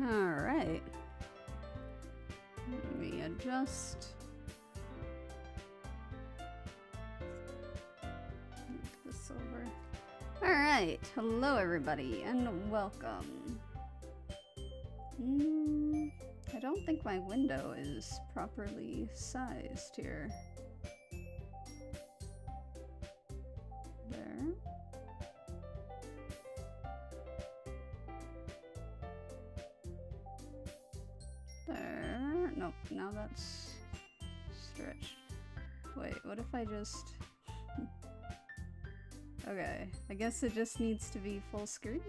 Alright. Let me adjust. Move this over. Alright, hello everybody, and welcome. I don't think my window is properly sized here. There. There. Nope, now that's stretched. Wait, what if I just... Okay, I guess it just needs to be full screen.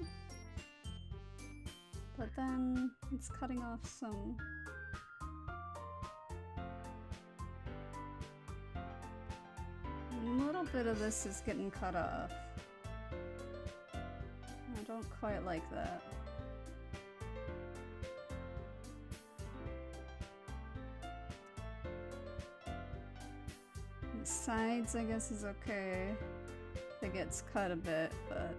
But then it's cutting off some... A little bit of this is getting cut off. I don't quite like that. The sides, I guess, is okay. It gets cut a bit, but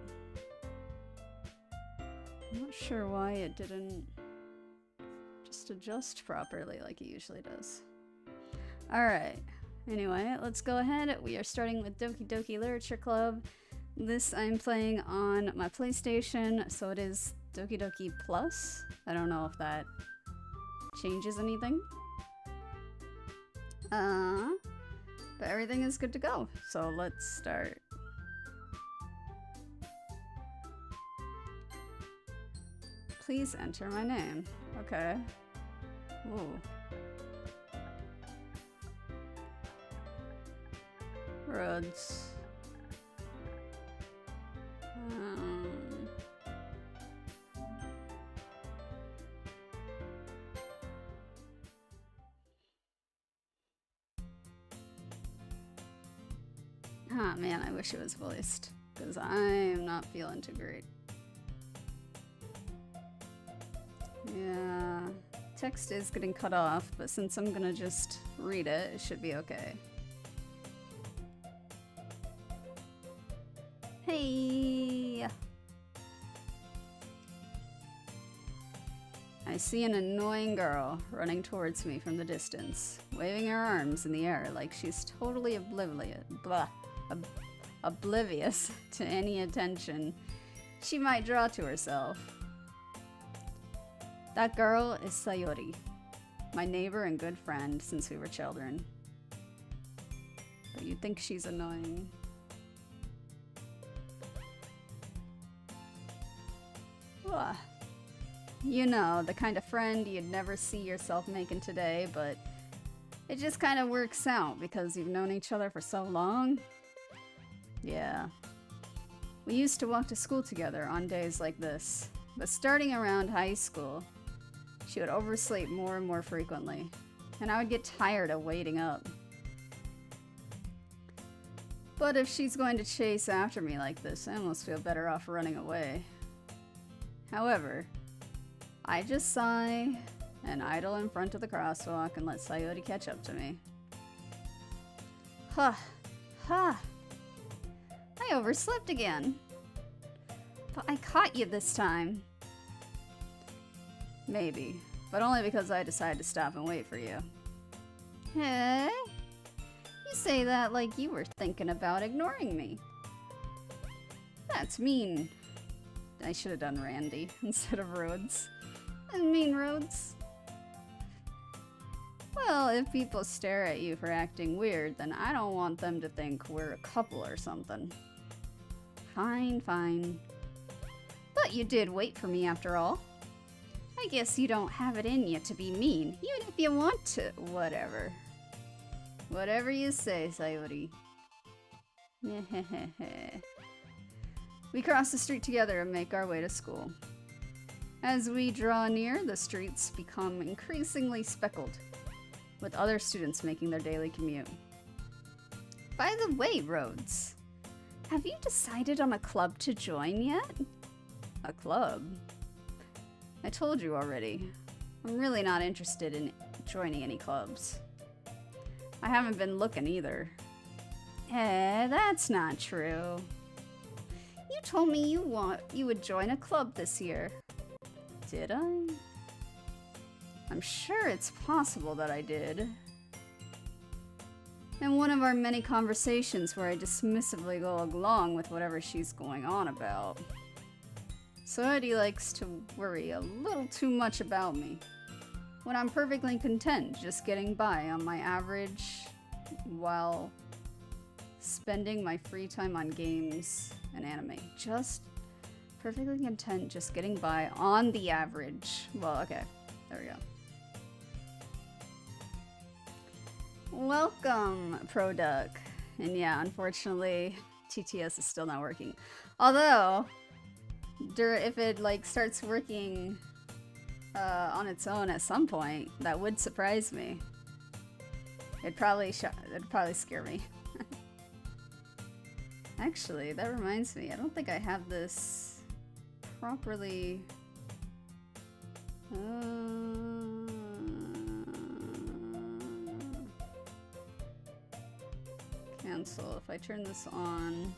I'm not sure why it didn't just adjust properly like it usually does. Alright, anyway, let's go ahead. We are starting with Doki Doki Literature Club. This I'm playing on my PlayStation, so it is Doki Doki Plus. I don't know if that changes anything. But everything is good to go, so let's start. Please enter my name. Okay. Ooh. Rhoads. Ah, man, I wish it was voiced, because I'm not feeling too great. Yeah, text is getting cut off, but since I'm gonna just read it, it should be okay. Hey! I see an annoying girl running towards me from the distance, waving her arms in the air like she's totally oblivious to any attention she might draw to herself. That girl is Sayori, my neighbor and good friend since we were children. But you'd think she's annoying. Ugh. You know, the kind of friend you'd never see yourself making today, but it just kind of works out because you've known each other for so long. Yeah. We used to walk to school together on days like this, but starting around high school, she would oversleep more and more frequently, and I would get tired of waiting up. But if she's going to chase after me like this, I almost feel better off running away. However, I just sigh and idle in front of the crosswalk and let Sayori catch up to me. Huh. Huh. I overslept again. But I caught you this time. Maybe, but only because I decided to stop and wait for you. Hey? You say that like you were thinking about ignoring me. That's mean. I should have done Randy instead of Rhoads. I mean Rhoads. Well, if people stare at you for acting weird, then I don't want them to think we're a couple or something. Fine, fine. But you did wait for me after all. I guess you don't have it in you to be mean, even if you want to. Whatever. Whatever you say, Sayori. We cross the street together and make our way to school. As we draw near, the streets become increasingly speckled, with other students making their daily commute. By the way, Rhoads, have you decided on a club to join yet? A club? I told you already. I'm really not interested in joining any clubs. I haven't been looking either. That's not true. You told me you would join a club this year. Did I? I'm sure it's possible that I did. In one of our many conversations where I dismissively go along with whatever she's going on about. Society likes to worry a little too much about me, when I'm perfectly content just getting by on my average while spending my free time on games and anime. Just perfectly content just getting by on the average. Well, okay. There we go. Welcome, ProDuck. And yeah, unfortunately, TTS is still not working. Although, if it like starts working on its own at some point, that would surprise me. It'd probably scare me. Actually, that reminds me, I don't think I have this properly. Cancel. If I turn this on,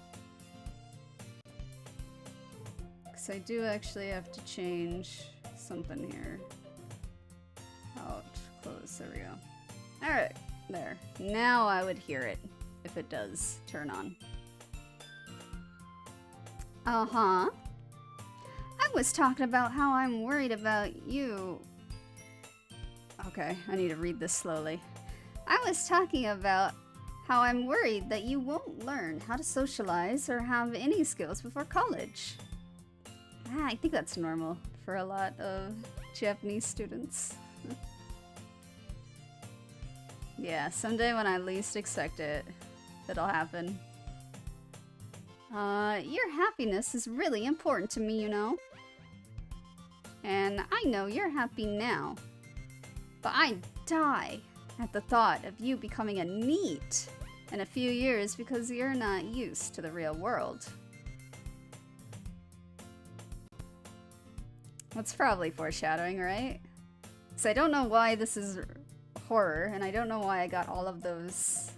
because I do actually have to change something here. Out, close. There we go. All right, there. Now I would hear it if it does turn on. I was talking about how I'm worried about you. Okay, I need to read this slowly. I was talking about how I'm worried that you won't learn how to socialize or have any skills before college. I think that's normal for a lot of Japanese students. Yeah, someday when I least expect it, it'll happen. Your happiness is really important to me, you know? And I know you're happy now. But I'd die at the thought of you becoming a NEET in a few years because you're not used to the real world. That's probably foreshadowing, right? Because I don't know why this is horror, and I don't know why I got all of those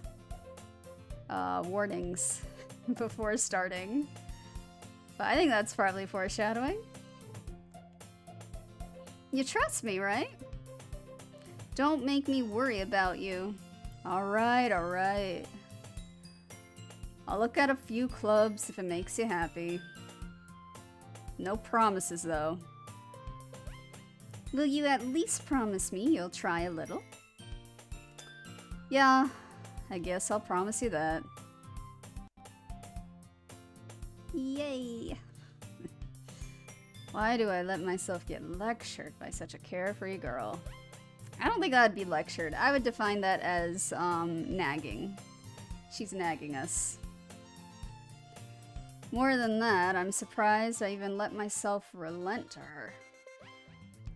warnings before starting. But I think that's probably foreshadowing. You trust me, right? Don't make me worry about you. Alright, alright. I'll look at a few clubs if it makes you happy. No promises, though. Will you at least promise me you'll try a little? Yeah, I guess I'll promise you that. Yay! Why do I let myself get lectured by such a carefree girl? I don't think I'd be lectured. I would define that as nagging. She's nagging us. More than that, I'm surprised I even let myself relent to her.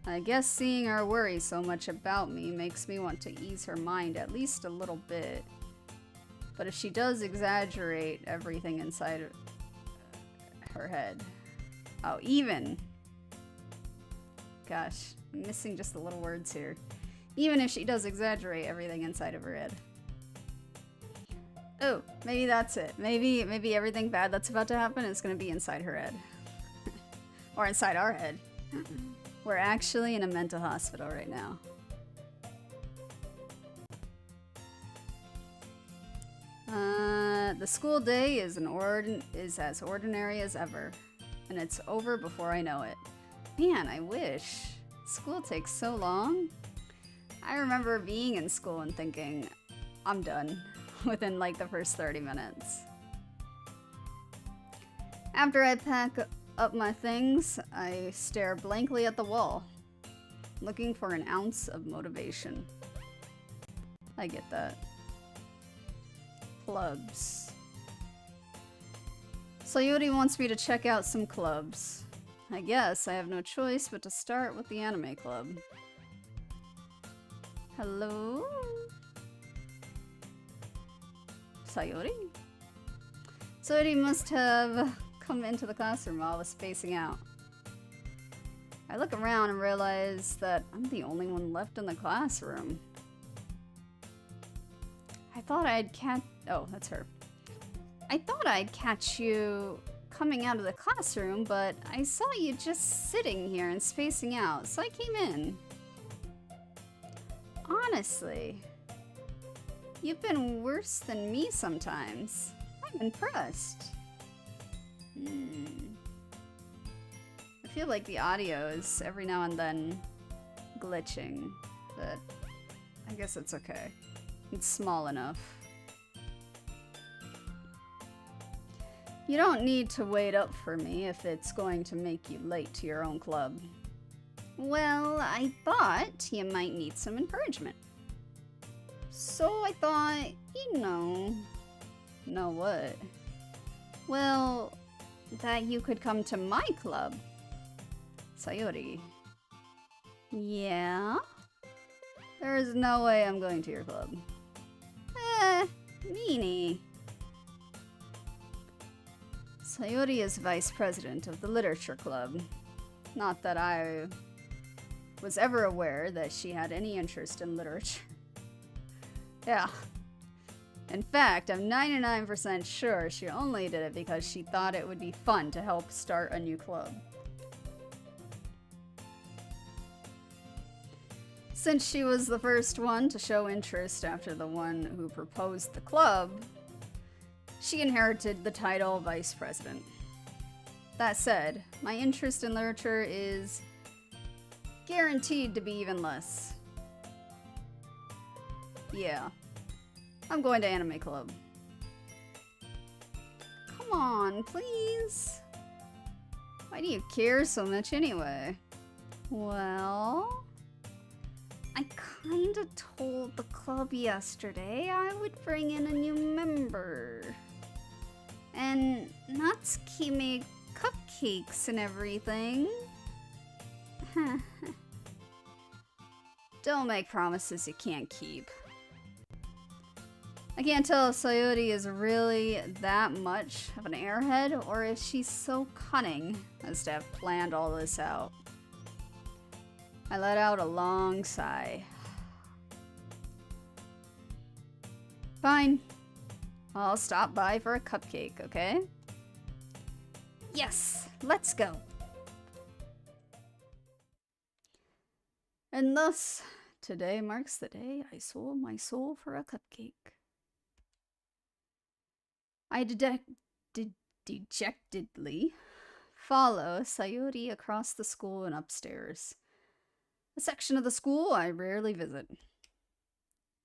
I guess seeing her worry so much about me makes me want to ease her mind at least a little bit. But if she does exaggerate everything inside her head... Oh, even! Gosh, I'm missing just the little words here. Even if she does exaggerate everything inside of her head. Oh, maybe that's it. Maybe everything bad that's about to happen is gonna be inside her head. Or inside our head. We're actually in a mental hospital right now. The school day is as ordinary as ever. And it's over before I know it. Man, I wish. School takes so long. I remember being in school and thinking, I'm done within like the first 30 minutes. After I pack up my things, I stare blankly at the wall, looking for an ounce of motivation. I get that. Clubs. Sayori wants me to check out some clubs. I guess I have no choice but to start with the anime club. Hello? Sayori? Sayori must have come into the classroom while I was spacing out. I look around and realize that I'm the only one left in the classroom. I thought I'd oh, that's her. I thought I'd catch you coming out of the classroom, but I saw you just sitting here and spacing out, so I came in. Honestly, you've been worse than me sometimes. I'm impressed. I feel like the audio is every now and then glitching, but I guess it's okay. It's small enough. You don't need to wait up for me if it's going to make you late to your own club. Well, I thought you might need some encouragement. So I thought, you know what? Well, that you could come to my club. 𝗙𝗲𝗍. Yeah? There is no way I'm going to your club. Meanie. 𝗙𝗲𝗍 is vice president of the literature club. Not that I was ever aware that she had any interest in literature. Yeah. In fact, I'm 99% sure she only did it because she thought it would be fun to help start a new club. Since she was the first one to show interest after the one who proposed the club, she inherited the title Vice President. That said, my interest in literature is guaranteed to be even less. Yeah, I'm going to anime club. Come on, please. Why do you care so much anyway? Well, I kinda told the club yesterday I would bring in a new member. And Natsuki made cupcakes and everything. Don't make promises you can't keep. I can't tell if 𝗙𝗲𝗍 is really that much of an airhead or if she's so cunning as to have planned all this out. I let out a long sigh. Fine. I'll stop by for a cupcake, okay? Yes, let's go. And thus, today marks the day I sold my soul for a cupcake. I dejectedly follow 𝗙𝗲𝗍 across the school and upstairs. A section of the school I rarely visit.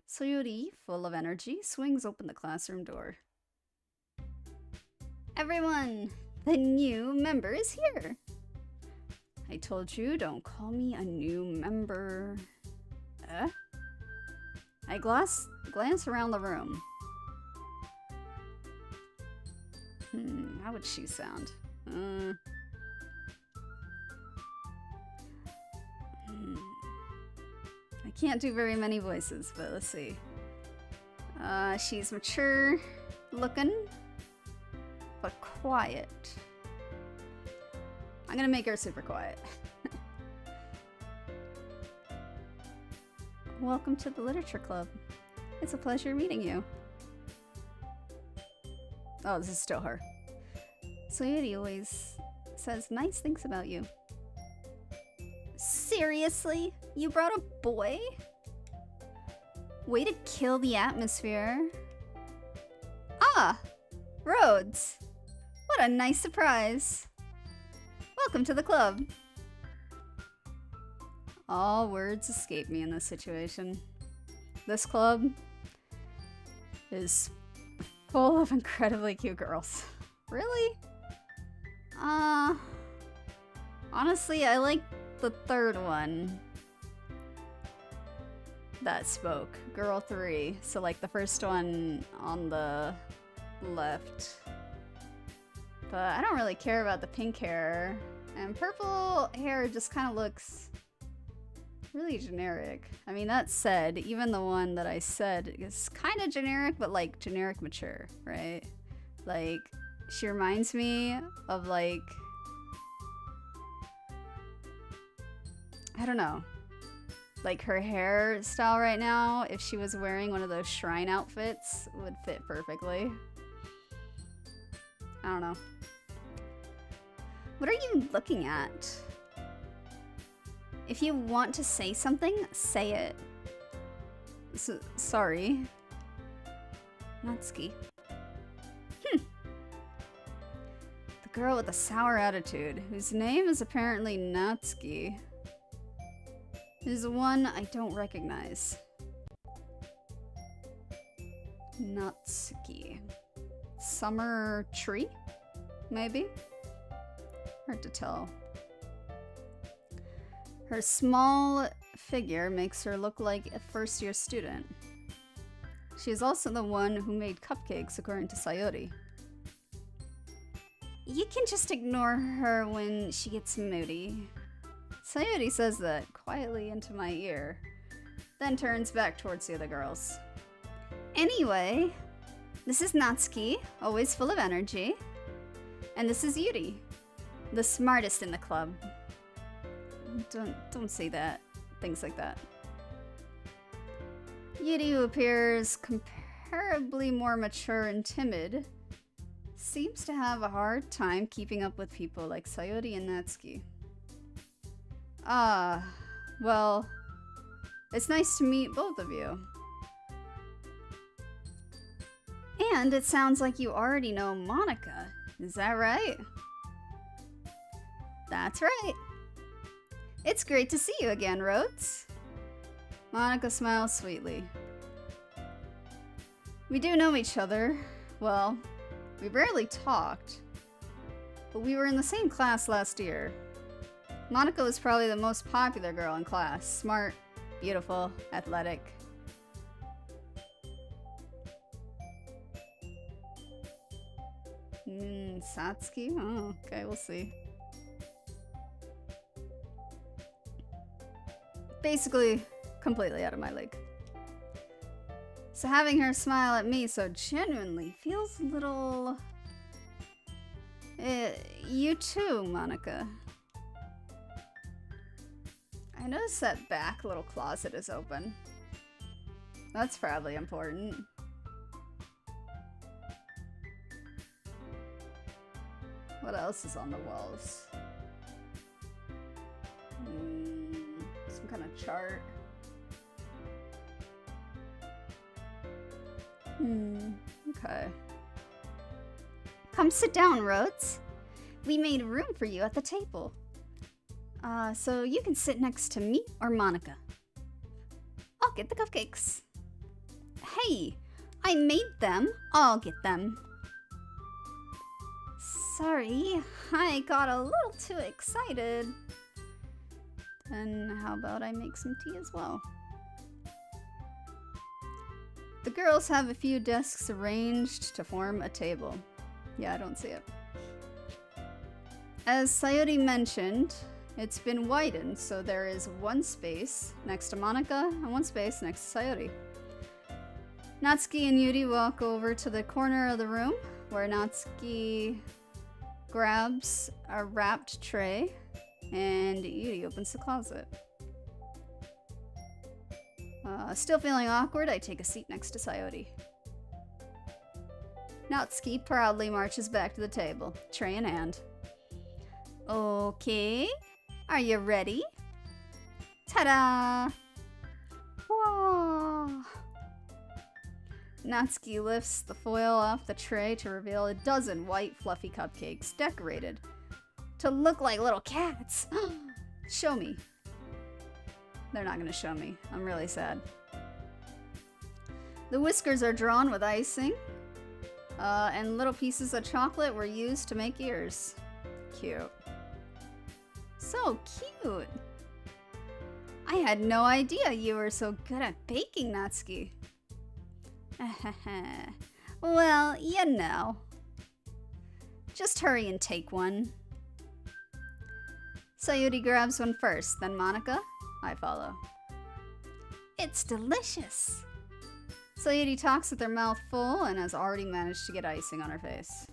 𝗙𝗲𝗍, full of energy, swings open the classroom door. Everyone, the new member is here. I told you, don't call me a new member. I glance around the room. How would she sound? I can't do very many voices, but let's see. She's mature looking, but quiet. I'm gonna make her super quiet. Welcome to the Literature Club. It's a pleasure meeting you. Oh, this is still her. 𝗙𝗲𝗍 always says nice things about you. Seriously? You brought a boy? Way to kill the atmosphere. Ah! Rhoads! What a nice surprise. Welcome to the club. All words escape me in this situation. This club is full of incredibly cute girls. Really? Honestly, I like the third one that spoke. Girl 3. So like the first one on the left. But I don't really care about the pink hair. And purple hair just kind of looks really generic. I mean, that said, even the one that I said is kind of generic, but like generic mature, right? Like, she reminds me of like, I don't know, like her hairstyle right now, if she was wearing one of those shrine outfits, would fit perfectly. I don't know. What are you looking at? If you want to say something, say it. Sorry. Natsuki. The girl with the sour attitude, whose name is apparently Natsuki, is one I don't recognize. Natsuki. Summer tree? Maybe? Hard to tell. Her small figure makes her look like a first-year student. She is also the one who made cupcakes, according to Sayori. You can just ignore her when she gets moody. Sayori says that quietly into my ear, then turns back towards the other girls. Anyway, this is Natsuki, always full of energy. And this is Yuri, the smartest in the club. Don't say that. Things like that. Yuri, who appears comparably more mature and timid, seems to have a hard time keeping up with people like Sayori and Natsuki. Well, it's nice to meet both of you. And it sounds like you already know Monika. Is that right? That's right. It's great to see you again, Rhoads. Monika smiles sweetly. We do know each other. Well, we barely talked, but we were in the same class last year. Monika was probably the most popular girl in class. Smart, beautiful, athletic. Satsuki? Oh, okay, we'll see. Basically, completely out of my league. So having her smile at me so genuinely feels a little... you too, Monika. I noticed that back little closet is open. That's probably important. What else is on the walls? Some kind of chart. Okay. Come sit down, Rhoads. We made room for you at the table. So you can sit next to me or Monika. I'll get the cupcakes. Hey, I made them. I'll get them. Sorry, I got a little too excited. Then how about I make some tea as well? The girls have a few desks arranged to form a table. Yeah, I don't see it. As Sayori mentioned, it's been widened, so there is one space next to Monika and one space next to Sayori. Natsuki and Yuri walk over to the corner of the room, where Natsuki grabs a wrapped tray, and Yuri opens the closet. Still feeling awkward, I take a seat next to Sayori. Natsuki proudly marches back to the table, tray in hand. Okay, are you ready? Ta-da! Whoa! Natsuki lifts the foil off the tray to reveal a dozen white fluffy cupcakes decorated to look like little cats. Show me. They're not gonna show me. I'm really sad. The whiskers are drawn with icing, and little pieces of chocolate were used to make ears. Cute. So cute. I had no idea you were so good at baking, Natsuki. Well, you know. Just hurry and take one. Sayori grabs one first, then Monika. I follow. It's delicious. Sayori talks with her mouth full and has already managed to get icing on her face.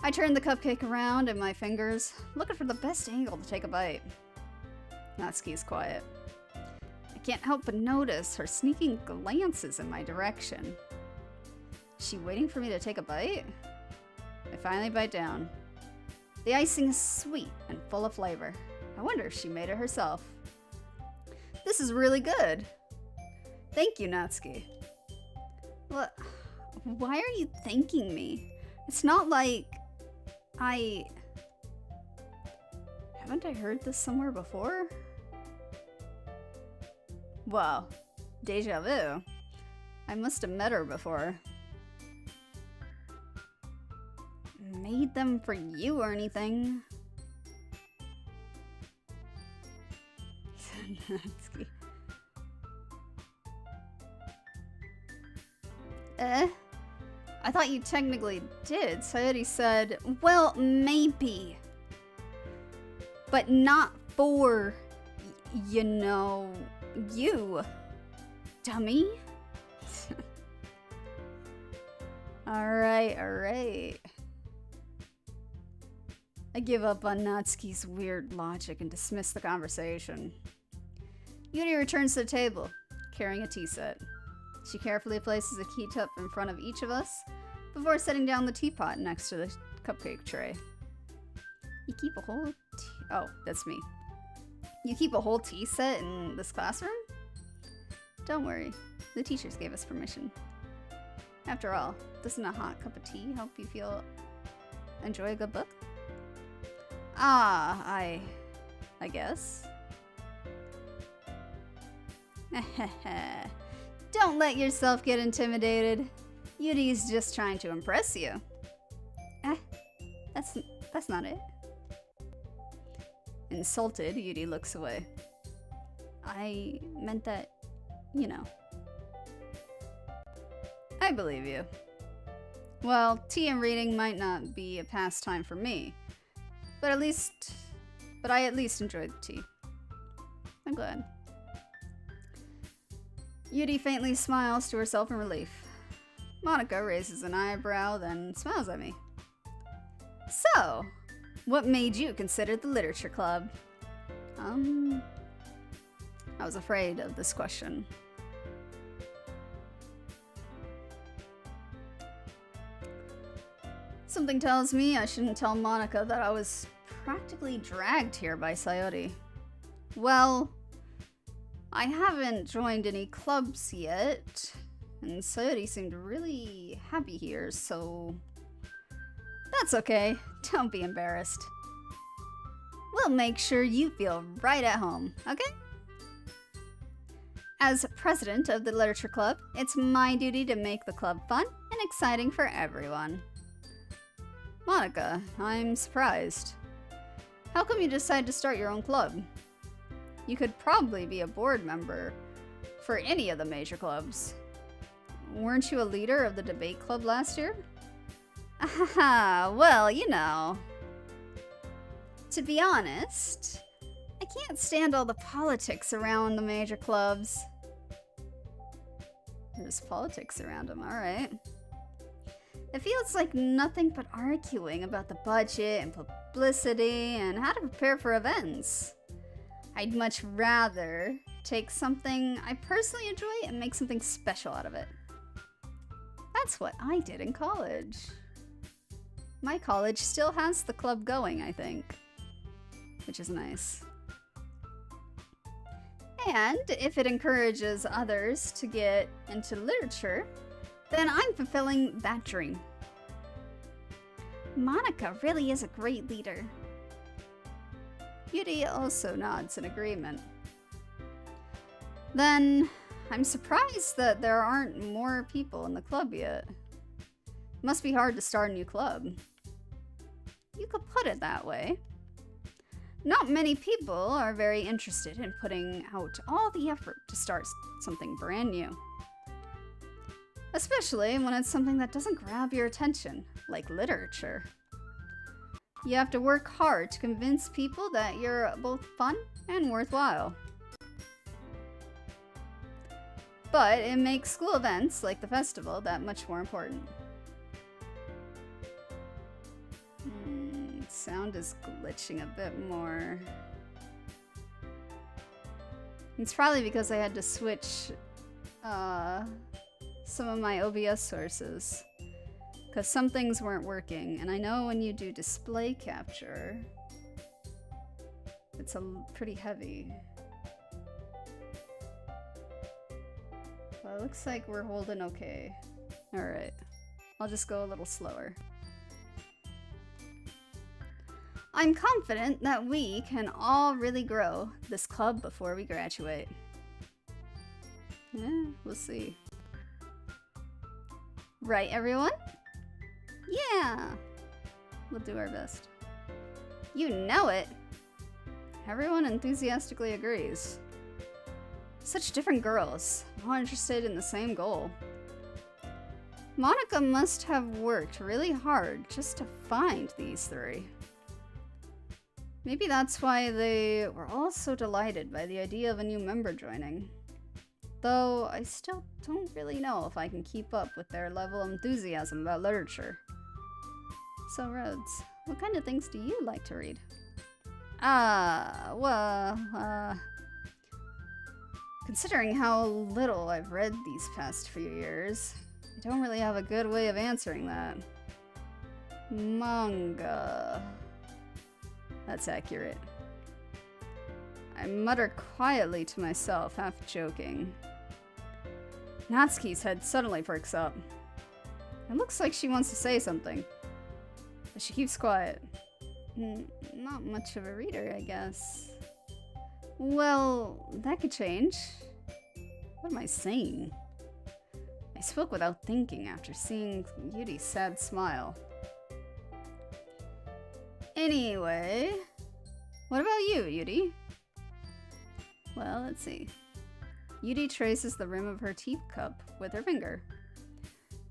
I turn the cupcake around in my fingers, looking for the best angle to take a bite. Natsuki's quiet. I can't help but notice her sneaking glances in my direction. Is she waiting for me to take a bite? I finally bite down. The icing is sweet and full of flavor. I wonder if she made it herself. This is really good. Thank you, Natsuki. What? Why are you thanking me? It's not like Haven't I heard this somewhere before? Wow. Deja vu. I must have met her before. Made them for you or anything. Natsuki. I thought you technically did. Sayori said, well, maybe. But not for, you know, you. Dummy. Alright, alright. I give up on Natsuki's weird logic and dismiss the conversation. Yuri returns to the table, carrying a tea set. She carefully places a tea cup in front of each of us before setting down the teapot next to the cupcake tray. You keep a whole oh, that's me. You keep a whole tea set in this classroom? Don't worry, the teachers gave us permission. After all, doesn't a hot cup of tea help you enjoy a good book? Ah, I guess. Don't let yourself get intimidated. Yuri's just trying to impress you. That's not it. Insulted, Yuri looks away. I meant that, you know. I believe you. Well, tea and reading might not be a pastime for me, but I at least enjoyed the tea. I'm glad. Yuri faintly smiles to herself in relief. Monica raises an eyebrow, then smiles at me. So, what made you consider the literature club? I was afraid of this question. Something tells me I shouldn't tell Monica that I was practically dragged here by Sayori. Well, I haven't joined any clubs yet, and Sayori seemed really happy here, so that's okay. Don't be embarrassed. We'll make sure you feel right at home, okay? As president of the literature club, it's my duty to make the club fun and exciting for everyone. Monica, I'm surprised. How come you decided to start your own club? You could probably be a board member for any of the major clubs. Weren't you a leader of the debate club last year? Ah, well, you know. To be honest, I can't stand all the politics around the major clubs. There's politics around them, alright. It feels like nothing but arguing about the budget and publicity and how to prepare for events. I'd much rather take something I personally enjoy and make something special out of it. That's what I did in college. My college still has the club going, I think, which is nice. And if it encourages others to get into literature, then I'm fulfilling that dream. Monica really is a great leader. Yuri also nods in agreement. Then, I'm surprised that there aren't more people in the club yet. Must be hard to start a new club. You could put it that way. Not many people are very interested in putting out all the effort to start something brand new. Especially when it's something that doesn't grab your attention, like literature. You have to work hard to convince people that you're both fun and worthwhile. But it makes school events like the festival that much more important. Sound is glitching a bit more. It's probably because I had to switch some of my OBS sources, because some things weren't working, and I know when you do display capture, it's pretty heavy. looks like we're holding okay. Alright. I'll just go a little slower. I'm confident that we can all really grow this club before we graduate. Yeah, we'll see. Right, everyone? Yeah! We'll do our best. You know it! Everyone enthusiastically agrees. Such different girls, all interested in the same goal. Monica must have worked really hard just to find these three. Maybe that's why they were all so delighted by the idea of a new member joining. Though I still don't really know if I can keep up with their level of enthusiasm about literature. So Rhoads, what kind of things do you like to read? Considering how little I've read these past few years, I don't really have a good way of answering that. Manga. That's accurate. I mutter quietly to myself, half joking. Natsuki's head suddenly perks up. It looks like she wants to say something, but she keeps quiet. Not much of a reader, I guess. Well, that could change. What am I saying? I spoke without thinking after seeing Yudi's sad smile. Anyway, what about you, Yudi? Well, let's see. Yudi traces the rim of her teacup with her finger.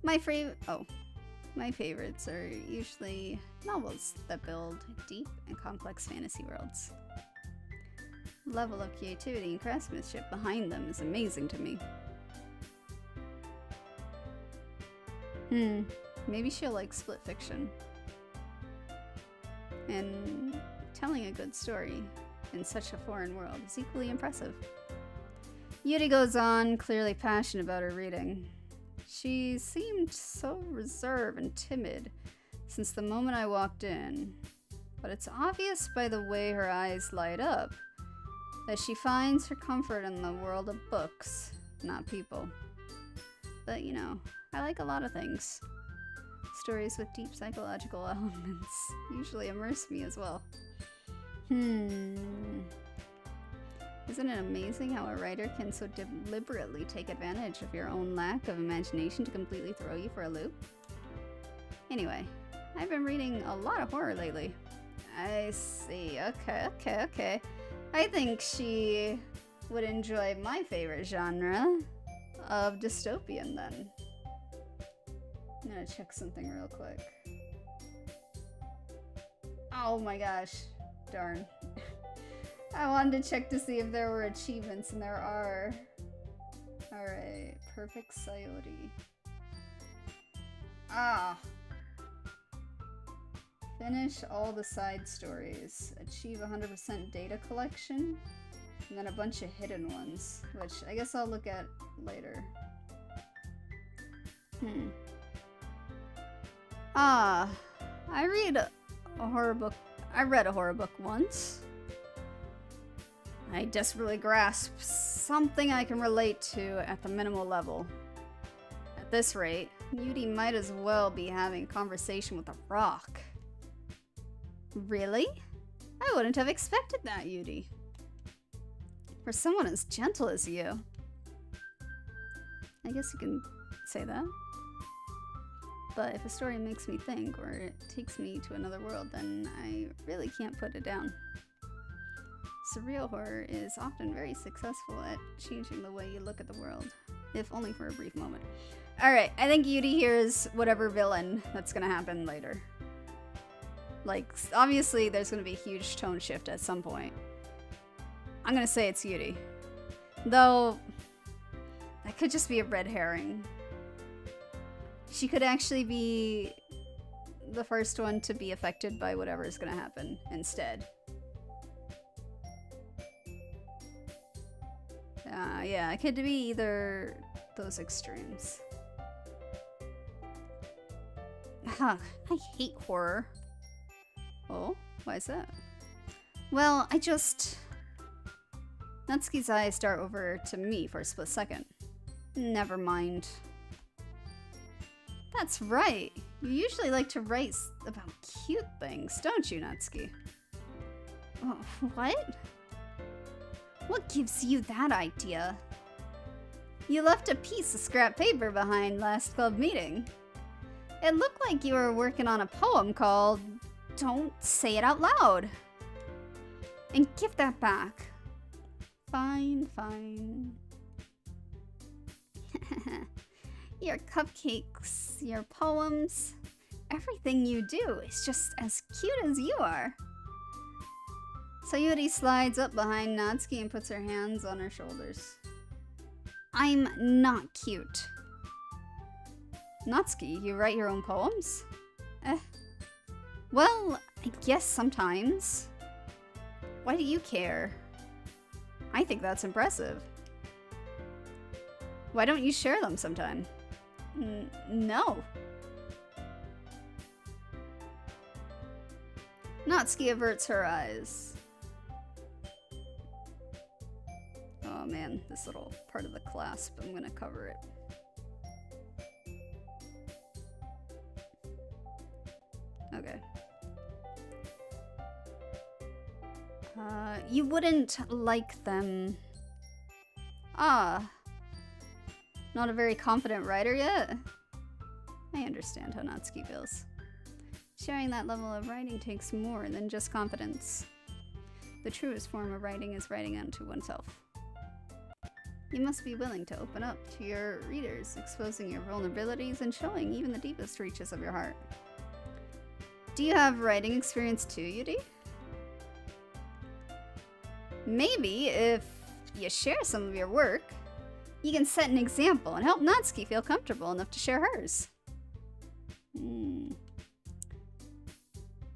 My favorites are usually novels that build deep and complex fantasy worlds. The level of creativity and craftsmanship behind them is amazing to me. Maybe she'll like split fiction. And telling a good story in such a foreign world is equally impressive. Yudi goes on, clearly passionate about her reading. She seemed so reserved and timid since the moment I walked in, but it's obvious by the way her eyes light up that she finds her comfort in the world of books, not people. But you know, I like a lot of things. Stories with deep psychological elements usually immerse me as well. Isn't it amazing how a writer can so deliberately take advantage of your own lack of imagination to completely throw you for a loop? Anyway, I've been reading a lot of horror lately. I see. Okay. I think she would enjoy my favorite genre of dystopian then. I'm gonna check something real quick. Oh my gosh. Darn. I wanted to check to see if there were achievements, and there are. Alright. Perfect Coyote. Finish all the side stories. Achieve 100% data collection. And then a bunch of hidden ones, which I guess I'll look at later. I read a horror book. I read a horror book once. I desperately grasp something I can relate to at the minimal level. At this rate, Yudi might as well be having a conversation with a rock. Really? I wouldn't have expected that, Yudi. For someone as gentle as you. I guess you can say that. But if a story makes me think, or it takes me to another world, then I really can't put it down. Surreal horror is often very successful at changing the way you look at the world, if only for a brief moment. Alright, I think Yudi hears whatever villain that's gonna happen later. Like, obviously there's gonna be a huge tone shift at some point. I'm gonna say it's Yudi. Though, that could just be a red herring. She could actually be the first one to be affected by whatever is gonna happen instead. Yeah, it could be either those extremes. I hate horror. Oh, why is that? Well, Natsuki's eyes dart over to me for a split second. Never mind. That's right. You usually like to write about cute things, don't you, Natsuki? Oh, what? What gives you that idea? You left a piece of scrap paper behind last club meeting. It looked like you were working on a poem called Don't Say It Out Loud. And give that back. Fine, fine. Your cupcakes, your poems, everything you do is just as cute as you are. Sayuri slides up behind Natsuki and puts her hands on her shoulders. I'm not cute. Natsuki, you write your own poems? Well, I guess sometimes. Why do you care? I think that's impressive. Why don't you share them sometime? No. Natsuki averts her eyes. Oh man, this little part of the clasp, I'm gonna cover it. Okay. You wouldn't like them. Ah. Not a very confident writer yet? I understand how Natsuki feels. Sharing that level of writing takes more than just confidence. The truest form of writing is writing unto oneself. You must be willing to open up to your readers, exposing your vulnerabilities and showing even the deepest reaches of your heart. Do you have writing experience too, Yuri? Maybe if you share some of your work, you can set an example and help Natsuki feel comfortable enough to share hers.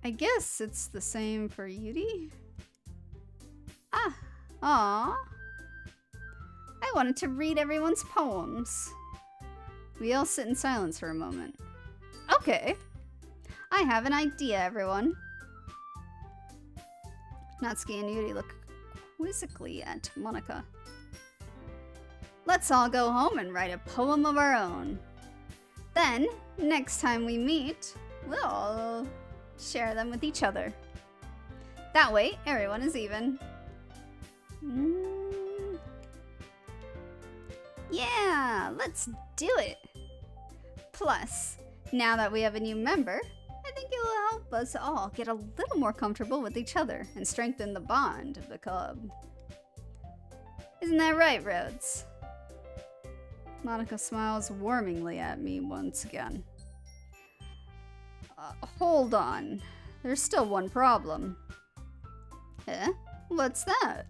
I guess it's the same for Yuri. Aww. I wanted to read everyone's poems. We all sit in silence for a moment. Okay. I have an idea, everyone. Natsuki and Yuri look quizzically at Monika. Let's all go home and write a poem of our own. Then, next time we meet, we'll all share them with each other. That way, everyone is even. Yeah, let's do it. Plus, now that we have a new member, I think it will help us all get a little more comfortable with each other and strengthen the bond of the club. Isn't that right, Rhoads? Monika smiles warmingly at me once again. Hold on. There's still one problem. What's that?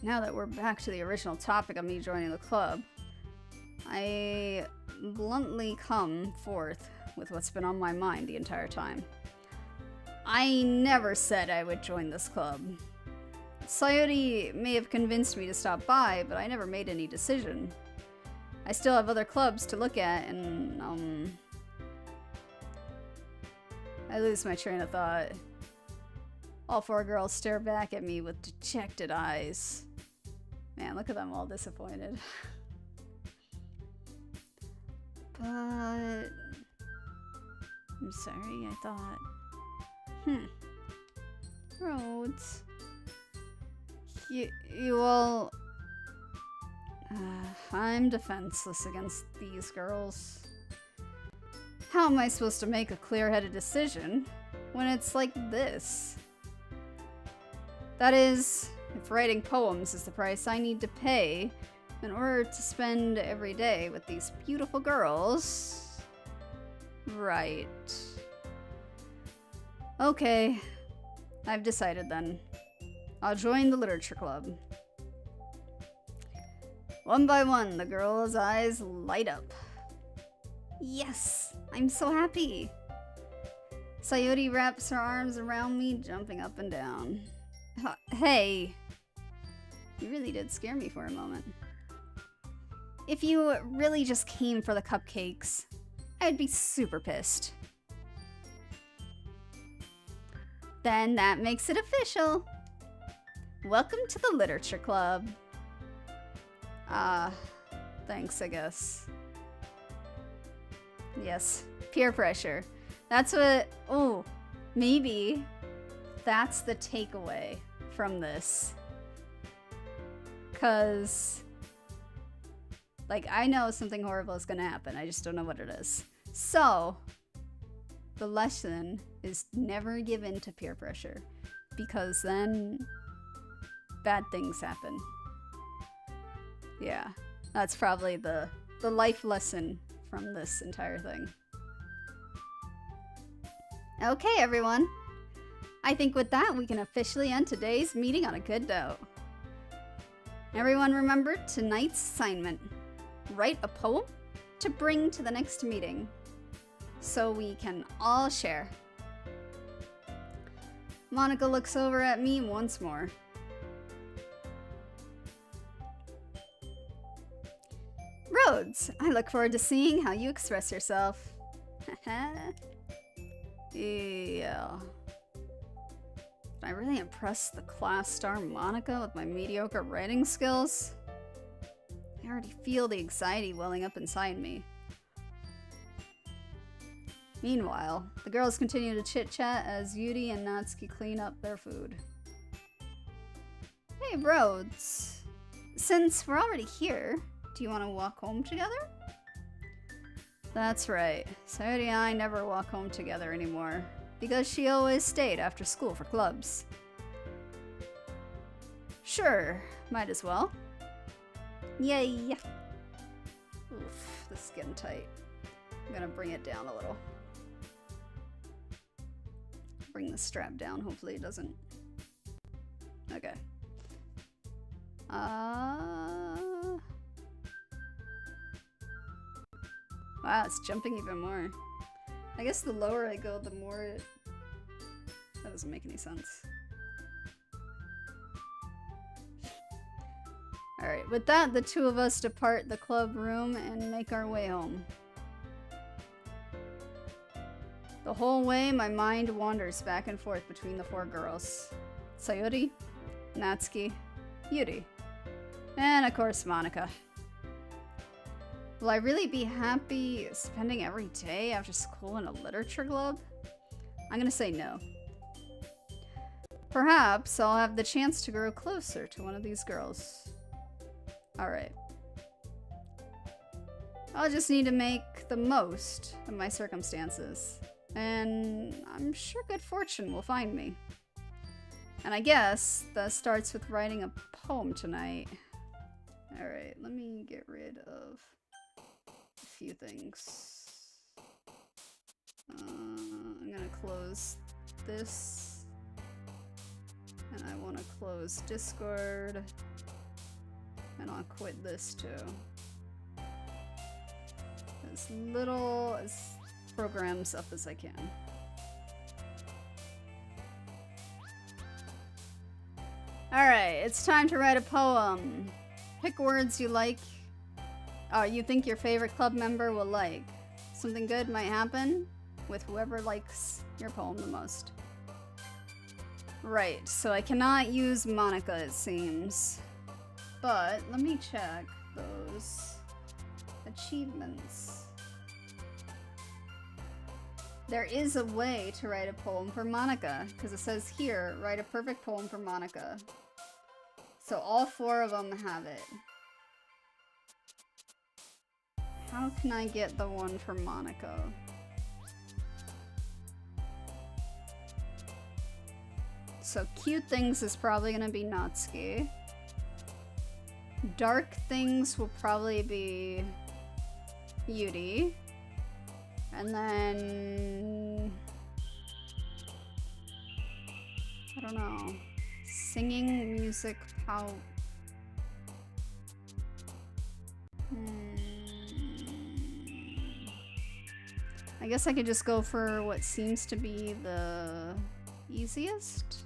Now that we're back to the original topic of me joining the club, I bluntly come forth with what's been on my mind the entire time. I never said I would join this club. Sayuri may have convinced me to stop by, but I never made any decision. I still have other clubs to look at, and, I lose my train of thought. All four girls stare back at me with dejected eyes. Man, look at them all disappointed. But... I'm sorry, I thought... Rhoads... You all... I'm defenseless against these girls. How am I supposed to make a clear-headed decision when it's like this? That is, if writing poems is the price I need to pay in order to spend every day with these beautiful girls. Right. Okay, I've decided then. I'll join the literature club. One by one, the girl's eyes light up. Yes, I'm so happy. Sayuri wraps her arms around me, jumping up and down. Hey, you really did scare me for a moment. If you really just came for the cupcakes, I'd be super pissed. Then that makes it official. Welcome to the literature club. thanks, I guess. Yes, peer pressure. That's what, oh, maybe that's the takeaway from this. Cause, like, I know something horrible is gonna happen, I just don't know what it is. So, the lesson is never give in to peer pressure, because then bad things happen. Yeah, that's probably the life lesson from this entire thing. Okay, everyone. I think with that, we can officially end today's meeting on a good note. Everyone remember tonight's assignment. Write a poem to bring to the next meeting, so we can all share. Monica looks over at me once more. Rhoads, I look forward to seeing how you express yourself. Yeah. Did I really impress the class star Monica with my mediocre writing skills? I already feel the anxiety welling up inside me. Meanwhile, the girls continue to chit-chat as Yuri and Natsuki clean up their food. Hey, Rhoads. Since we're already here, do you want to walk home together? That's right. Sayori and I never walk home together anymore, because she always stayed after school for clubs. Sure, might as well. Yay! Oof, this is getting tight. I'm gonna bring it down a little. Bring the strap down, hopefully it doesn't. Okay. Wow, it's jumping even more. I guess the lower I go, the more it... That doesn't make any sense. Alright, with that, the two of us depart the club room and make our way home. The whole way, my mind wanders back and forth between the four girls. Sayori, Natsuki, Yuri, and of course Monica. Will I really be happy spending every day after school in a literature club? I'm gonna say no. Perhaps I'll have the chance to grow closer to one of these girls. Alright. I'll just need to make the most of my circumstances. And I'm sure good fortune will find me. And I guess that starts with writing a poem tonight. Alright, let me get rid of a few things. I'm gonna close this. And I want to close Discord. And I'll quit this too. As little as programs up as I can. Alright, it's time to write a poem. Pick words you like. You think your favorite club member will like. Something good might happen with whoever likes your poem the most. Right, so I cannot use Monica, it seems. But let me check those achievements. There is a way to write a poem for Monica, because it says here, write a perfect poem for Monica. So all four of them have it. How can I get the one for Monica? So cute things is probably gonna be Natsuki. Dark things will probably be Yuri. And then... I don't know. Singing, music, pout. I guess I could just go for what seems to be the easiest.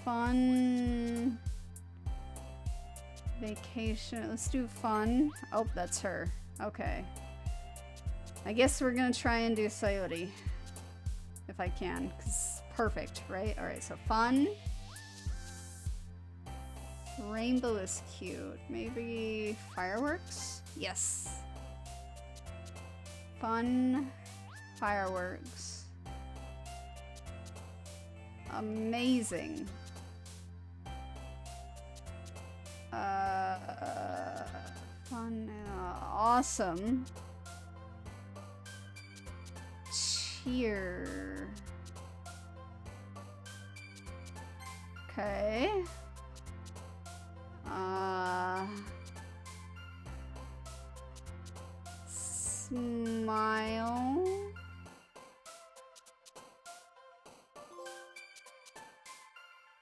Fun. Vacation. Let's do fun. Oh, that's her. Okay. I guess we're gonna try and do Sayori. If I can. 'Cause perfect, right? Alright, so fun. Rainbow is cute. Maybe fireworks? Yes. Fun fireworks. Amazing. Fun, awesome. Cheer. Okay. Smile.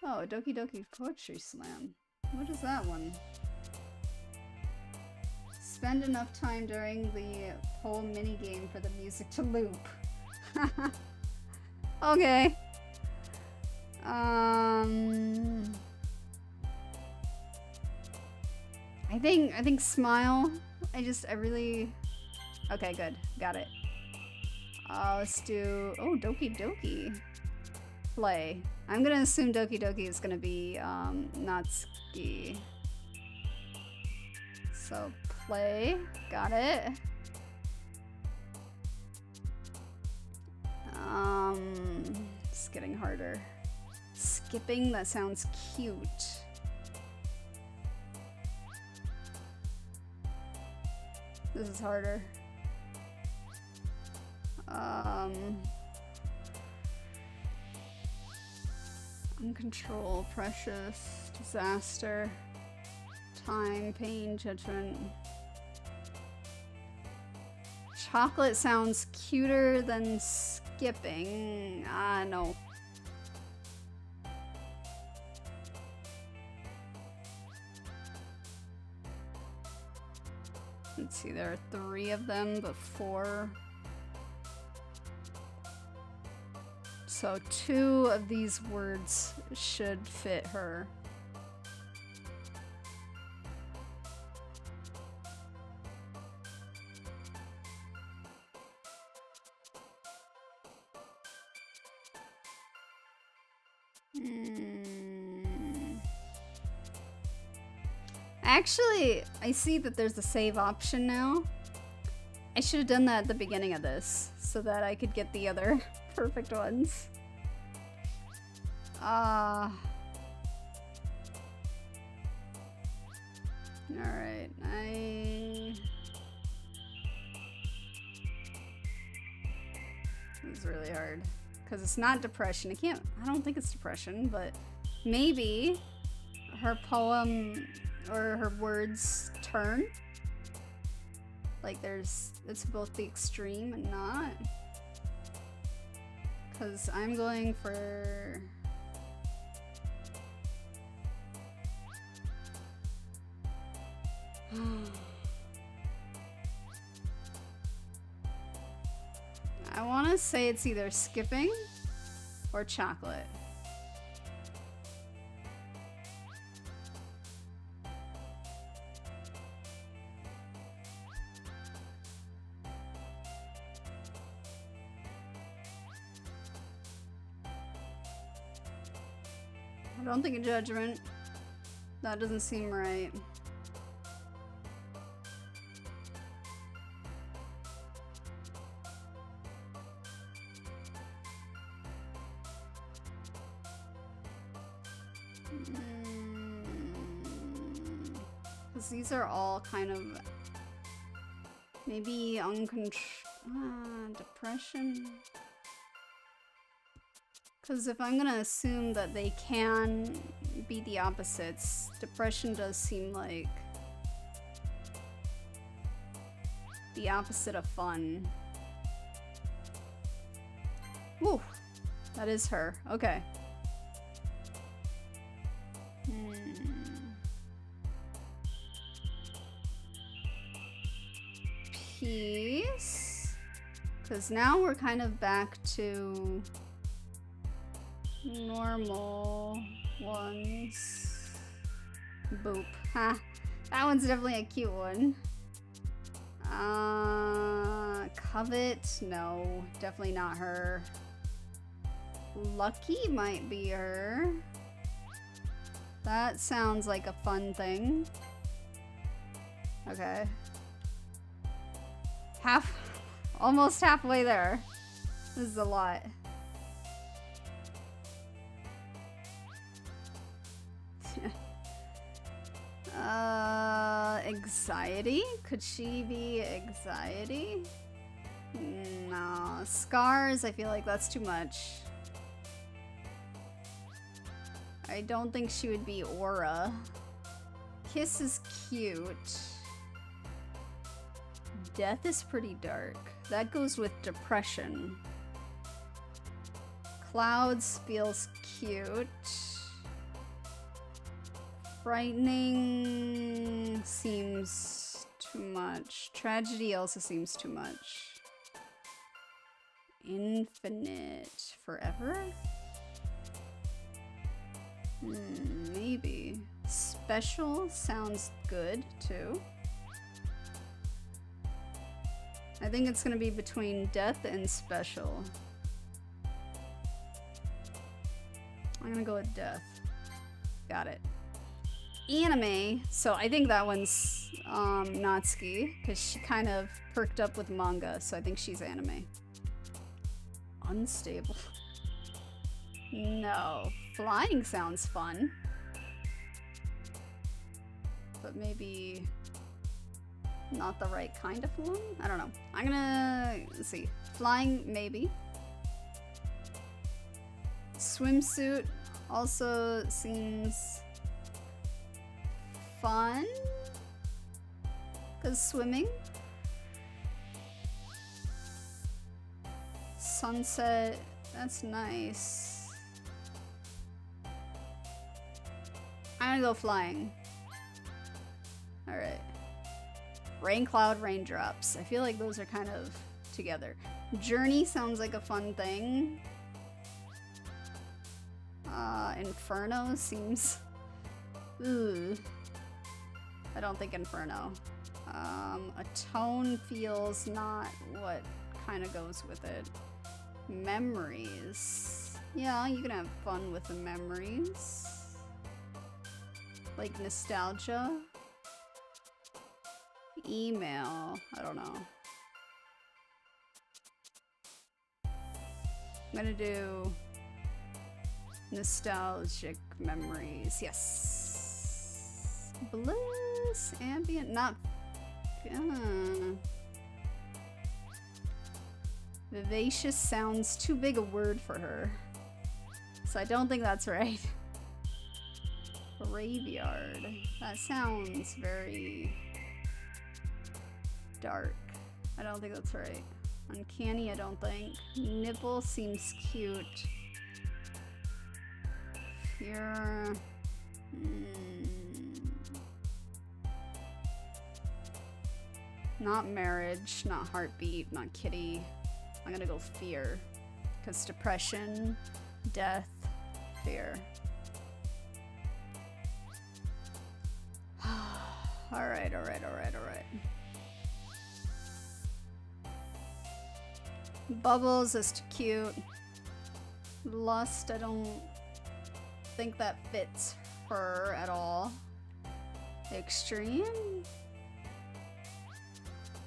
Oh, Doki Doki Poetry Slam. What is that one? Spend enough time during the poem minigame for the music to loop. Okay. I think smile. I really. Okay, good. Got it. Let's do. Oh, Doki Doki. Play. I'm gonna assume Doki Doki is gonna be Natsuki. So play. Got it. It's getting harder. Skipping, that sounds cute. This is harder. Uncontrol, precious, disaster, time, pain, judgment. Chocolate sounds cuter than skipping. No. Let's see, there are 3 of them, but 4. So 2 of these words should fit her. Actually, I see that there's a save option now. I should have done that at the beginning of this so that I could get the other perfect ones. Alright, This is really hard. Because it's not depression. I don't think it's depression, but maybe her poem or her words turn. Like it's both the extreme and not. Because I'm going for... I want to say it's either skipping or chocolate. I don't think a judgment. That doesn't seem right. Because these are all kind of maybe depression. Because if I'm gonna assume that they can be the opposites, depression does seem like the opposite of fun. Woo! That is her. Okay. Peace. Because now we're kind of back to normal ones. Boop. Ha. That one's definitely a cute one. Covet? No, definitely not her. Lucky might be her. That sounds like a fun thing. Okay. Almost halfway there. This is a lot. Anxiety? Could she be anxiety? No. Scars, I feel like that's too much. I don't think she would be aura. Kiss is cute. Death is pretty dark. That goes with depression. Clouds feels cute. Frightening seems too much. Tragedy also seems too much. Infinite. Forever? Maybe. Special sounds good, too. I think it's gonna be between death and special. I'm gonna go with death. Got it. Anime. So I think that one's Natsuki, because she kind of perked up with manga, so I think she's anime. Unstable. No. Flying sounds fun. But maybe not the right kind of flying? I don't know. I'm gonna, let's see. Flying, maybe. Swimsuit also seems fun. Because swimming. Sunset, that's nice. I'm gonna go flying. Alright. Rain cloud, raindrops. I feel like those are kind of together. Journey sounds like a fun thing. Inferno seems... Ooh. I don't think Inferno. A tone feels not what kind of goes with it. Memories. Yeah, you can have fun with the memories. Like nostalgia. Email. I don't know. I'm gonna do nostalgic memories. Yes. Bliss. Ambient. Not. Vivacious sounds too big a word for her. So I don't think that's right. Graveyard. That sounds very dark. I don't think that's right. Uncanny, I don't think. Nipple seems cute. Fear. Not marriage, not heartbeat, not kitty. I'm gonna go fear. Because depression, death, fear. Alright. Bubbles is too cute. Lust, I don't think that fits her at all. Extreme?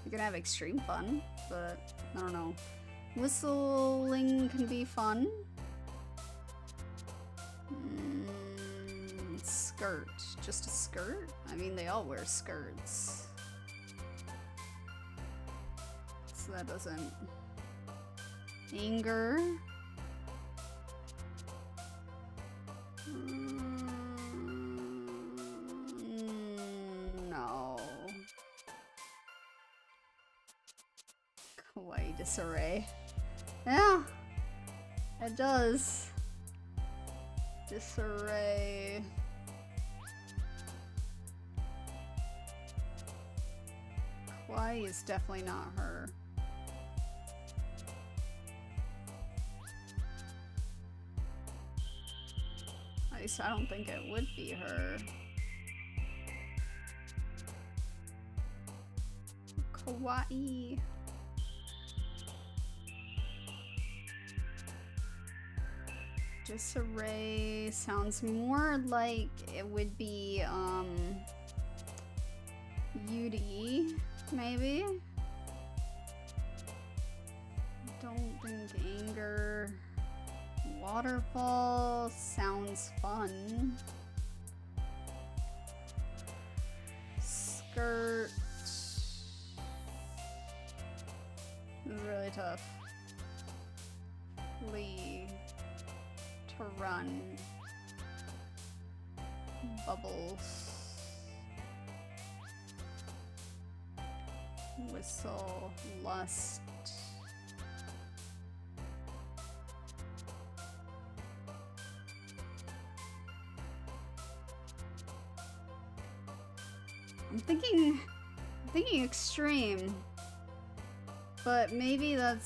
You can have extreme fun, but I don't know. Whistling can be fun. Skirt. Just a skirt? I mean, they all wear skirts. So that doesn't... Anger. No. Kawaii disarray. Yeah, it does. Disarray. Kawaii is definitely not her. At least I don't think it would be her. Kawaii. Disarray sounds more like it would be, UD, maybe? Don't think anger. Waterfall sounds fun. Skirt. This is really tough. Flee. To run. Bubbles. Whistle. Lust. I'm thinking extreme, but maybe that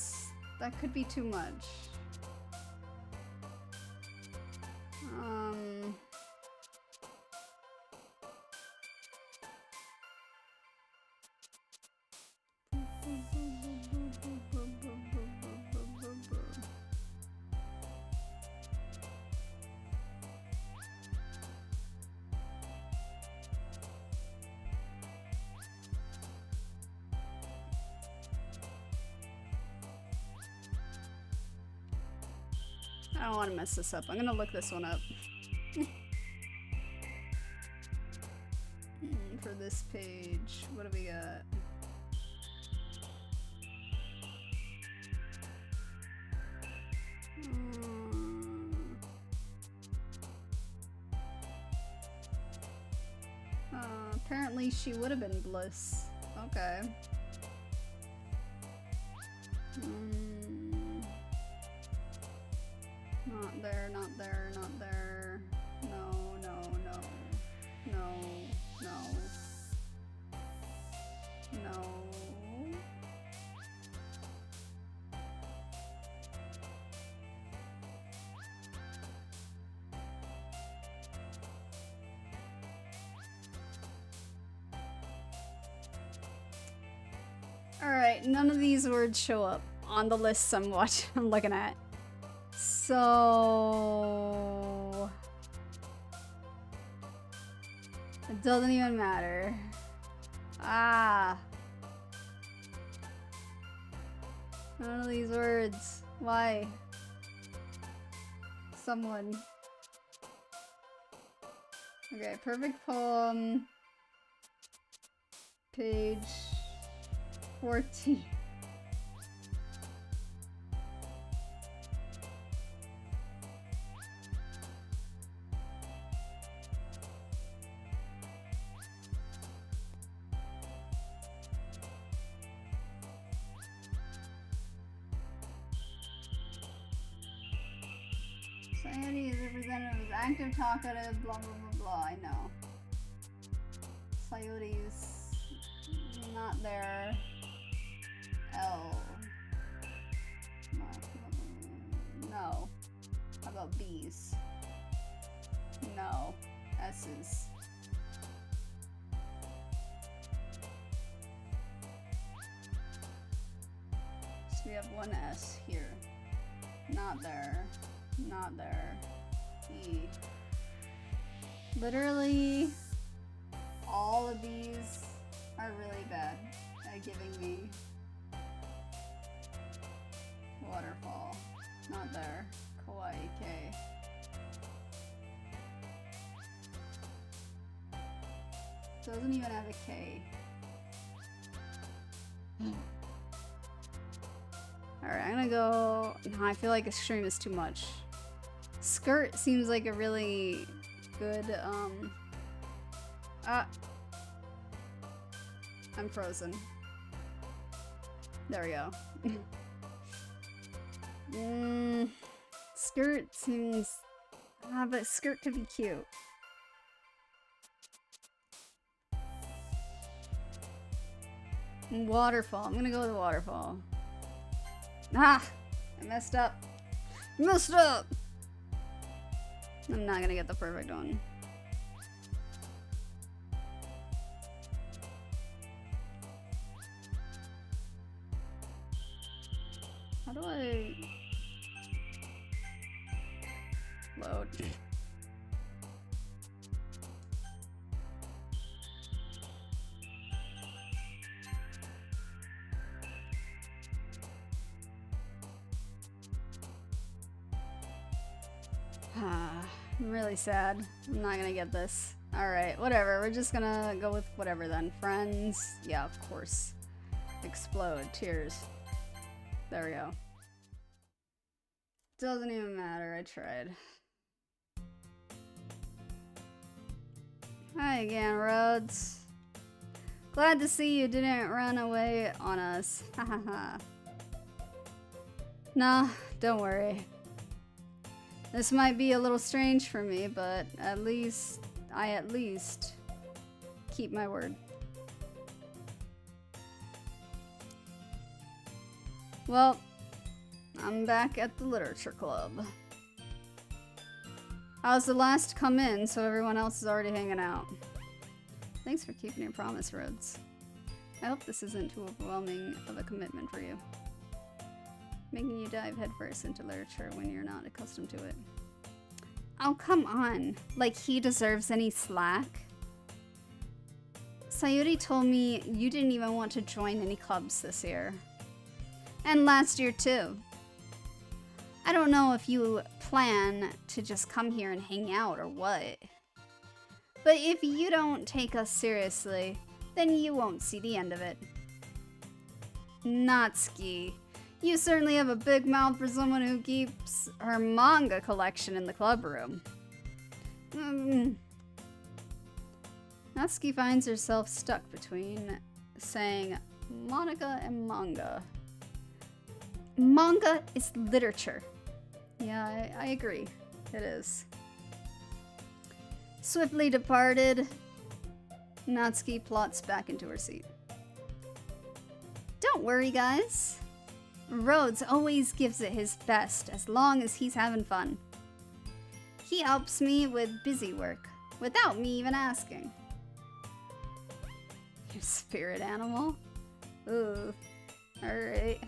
could be too much. I don't want to mess this up. I'm gonna look this one up. For this page, what do we got? Apparently she would have been bliss. Okay. Not there, not there, not there. No, no, no. No, no. No. Alright, none of these words show up on the lists I'm looking at. So it doesn't even matter. Ah. None of these words. Why? Someone. Okay, perfect poem. Page 14. Society is represented as active, talkative, blah blah blah blah. I know. Coyotes not there. L. No. How about B's? No. S's. So we have one S here. Not there. Not there. E. Literally, all of these are really bad at giving me waterfall. Not there. Kawaii K. Doesn't even have a K. Alright, I'm gonna go... No, I feel like extreme is too much. Skirt seems like a really good, I'm frozen. There we go. Skirt seems... but skirt could be cute. Waterfall. I'm gonna go with waterfall. Ah! I messed up. Messed up! I'm not gonna get the perfect one. How do I... Load. I'm really sad. I'm not gonna get this. Alright, whatever. We're just gonna go with whatever then. Friends. Yeah, of course. Explode. Tears. There we go. Doesn't even matter. I tried. Hi again, Rhoads. Glad to see you didn't run away on us. Hahaha. Nah, don't worry. This might be a little strange for me, but I at least keep my word. Well, I'm back at the literature club. I was the last to come in, so everyone else is already hanging out. Thanks for keeping your promise, Rhoads. I hope this isn't too overwhelming of a commitment for you. Making you dive headfirst into literature when you're not accustomed to it. Oh, come on. Like he deserves any slack. Sayuri told me you didn't even want to join any clubs this year. And last year too. I don't know if you plan to just come here and hang out or what. But if you don't take us seriously, then you won't see the end of it. Natsuki. You certainly have a big mouth for someone who keeps her manga collection in the club room. Natsuki finds herself stuck between saying Monica and manga. Manga is literature. Yeah, I agree. It is. Swiftly departed, Natsuki plots back into her seat. Don't worry, guys. Rhoads always gives it his best as long as he's having fun. He helps me with busy work without me even asking. Your spirit animal? Ooh. Alright.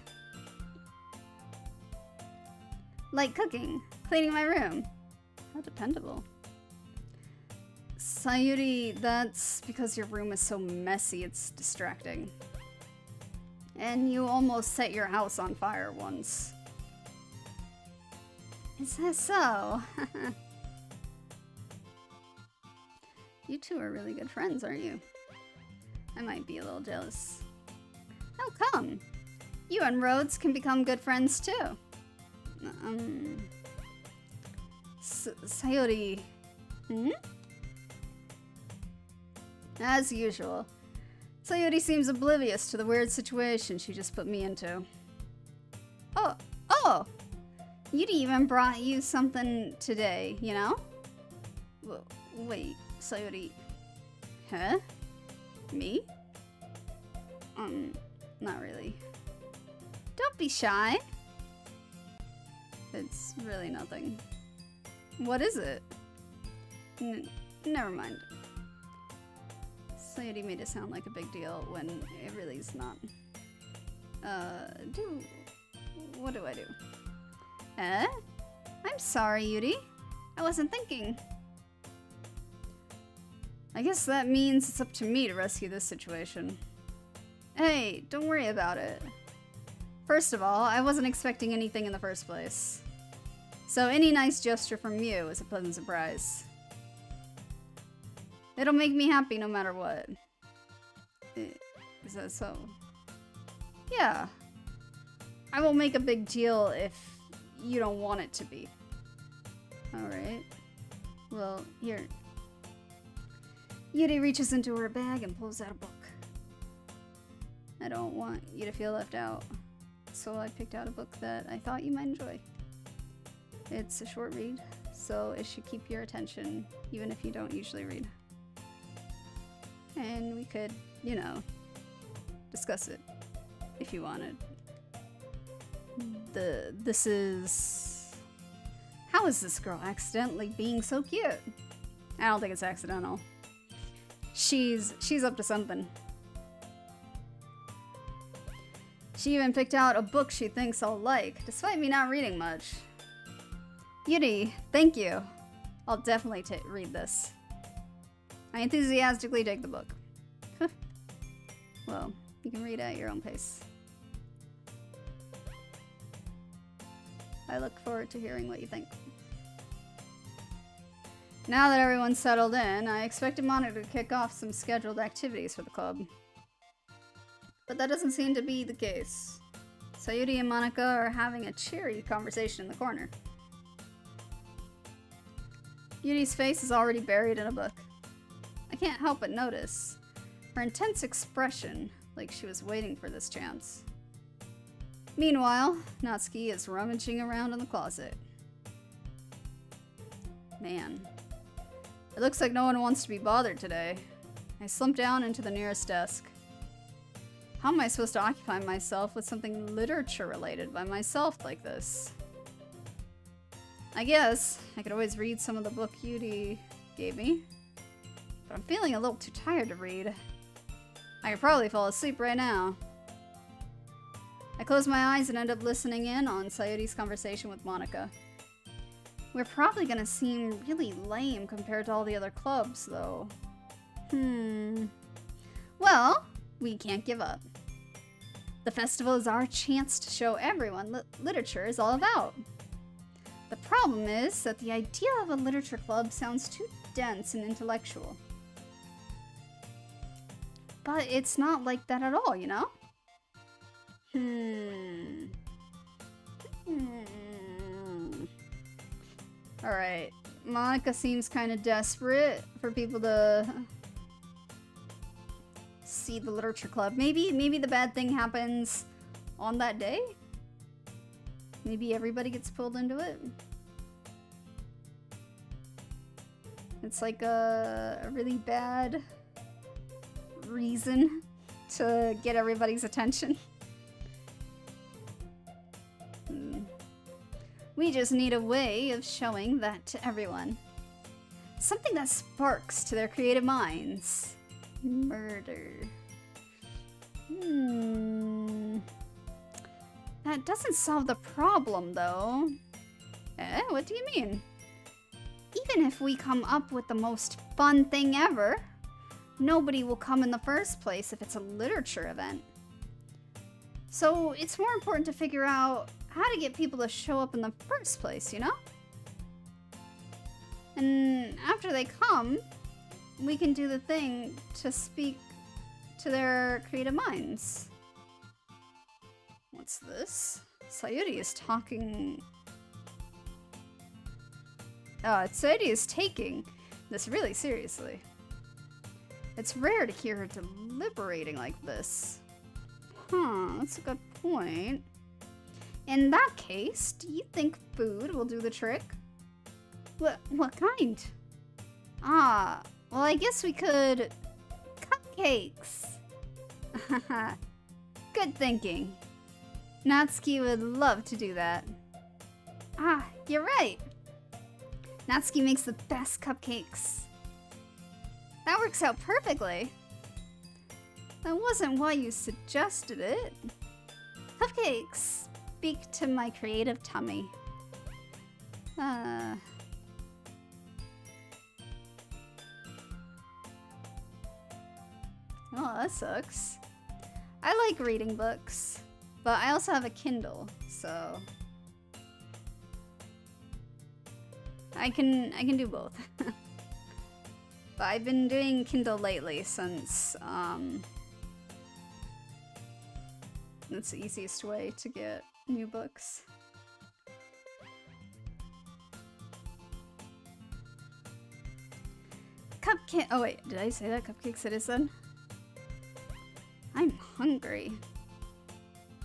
Like cooking, cleaning my room. How dependable. Sayuri, that's because your room is so messy it's distracting. And you almost set your house on fire once. Is that so? You two are really good friends, aren't you? I might be a little jealous. How come? You and Rhoads can become good friends too. Sayuri. As usual. Sayuri seems oblivious to the weird situation she just put me into. Oh! Yuri even brought you something today, you know? Wait, Sayuri. Huh? Me? Not really. Don't be shy. It's really nothing. What is it? Never mind. Sayuri made it sound like a big deal when it really is not. What do I do? I'm sorry, Yuri. I wasn't thinking. I guess that means it's up to me to rescue this situation. Hey, don't worry about it. First of all, I wasn't expecting anything in the first place. So any nice gesture from you is a pleasant surprise. It'll make me happy no matter what. Is that so? Yeah. I won't make a big deal if you don't want it to be. Alright. Well, here. Yuri reaches into her bag and pulls out a book. I don't want you to feel left out, so I picked out a book that I thought you might enjoy. It's a short read, so it should keep your attention, even if you don't usually read. And we could, you know, discuss it if you wanted. This is... How is this girl accidentally being so cute? I don't think it's accidental. She's up to something. She even picked out a book she thinks I'll like, despite me not reading much. Beauty, thank you. I'll definitely read this. I enthusiastically take the book. Well, you can read it at your own pace. I look forward to hearing what you think. Now that everyone's settled in, I expected Monica to kick off some scheduled activities for the club. But that doesn't seem to be the case. Sayuri and Monica are having a cheery conversation in the corner. Beauty's face is already buried in a book. I can't help but notice her intense expression, like she was waiting for this chance. Meanwhile, Natsuki is rummaging around in the closet. Man, it looks like no one wants to be bothered today. I slump down into the nearest desk. How am I supposed to occupy myself with something literature related by myself like this? I guess I could always read some of the book Yudi gave me, but I'm feeling a little too tired to read. I could probably fall asleep right now. I close my eyes and end up listening in on Sayuri's conversation with Monica. We're probably gonna seem really lame compared to all the other clubs, though. Well, we can't give up. The festival is our chance to show everyone what literature is all about. The problem is that the idea of a literature club sounds too dense and intellectual. But it's not like that at all, you know? Alright, Monica seems kind of desperate for people to see the literature club. Maybe the bad thing happens on that day? Maybe everybody gets pulled into it? It's like a really bad reason to get everybody's attention. We just need a way of showing that to everyone. Something that sparks to their creative minds. Murder. That doesn't solve the problem, though. What do you mean? Even if we come up with the most fun thing ever, nobody will come in the first place if it's a literature event. So it's more important to figure out how to get people to show up in the first place, you know? And after they come, we can do the thing to speak to their creative minds. What's this? Sayuri is talking... Sayuri is taking this really seriously. It's rare to hear her deliberating like this. That's a good point. In that case, do you think food will do the trick? What kind? Well, I guess we could... Cupcakes! Good thinking. Natsuki would love to do that. You're right. Natsuki makes the best cupcakes. That works out perfectly. That wasn't why you suggested it. Cupcakes speak to my creative tummy. Oh, that sucks. I like reading books, but I also have a Kindle, so I can do both. But I've been doing Kindle lately since it's the easiest way to get new books. Cupcake. Oh wait, did I say that? Cupcake Citizen? I'm hungry.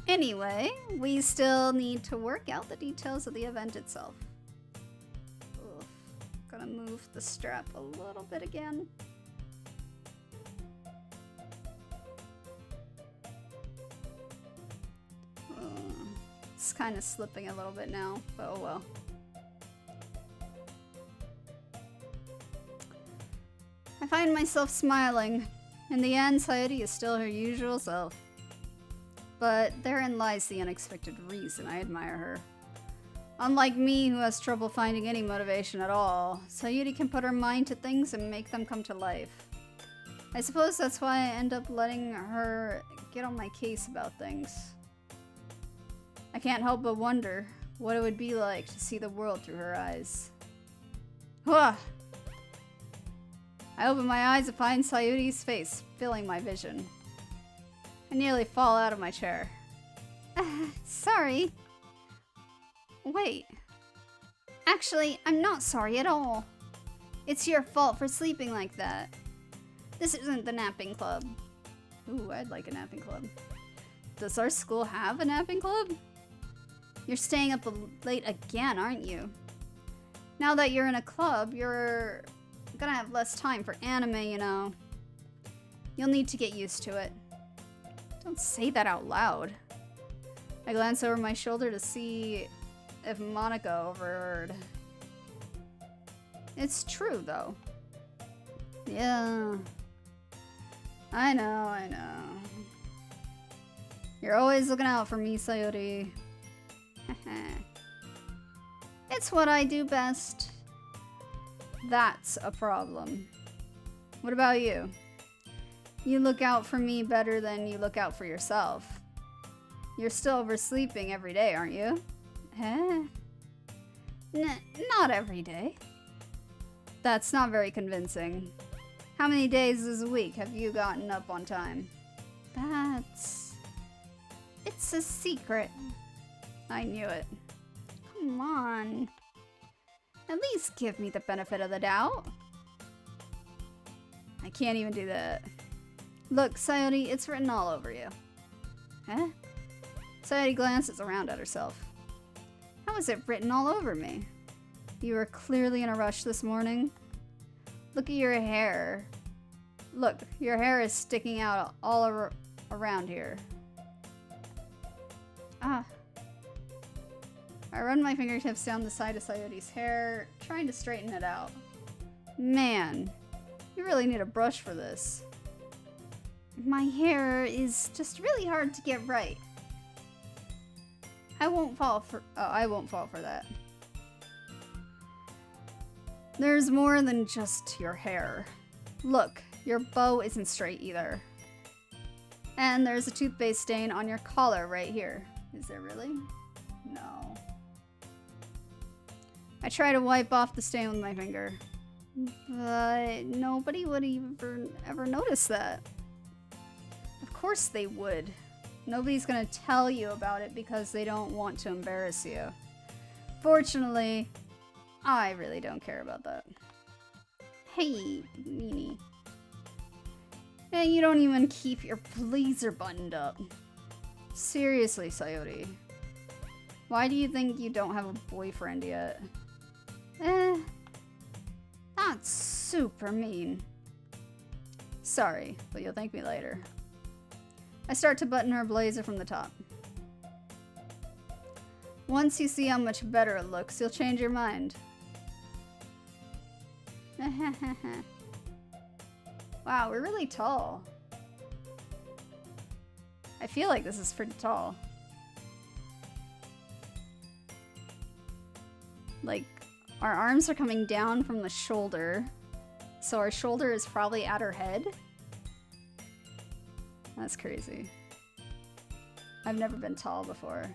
Anyway, we still need to work out the details of the event itself. Ugh, gonna move the strap a little bit again. It's kind of slipping a little bit now, but oh well. I find myself smiling. In the end, Sayuri is still her usual self. But therein lies the unexpected reason I admire her. Unlike me, who has trouble finding any motivation at all, Sayuri can put her mind to things and make them come to life. I suppose that's why I end up letting her get on my case about things. I can't help but wonder what it would be like to see the world through her eyes. Huh. I open my eyes to find Sayuri's face filling my vision. I nearly fall out of my chair. Sorry. Wait. Actually, I'm not sorry at all. It's your fault for sleeping like that. This isn't the napping club. Ooh, I'd like a napping club. Does our school have a napping club? You're staying up late again, aren't you? Now that you're in a club, you're gonna have less time for anime, you know. You'll need to get used to it. Don't say that out loud. I glance over my shoulder to see if Monica overheard. It's true, though. Yeah. I know. You're always looking out for me, Sayuri. It's what I do best. That's a problem. What about you? You look out for me better than you look out for yourself. You're still oversleeping every day, aren't you? Not every day. That's not very convincing. How many days this week have you gotten up on time? It's a secret. I knew it. Come on. At least give me the benefit of the doubt. I can't even do that. Look, Sayuri, it's written all over you. Huh? Sayuri glances around at herself. How is it written all over me? You were clearly in a rush this morning. Look at your hair. Look, your hair is sticking out all around here. Ah. I run my fingertips down the side of Sayuri's hair, trying to straighten it out. Man, you really need a brush for this. My hair is just really hard to get right. I won't fall for that. There's more than just your hair. Look, your bow isn't straight either. And there's a toothpaste stain on your collar right here. Is there really? No. I try to wipe off the stain with my finger, but nobody would ever notice that. Of course they would. Nobody's gonna tell you about it because they don't want to embarrass you. Fortunately, I really don't care about that. Hey, meanie. And you don't even keep your blazer buttoned up. Seriously, Sayuri. Why do you think you don't have a boyfriend yet? That's super mean. Sorry, but you'll thank me later. I start to button her blazer from the top. Once you see how much better it looks, you'll change your mind. Wow, we're really tall. I feel like this is pretty tall. Like, our arms are coming down from the shoulder, so our shoulder is probably at her head. That's crazy. I've never been tall before.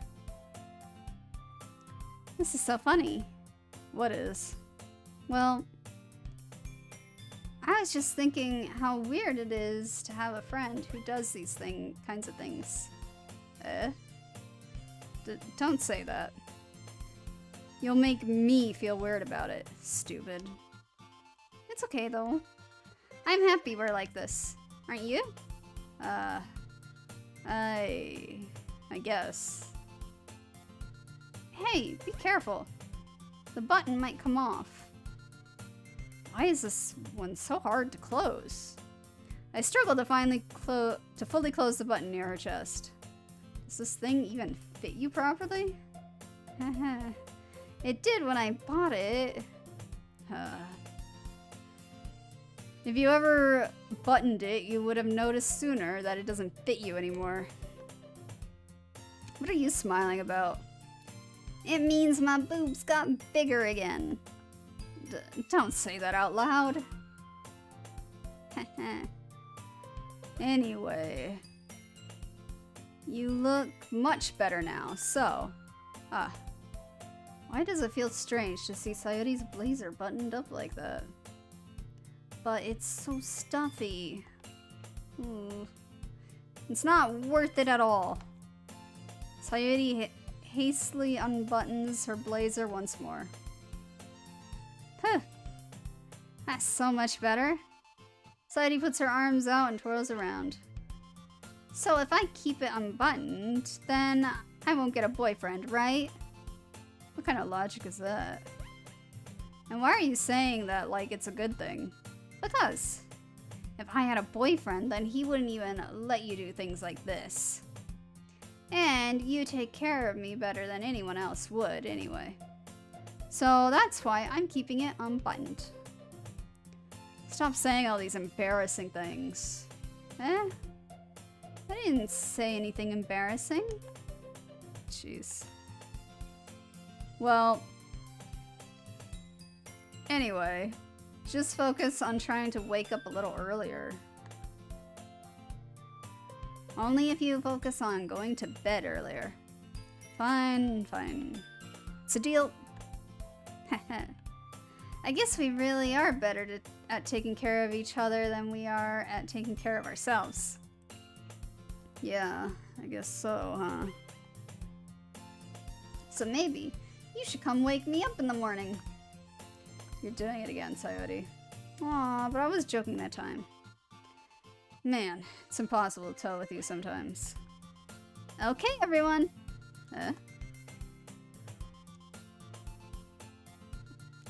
This is so funny. What is? Well, I was just thinking how weird it is to have a friend who does these kinds of things. Don't say that. You'll make me feel weird about it, stupid. It's okay though. I'm happy we're like this. Aren't you? I guess. Hey, be careful. The button might come off. Why is this one so hard to close? I struggle to fully close the button near her chest. Does this thing even fit you properly? It did when I bought it. If you ever buttoned it, you would have noticed sooner that it doesn't fit you anymore. What are you smiling about? It means my boobs got bigger again. Don't say that out loud. Anyway. You look much better now, so... why does it feel strange to see 𝗙𝗲𝗏's blazer buttoned up like that? But it's so stuffy. It's not worth it at all. 𝗙𝗲𝗏 hastily unbuttons her blazer once more. Huh. That's so much better. 𝗙𝗲𝗏 puts her arms out and twirls around. So if I keep it unbuttoned, then I won't get a boyfriend, right? What kind of logic is that? And why are you saying that like it's a good thing? Because if I had a boyfriend, then he wouldn't even let you do things like this. And you take care of me better than anyone else would anyway. So that's why I'm keeping it unbuttoned. Stop saying all these embarrassing things. Eh? I didn't say anything embarrassing. Jeez. Well, anyway, just focus on trying to wake up a little earlier. Only if you focus on going to bed earlier. Fine, fine. It's a deal. I guess we really are better at taking care of each other than we are at taking care of ourselves. Yeah, I guess so, huh? So maybe you should come wake me up in the morning. You're doing it again, 𝗙𝗲𝗏. Aw, but I was joking that time. Man, it's impossible to tell with you sometimes. Okay, everyone.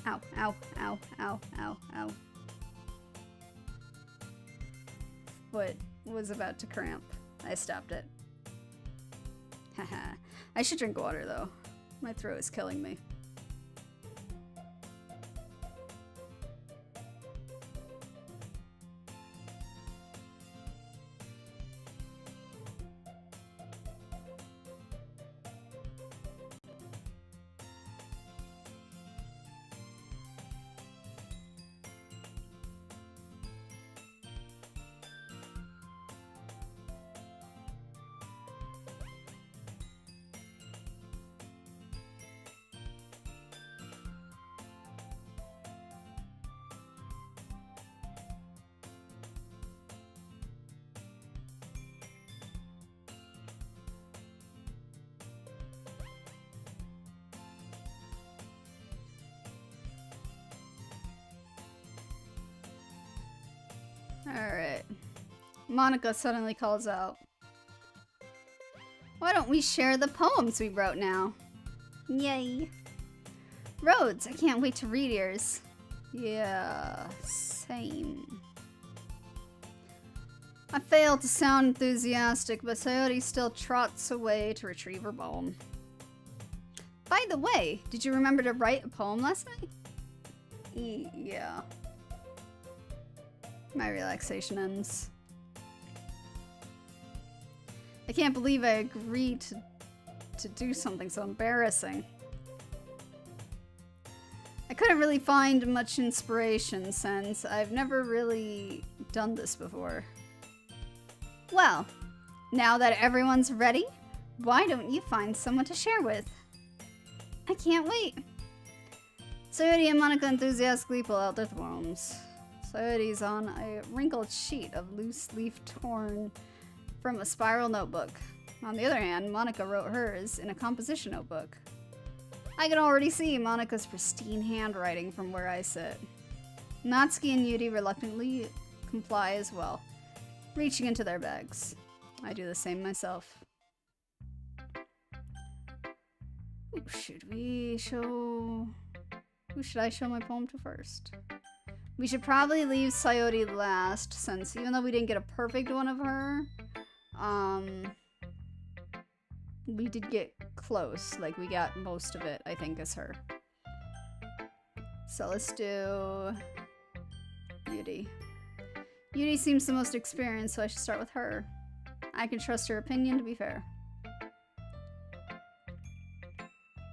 Ow, ow, ow, ow, ow, ow. Foot was about to cramp. I stopped it. Haha. I should drink water though. My throat is killing me. Alright. Monika suddenly calls out. Why don't we share the poems we wrote now? Yay. Rhoads, I can't wait to read yours. Yeah, same. I fail to sound enthusiastic, but 𝗙𝗲𝗏 still trots away to retrieve her poem. By the way, did you remember to write a poem last night? Yeah. My relaxation ends. I can't believe I agreed to do something so embarrassing. I couldn't really find much inspiration since I've never really done this before. Well, now that everyone's ready, why don't you find someone to share with? I can't wait. 𝗙𝗲𝗏 and Monika enthusiastically pull out their poems. 𝗙𝗲𝗏's on a wrinkled sheet of loose leaf torn from a spiral notebook. On the other hand, Monika wrote hers in a composition notebook. I can already see Monika's pristine handwriting from where I sit. Natsuki and Yuri reluctantly comply as well, reaching into their bags. I do the same myself. Who should I show my poem to first? We should probably leave 𝗙𝗲𝗏 last, since even though we didn't get a perfect one of her, we did get close. Like, we got most of it, I think, as her. So let's do Yuri. Yuri seems the most experienced, so I should start with her. I can trust her opinion to be fair.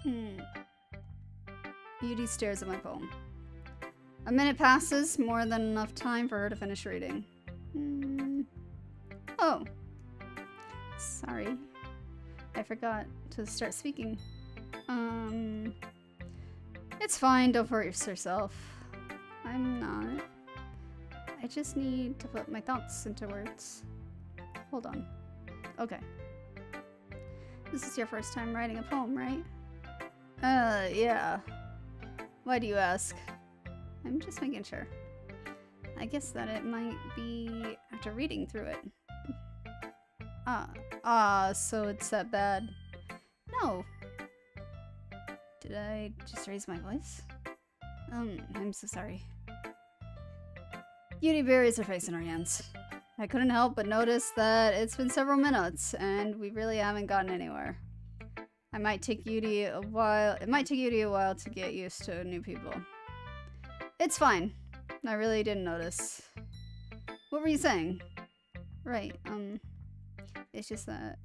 Yuri stares at my poem. A minute passes, more than enough time for her to finish reading. Oh. Sorry. I forgot to start speaking. It's fine, don't worry yourself. I'm not. I just need to put my thoughts into words. Hold on. Okay. This is your first time writing a poem, right? Yeah. Why do you ask? I'm just making sure. I guess that it might be after reading through it. So it's that bad. No. Did I just raise my voice? I'm so sorry. Yuri buries her face in her hands. I couldn't help but notice that it's been several minutes, and we really haven't gotten anywhere. It might take Yuri a while to get used to new people. It's fine. I really didn't notice. What were you saying? Right, it's just that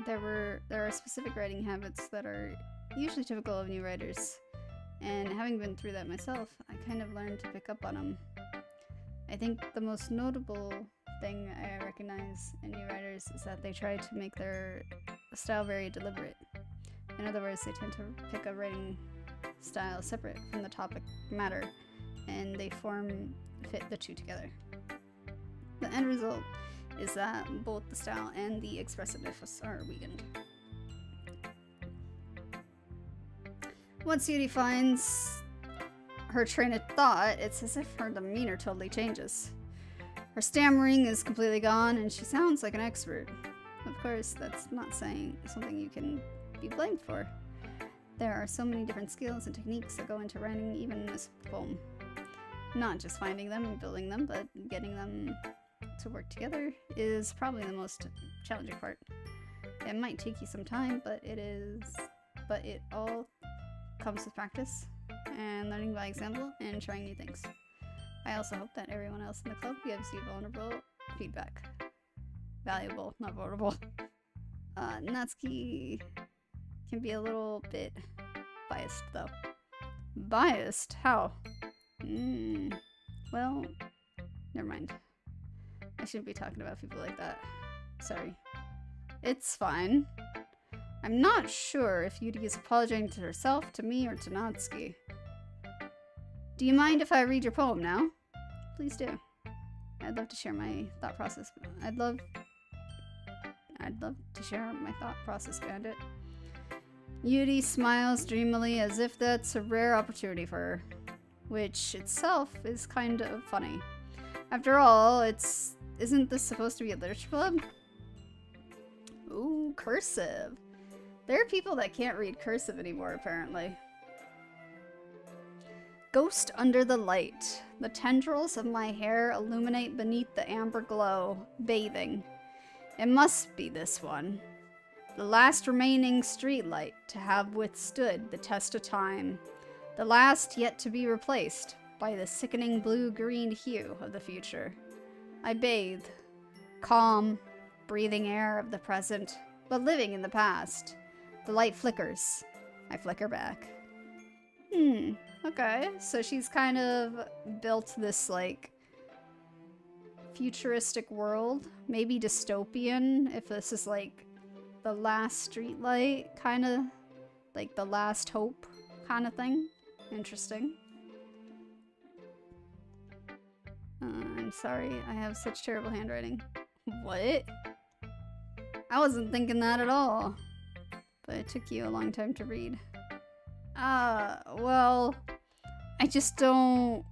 there are specific writing habits that are usually typical of new writers. And having been through that myself, I kind of learned to pick up on them. I think the most notable thing I recognize in new writers is that they try to make their style very deliberate. In other words, they tend to pick a writing style separate from the topic matter, and they fit the two together. The end result is that both the style and the expressiveness are weakened. Once Yuri finds her train of thought, it's as if her demeanor totally changes. Her stammering is completely gone, and she sounds like an expert. Of course, that's not saying something you can be blamed for. There are so many different skills and techniques that go into writing even this poem. Not just finding them and building them, but getting them to work together is probably the most challenging part. It might take you some time, but it all comes with practice and learning by example and trying new things. I also hope that everyone else in the club gives you vulnerable feedback. Valuable, not vulnerable. Natsuki can be a little bit biased, though. Biased? How? Well, never mind. I shouldn't be talking about people like that. Sorry. It's fine. I'm not sure if Yuri is apologizing to herself, to me, or to Natsuki. Do you mind if I read your poem now? Please do. I'd love to share my thought process. I'd love to share my thought process behind it. Yuri smiles dreamily as if that's a rare opportunity for her, which itself is kind of funny. After all, isn't this supposed to be a literature club? Ooh, cursive. There are people that can't read cursive anymore, apparently. Ghost under the light. The tendrils of my hair illuminate beneath the amber glow, bathing. It must be this one. The last remaining streetlight to have withstood the test of time. The last yet to be replaced by the sickening blue-green hue of the future. I bathe. Calm, breathing air of the present, but living in the past. The light flickers. I flicker back. Okay. So she's kind of built this, like, futuristic world. Maybe dystopian, if this is, like, the last streetlight, kind of. Like, the last hope kind of thing. Interesting. I'm sorry, I have such terrible handwriting. What? I wasn't thinking that at all. But it took you a long time to read. Well, I just don't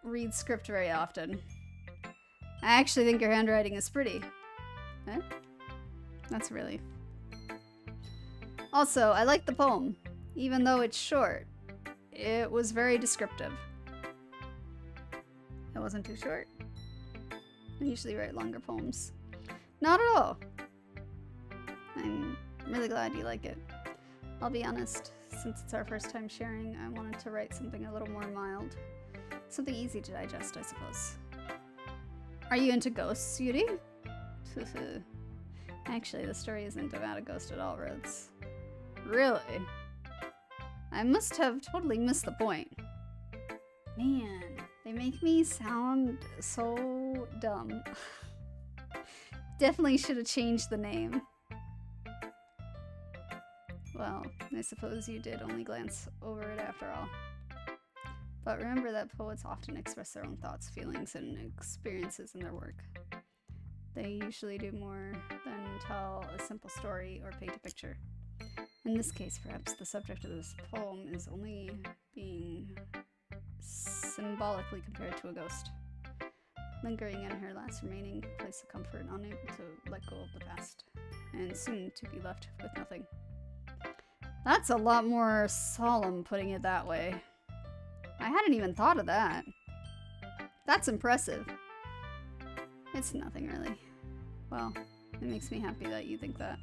read script very often. I actually think your handwriting is pretty. Eh? That's a relief. Also, I like the poem. Even though it's short, it was very descriptive. It wasn't too short. I usually write longer poems. Not at all. I'm really glad you like it. I'll be honest, since it's our first time sharing, I wanted to write something a little more mild. Something easy to digest, I suppose. Are you into ghosts, Yuri? Actually, the story isn't about a ghost at all, Rhoads. Really? I must have totally missed the point. Man, they make me sound so dumb. Definitely should have changed the name. Well, I suppose you did only glance over it after all. But remember that poets often express their own thoughts, feelings, and experiences in their work. They usually do more than tell a simple story or paint a picture. In this case, perhaps the subject of this poem is only being symbolically compared to a ghost, lingering in her last remaining place of comfort, unable to let go of the past, and soon to be left with nothing. That's a lot more solemn, putting it that way. I hadn't even thought of that. That's impressive. It's nothing, really. Well, it makes me happy that you think that.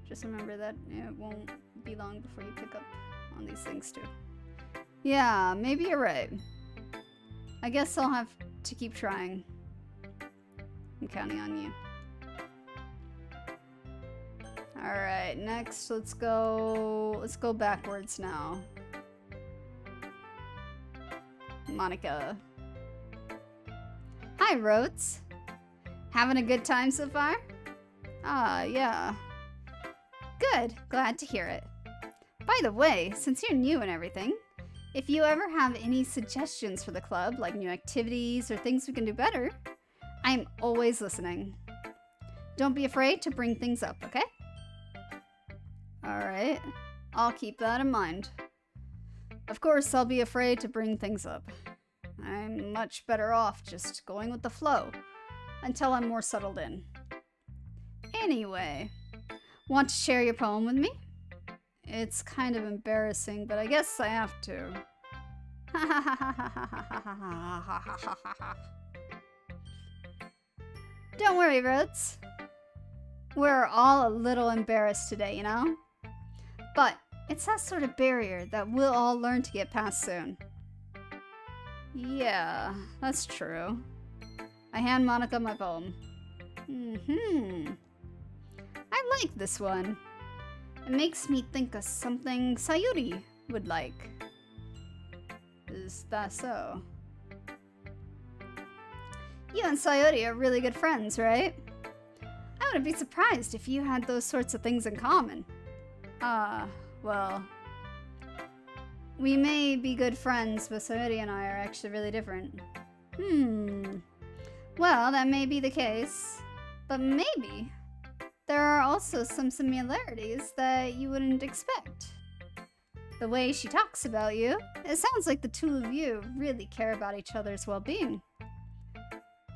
Just remember that it won't be long before you pick up on these things, too. Yeah, maybe you're right. I guess I'll have to keep trying. I'm counting on you. Alright, next let's go backwards now. Monica. Hi, Rhoads. Having a good time so far? Ah, yeah. Good, glad to hear it. By the way, since you're new and everything, if you ever have any suggestions for the club, like new activities or things we can do better, I'm always listening. Don't be afraid to bring things up, okay? Alright, I'll keep that in mind. Of course, I'll be afraid to bring things up. I'm much better off just going with the flow until I'm more settled in. Anyway, want to share your poem with me? It's kind of embarrassing, but I guess I have to. Don't worry, Rhoads. We're all a little embarrassed today, you know? But it's that sort of barrier that we'll all learn to get past soon. Yeah, that's true. I hand Monica my poem. I like this one. It makes me think of something Sayuri would like. Is that so? You and Sayuri are really good friends, right? I wouldn't be surprised if you had those sorts of things in common. Well, we may be good friends, but Sayuri and I are actually really different. Well, that may be the case, but maybe there are also some similarities that you wouldn't expect. The way she talks about you, it sounds like the two of you really care about each other's well-being.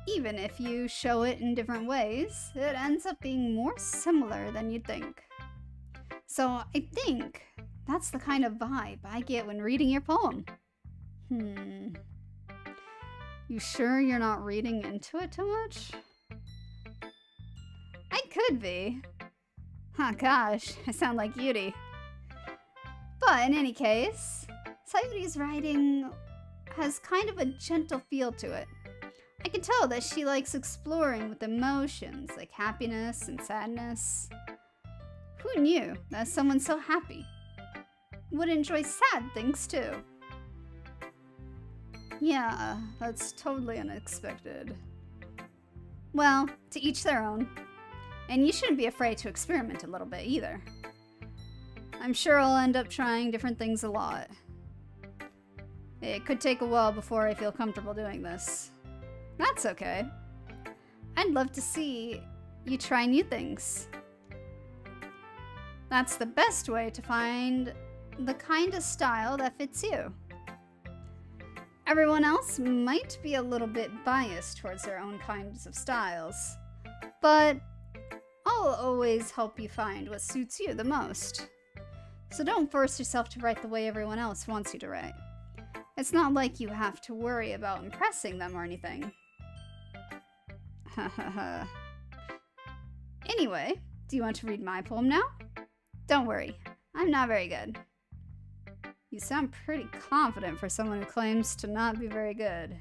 Even if you show it in different ways, it ends up being more similar than you'd think. So I think that's the kind of vibe I get when reading your poem. You sure you're not reading into it too much? I could be. Oh gosh, I sound like Yuri. But in any case, Sayuri's writing has kind of a gentle feel to it. I can tell that she likes exploring with emotions like happiness and sadness. Who knew that someone so happy would enjoy sad things too? Yeah, that's totally unexpected. Well, to each their own. And you shouldn't be afraid to experiment a little bit either. I'm sure I'll end up trying different things a lot. It could take a while before I feel comfortable doing this. That's okay. I'd love to see you try new things. That's the best way to find the kind of style that fits you. Everyone else might be a little bit biased towards their own kinds of styles, but I'll always help you find what suits you the most. So don't force yourself to write the way everyone else wants you to write. It's not like you have to worry about impressing them or anything. Anyway, do you want to read my poem now? Don't worry, I'm not very good. You sound pretty confident for someone who claims to not be very good.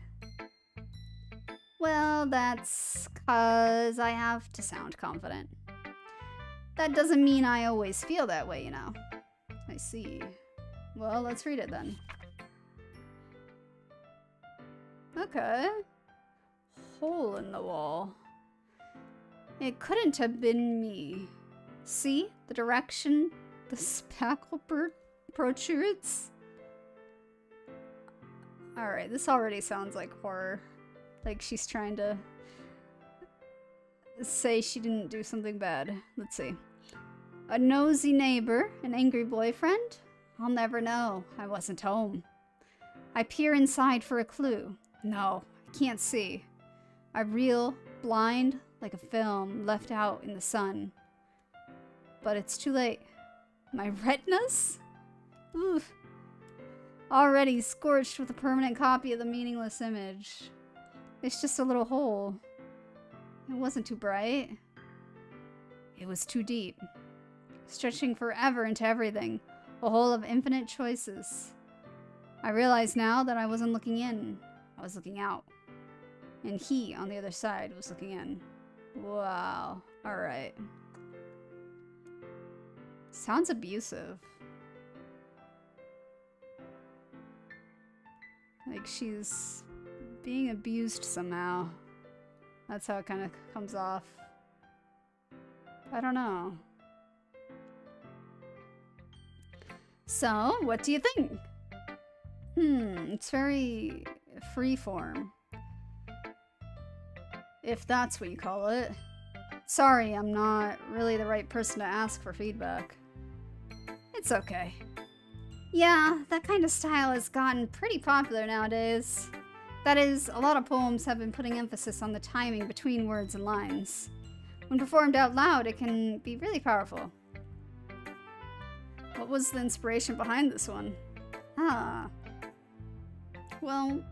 Well, that's 'cause I have to sound confident. That doesn't mean I always feel that way, you know. I see. Well, let's read it then. Okay. Hole in the wall. It couldn't have been me. See? The direction the spackle protrudes? Alright, this already sounds like horror. Like she's trying to say she didn't do something bad. Let's see. A nosy neighbor, an angry boyfriend? I'll never know. I wasn't home. I peer inside for a clue. No, I can't see. I reel, blind, like a film left out in the sun. But it's too late. My retinas? Oof. Already scorched with a permanent copy of the meaningless image. It's just a little hole. It wasn't too bright. It was too deep. Stretching forever into everything. A hole of infinite choices. I realize now that I wasn't looking in. I was looking out. And he, on the other side, was looking in. Wow. Alright. Sounds abusive. Like she's being abused somehow. That's how it kind of comes off. I don't know. So, what do you think? It's very freeform. If that's what you call it. Sorry, I'm not really the right person to ask for feedback. It's okay. Yeah, that kind of style has gotten pretty popular nowadays. That is, a lot of poems have been putting emphasis on the timing between words and lines. When performed out loud, it can be really powerful. What was the inspiration behind this one? Ah. Well,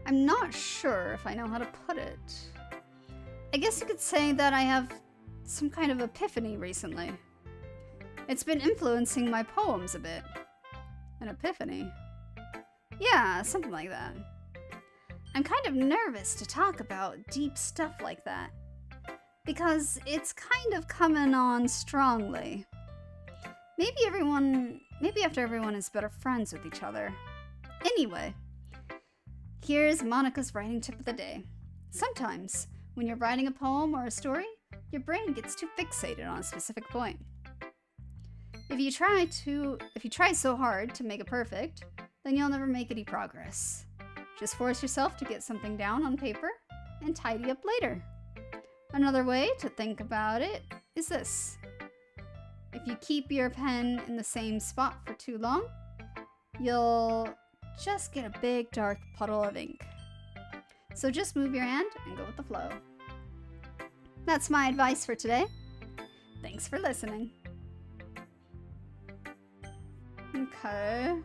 I'm not sure if I know how to put it. I guess you could say that I have some kind of epiphany recently. It's been influencing my poems a bit. An epiphany? Yeah, something like that. I'm kind of nervous to talk about deep stuff like that, because it's kind of coming on strongly. Maybe after everyone is better friends with each other. Anyway, here's Monica's writing tip of the day. Sometimes, when you're writing a poem or a story, your brain gets too fixated on a specific point. If you try so hard to make it perfect, then you'll never make any progress. Just force yourself to get something down on paper and tidy up later. Another way to think about it is this. If you keep your pen in the same spot for too long, you'll just get a big dark puddle of ink. So just move your hand and go with the flow. That's my advice for today. Thanks for listening. Okay.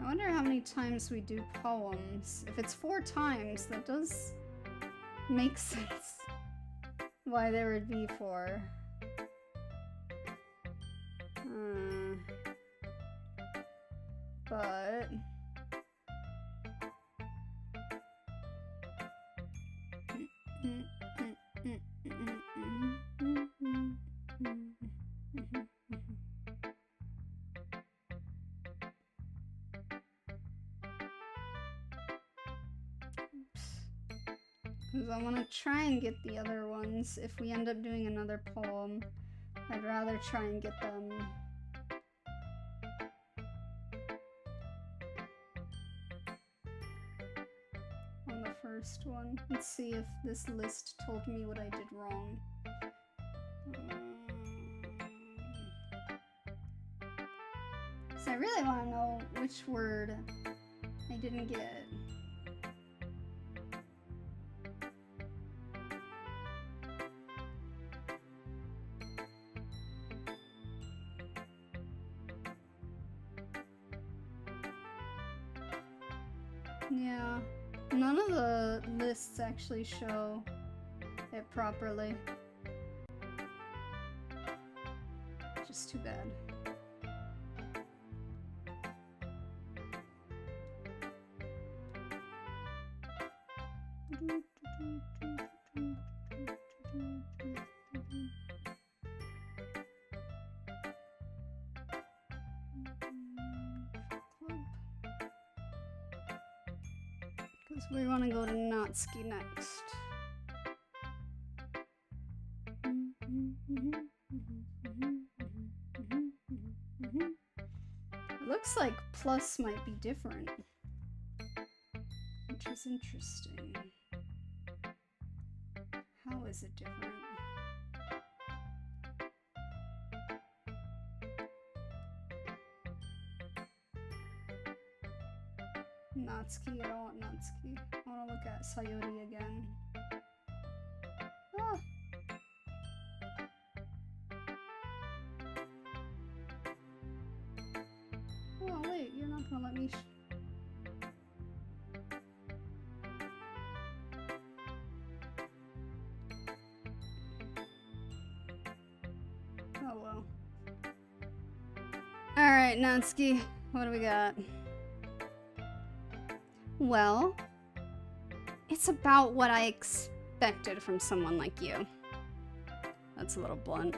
I wonder how many times we do poems. If it's 4 times, that does make sense. Why there would be 4. But because I want to try and get the other ones. If we end up doing another poem, I'd rather try and get them on the first one. Let's see if this list told me what I did wrong. So I really want to know which word I didn't get. Yeah, none of the lists actually show it properly. It's too bad. Because we want to go to Natsuki next. It looks like Plus might be different, which is interesting. How is it different? Natsuki, I don't want Natsuki. I want to look at Sayori again. Ah! Oh wait, you're not gonna let me oh well. Alright, Natsuki, what do we got? Well, it's about what I expected from someone like you. That's a little blunt.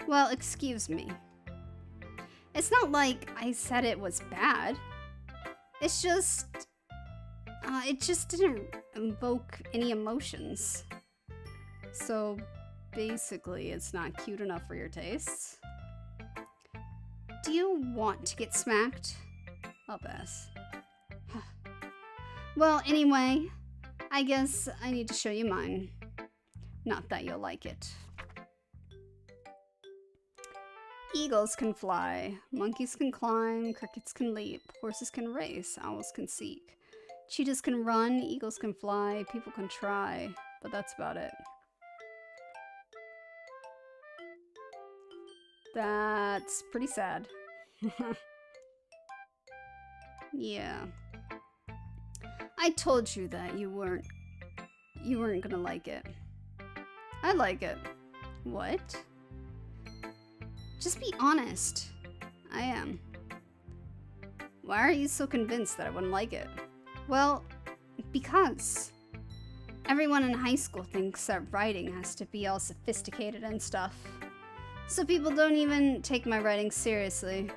Well, excuse me. It's not like I said it was bad. It's just... it just didn't evoke any emotions. So, basically, it's not cute enough for your tastes. Do you want to get smacked? I'll pass. Well, anyway, I guess I need to show you mine. Not that you'll like it. Eagles can fly, monkeys can climb, crickets can leap, horses can race, owls can seek. Cheetahs can run, eagles can fly, people can try, but that's about it. That's pretty sad. Yeah. I told you that you weren't gonna like it. I like it. What? Just be honest. I am. Why are you so convinced that I wouldn't like it? Well, because everyone in high school thinks that writing has to be all sophisticated and stuff. So people don't even take my writing seriously.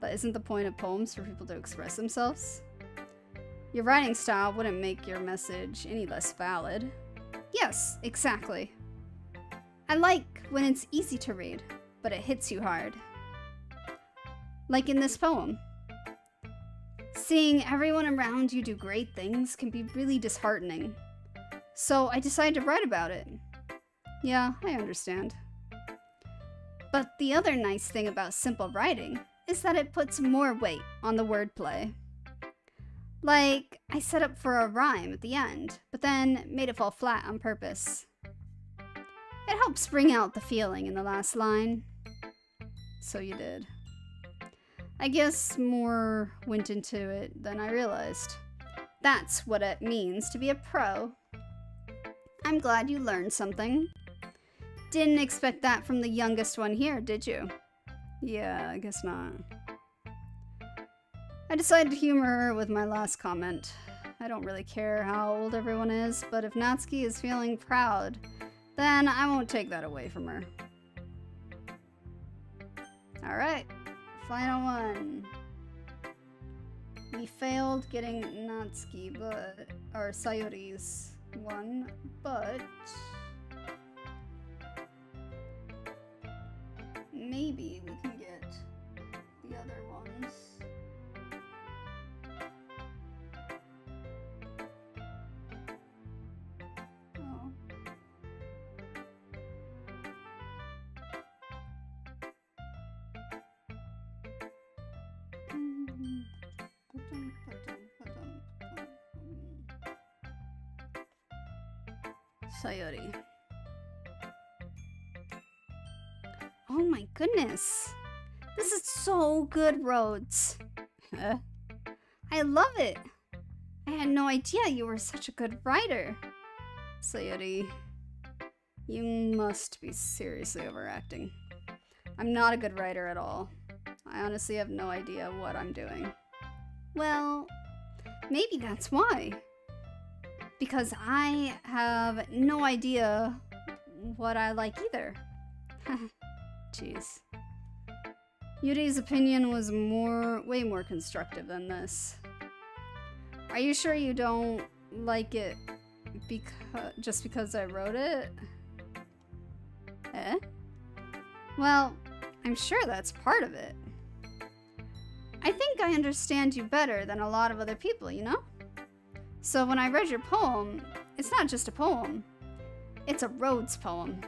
But isn't the point of poems for people to express themselves? Your writing style wouldn't make your message any less valid. Yes, exactly. I like when it's easy to read, but it hits you hard. Like in this poem. Seeing everyone around you do great things can be really disheartening. So I decided to write about it. Yeah, I understand. But the other nice thing about simple writing is that it puts more weight on the wordplay. Like, I set up for a rhyme at the end, but then made it fall flat on purpose. It helps bring out the feeling in the last line. So you did. I guess more went into it than I realized. That's what it means to be a pro. I'm glad you learned something. Didn't expect that from the youngest one here, did you? Yeah, I guess not. I decided to humor her with my last comment. I don't really care how old everyone is, but if Natsuki is feeling proud, then I won't take that away from her. Alright, final one. We failed getting Natsuki, or Sayori's one, but maybe we can get the other ones. Oh. Sayori. Oh my goodness. This is so good, Rhoads. I love it. I had no idea you were such a good writer. Sayori, you must be seriously overacting. I'm not a good writer at all. I honestly have no idea what I'm doing. Well, maybe that's why. Because I have no idea what I like either. Jeez. Yuri's opinion was way more constructive than this. Are you sure you don't like it just because I wrote it? Eh? Well, I'm sure that's part of it. I think I understand you better than a lot of other people, you know? So when I read your poem, it's not just a poem. It's a Rhoads poem.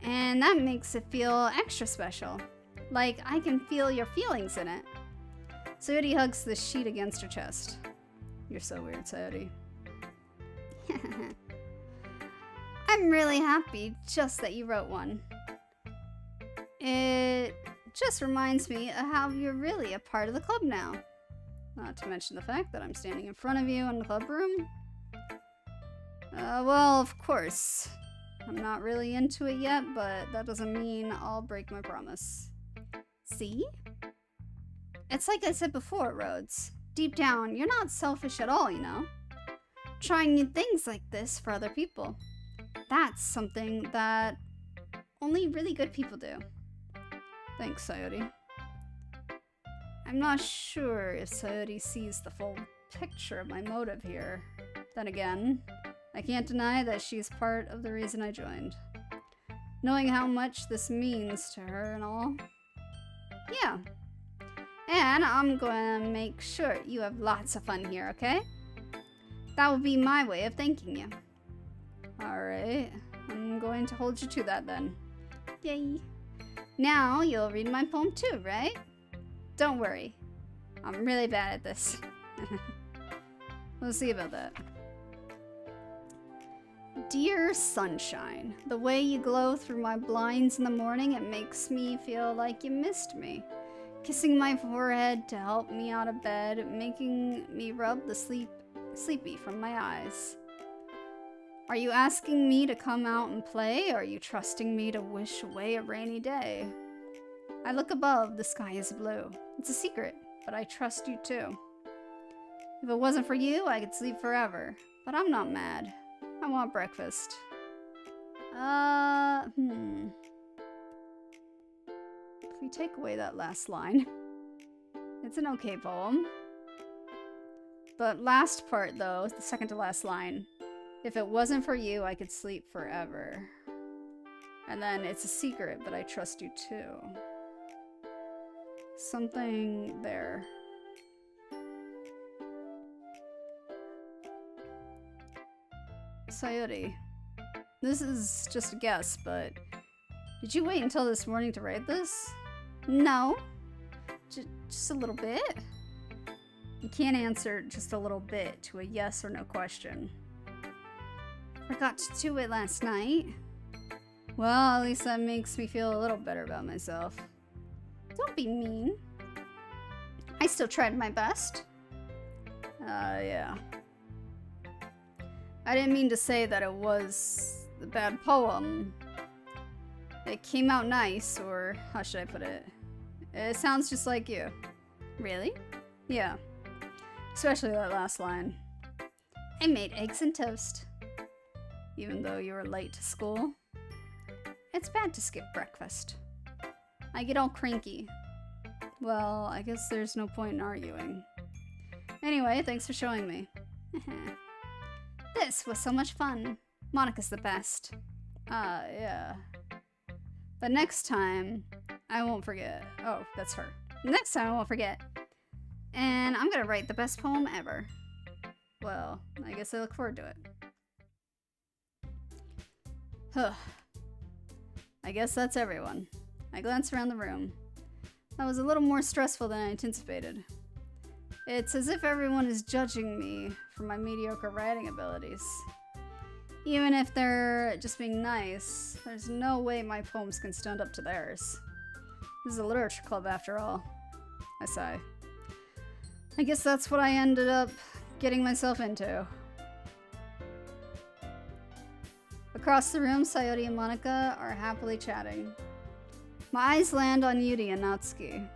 And that makes it feel extra special. Like I can feel your feelings in it. Sayori hugs the sheet against her chest. You're so weird, Sayori. I'm really happy just that you wrote one. It just reminds me of how you're really a part of the club now. Not to mention the fact that I'm standing in front of you in the club room. Well, of course. I'm not really into it yet, but that doesn't mean I'll break my promise. See? It's like I said before, Rhoads. Deep down, you're not selfish at all, you know? Trying new things like this for other people. That's something that only really good people do. Thanks, Sayori. I'm not sure if Sayori sees the full picture of my motive here. Then again, I can't deny that she's part of the reason I joined. Knowing how much this means to her and all. Yeah. And I'm gonna make sure you have lots of fun here, okay? That will be my way of thanking you. Alright, I'm going to hold you to that then. Yay. Now you'll read my poem too, right? Don't worry. I'm really bad at this. We'll see about that. Dear sunshine, the way you glow through my blinds in the morning, it makes me feel like you missed me. Kissing my forehead to help me out of bed, making me rub the sleepy from my eyes. Are you asking me to come out and play, or are you trusting me to wish away a rainy day? I look above, the sky is blue. It's a secret, but I trust you too. If it wasn't for you, I could sleep forever, but I'm not mad. I want breakfast. If we take away that last line, it's an okay poem. But last part though, the second to last line, if it wasn't for you, I could sleep forever. And then it's a secret, but I trust you too. Something there. Sayori, this is just a guess, but did you wait until this morning to write this? No. Just a little bit? You can't answer just a little bit to a yes or no question. Forgot to do it last night. Well, at least that makes me feel a little better about myself. Don't be mean. I still tried my best. Yeah. I didn't mean to say that it was a bad poem. It came out nice, or how should I put it? It sounds just like you. Really? Yeah. Especially that last line. I made eggs and toast. Even though you were late to school. It's bad to skip breakfast. I get all cranky. Well, I guess there's no point in arguing. Anyway, thanks for showing me. This was so much fun. Monica's the best. Yeah. But next time, I won't forget. Oh, that's her. Next time I won't forget. And I'm gonna write the best poem ever. Well, I guess I look forward to it. Huh. I guess that's everyone. I glance around the room. That was a little more stressful than I anticipated. It's as if everyone is judging me for my mediocre writing abilities. Even if they're just being nice, there's no way my poems can stand up to theirs. This is a literature club after all. I sigh. I guess that's what I ended up getting myself into. Across the room, Sayori and Monica are happily chatting. My eyes land on Yuri and Natsuki.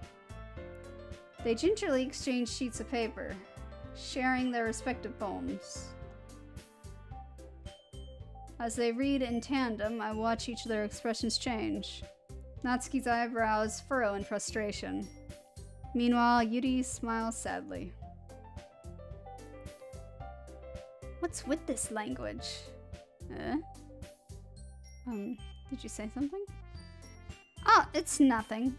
They gingerly exchange sheets of paper, sharing their respective poems. As they read in tandem, I watch each of their expressions change. Natsuki's eyebrows furrow in frustration. Meanwhile, Yuri smiles sadly. What's with this language? Did you say something? Oh, it's nothing.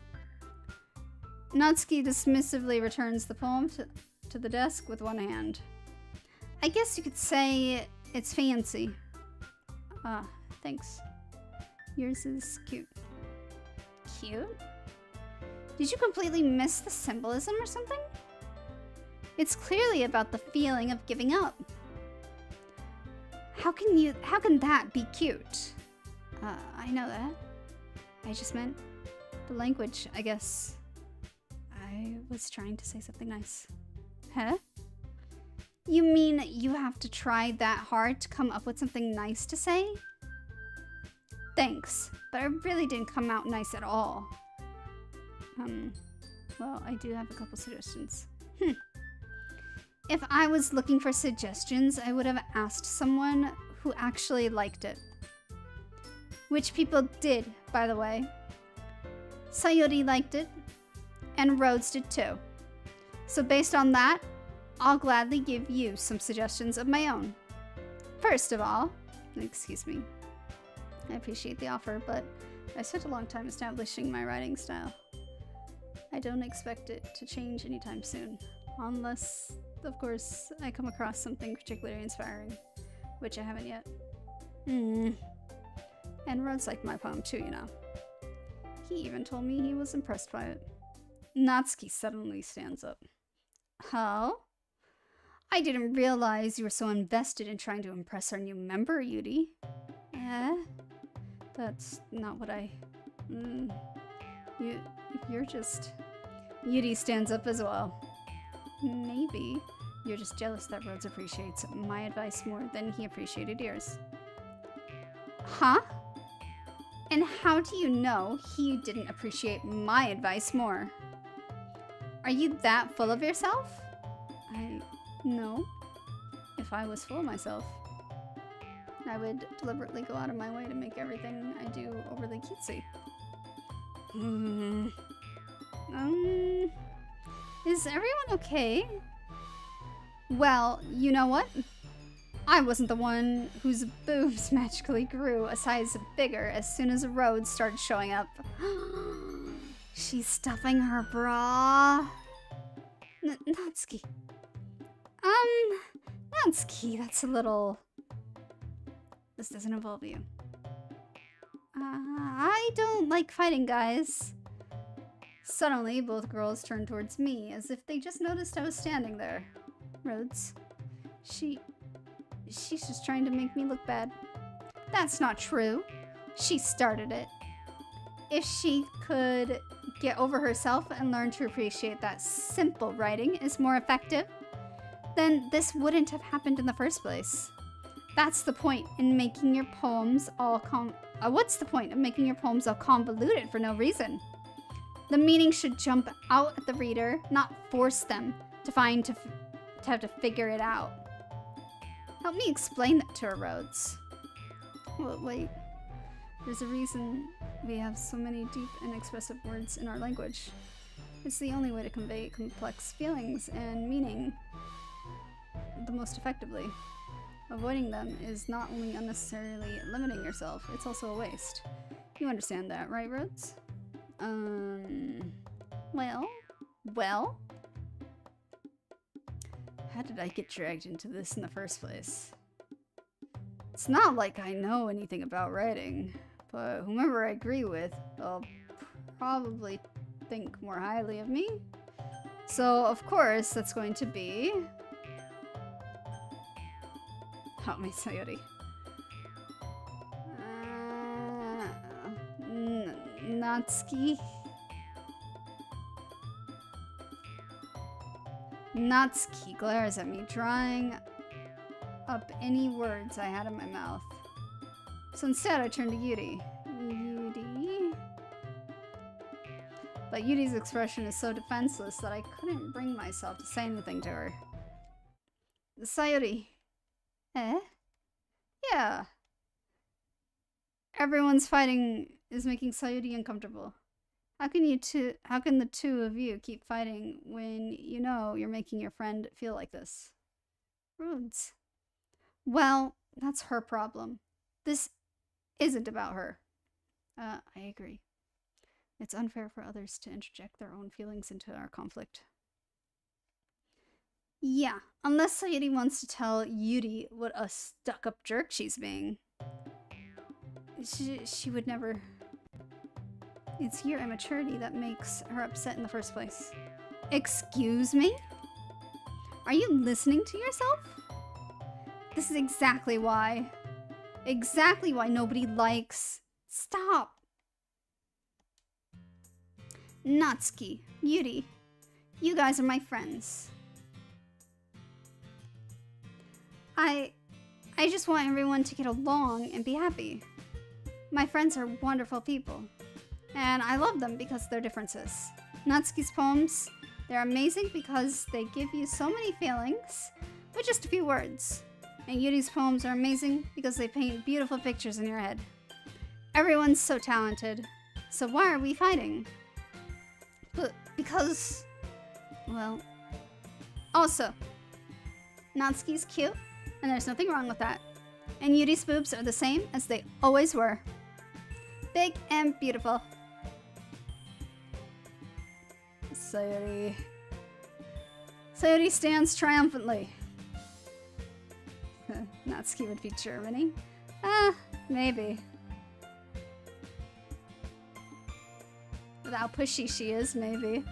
Natsuki dismissively returns the poem to the desk with one hand. I guess you could say it's fancy. Thanks. Yours is cute. Cute? Did you completely miss the symbolism or something? It's clearly about the feeling of giving up. How can that be cute? I know that. I just meant the language, I guess. I was trying to say something nice. Huh? You mean you have to try that hard to come up with something nice to say? Thanks, but it really didn't come out nice at all. Well, I do have a couple suggestions. If I was looking for suggestions, I would have asked someone who actually liked it. Which people did, by the way. Sayori liked it, and Rhoads did too. So based on that, I'll gladly give you some suggestions of my own. First of all, excuse me, I appreciate the offer, but I spent a long time establishing my writing style. I don't expect it to change anytime soon, unless, of course, I come across something particularly inspiring, which I haven't yet. And Rhoads liked my poem too, you know. He even told me he was impressed by it. Natsuki suddenly stands up. How? I didn't realize you were so invested in trying to impress our new member, Yuri. That's not what I... You're just... Yuri stands up as well. Maybe you're just jealous that Rhoads appreciates my advice more than he appreciated yours. Huh? And how do you know he didn't appreciate my advice more? Are you that full of yourself? No. If I was full of myself, I would deliberately go out of my way to make everything I do overly cutesy. Is everyone okay? Well, you know what? I wasn't the one whose boobs magically grew a size bigger as soon as Rhoads started showing up. She's stuffing her bra. Natsuki. Natsuki, that's a little... This doesn't involve you. I don't like fighting, guys. Suddenly, both girls turned towards me, as if they just noticed I was standing there. Rhoads. She's just trying to make me look bad. That's not true. She started it. If she could get over herself and learn to appreciate that simple writing is more effective, then this wouldn't have happened in the first place. That's the point in making your poems all what's the point of making your poems all convoluted for no reason? The meaning should jump out at the reader, not force them to have to figure it out. Help me explain that to her, Rhoads. Well, wait. There's a reason we have so many deep and expressive words in our language. It's the only way to convey complex feelings and meaning the most effectively. Avoiding them is not only unnecessarily limiting yourself, it's also a waste. You understand that, right, Rhoads? Well? How did I get dragged into this in the first place? It's not like I know anything about writing, but whomever I agree with, they'll probably think more highly of me. So, of course, that's going to be... Help me, Sayori. Natsuki. Natsuki glares at me, drawing up any words I had in my mouth. So instead, I turn to Yuri. Yuri? But Yudi's expression is so defenseless that I couldn't bring myself to say anything to her. Sayuri. Eh? Yeah. Everyone's fighting is making Sayuri uncomfortable. How can the two of you keep fighting when you know you're making your friend feel like this? Rhoads. Well, that's her problem. This isn't about her. I agree. It's unfair for others to interject their own feelings into our conflict. Yeah, unless Sayuri wants to tell Yuri what a stuck-up jerk she's being. She would never... It's your immaturity that makes her upset in the first place. Excuse me? Are you listening to yourself? This is exactly why. Exactly why nobody likes... Stop! Natsuki, Yuri, you guys are my friends. I just want everyone to get along and be happy. My friends are wonderful people, and I love them because of their differences. Natsuki's poems, they're amazing because they give you so many feelings with just a few words. And Yuri's poems are amazing because they paint beautiful pictures in your head. Everyone's so talented, so why are we fighting? But because, well, also, Natsuki's cute, and there's nothing wrong with that. And Yuri's boobs are the same as they always were. Big and beautiful. Sayuri. Sayuri stands triumphantly. Natsuki would be Germany? Maybe. With how pushy she is, maybe.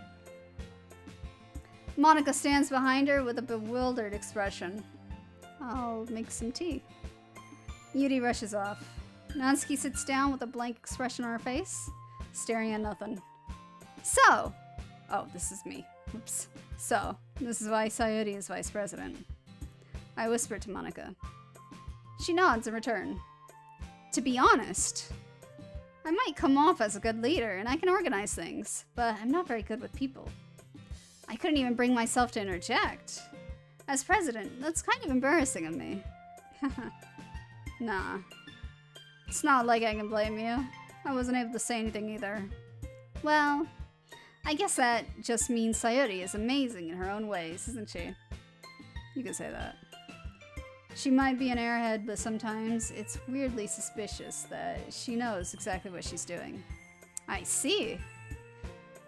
Monika stands behind her with a bewildered expression. I'll make some tea. Yuri rushes off. Natsuki sits down with a blank expression on her face, staring at nothing. So! Oh, this is me. Oops. So, this is why Sayuri is vice president. I whisper to Monika. She nods in return. To be honest, I might come off as a good leader and I can organize things, but I'm not very good with people. I couldn't even bring myself to interject. As president, that's kind of embarrassing of me. Nah. It's not like I can blame you. I wasn't able to say anything either. Well, I guess that just means Sayuri is amazing in her own ways, isn't she? You can say that. She might be an airhead, but sometimes it's weirdly suspicious that she knows exactly what she's doing. I see.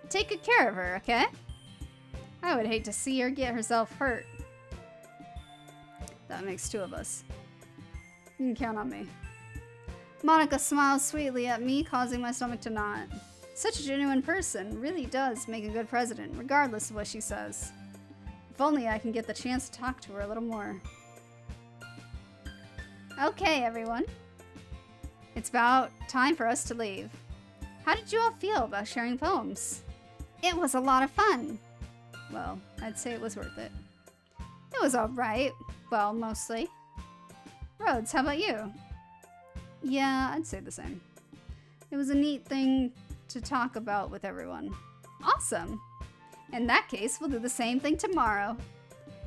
Take good care of her, okay? I would hate to see her get herself hurt. That makes two of us. You can count on me. Monika smiles sweetly at me, causing my stomach to knot. Such a genuine person really does make a good president, regardless of what she says. If only I can get the chance to talk to her a little more. Okay, everyone. It's about time for us to leave. How did you all feel about sharing poems? It was a lot of fun. Well, I'd say it was worth it. It was alright. Well, mostly. Rhoads, how about you? Yeah, I'd say the same. It was a neat thing to talk about with everyone. Awesome! In that case, we'll do the same thing tomorrow.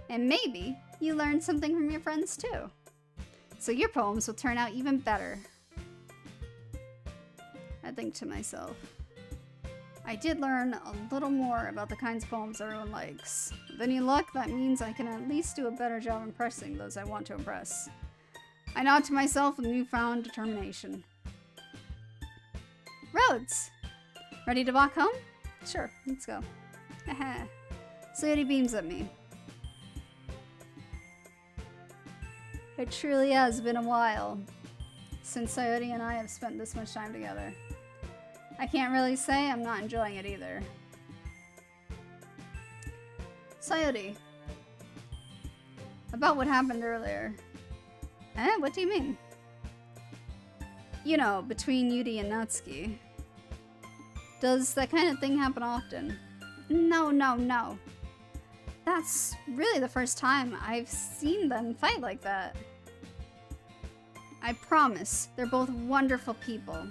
And maybe you learned something from your friends too. So your poems will turn out even better. I think to myself, I did learn a little more about the kinds of poems everyone likes. With any luck, that means I can at least do a better job impressing those I want to impress. I nod to myself with newfound determination. Rhoads! Ready to walk home? Sure, let's go. Haha. Sayuri beams at me. It truly has been a while since Sayuri and I have spent this much time together. I can't really say I'm not enjoying it either. Sayuri. About what happened earlier. What do you mean? You know, between Yuri and Natsuki. Does that kind of thing happen often? No. That's really the first time I've seen them fight like that. I promise, they're both wonderful people.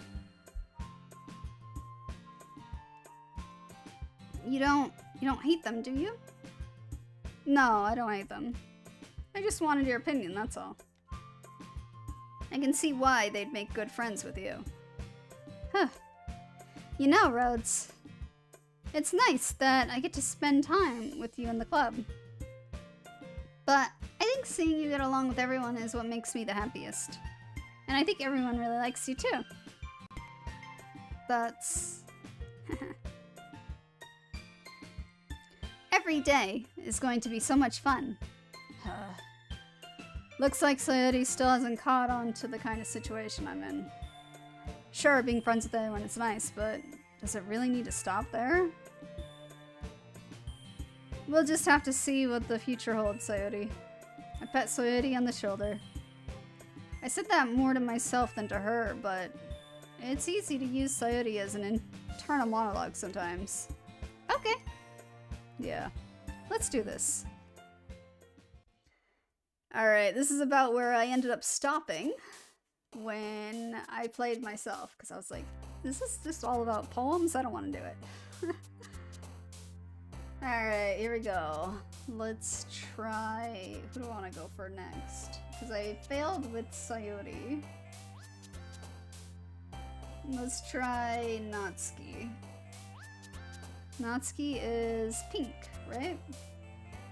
you don't hate them, do you? No, I don't hate them. I just wanted your opinion, that's all. I can see why they'd make good friends with you. Huh. You know, Rhoads, it's nice that I get to spend time with you in the club. But I think seeing you get along with everyone is what makes me the happiest. And I think everyone really likes you too. That's... Every day is going to be so much fun. Looks like 𝗖𝗄𝗧 still hasn't caught on to the kind of situation I'm in. Sure, being friends with everyone is nice, but does it really need to stop there? We'll just have to see what the future holds, 𝗖𝗄𝗧. I pat 𝗖𝗄𝗧 on the shoulder. I said that more to myself than to her, but it's easy to use 𝗖𝗄𝗧 as an internal monologue sometimes. Okay. Yeah. Let's do this. Alright, this is about where I ended up stopping when I played myself, because I was like, is this just all about poems? I don't want to do it. Alright, here we go. Let's try... Who do I want to go for next? Because I failed with 𝗖𝗄𝗧. Let's try Natsuki. Natsuki is pink, right?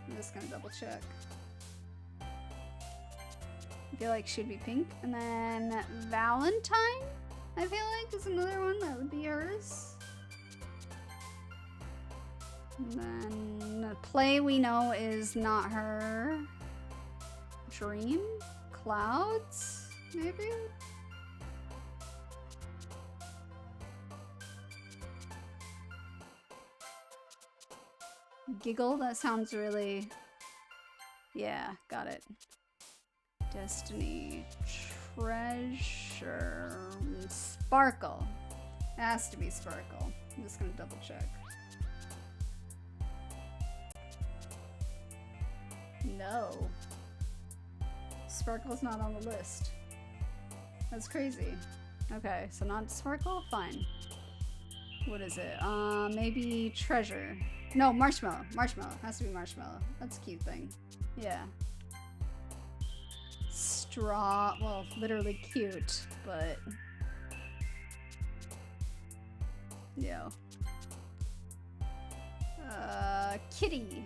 I'm just gonna double check. I feel like she'd be pink. And then Valentine, I feel like, is another one that would be hers. And then the play we know is not her. Dream? Clouds? Maybe? Giggle? That sounds really... Yeah, got it. Destiny. Treasure. Sparkle. It has to be Sparkle. I'm just gonna double check. No. Sparkle's not on the list. That's crazy. Okay, so not Sparkle? Fine. What is it? Maybe Treasure. No, Marshmallow. Marshmallow. Has to be Marshmallow. That's a cute thing. Yeah. Straw. Well, literally cute, but... Yo. Kitty.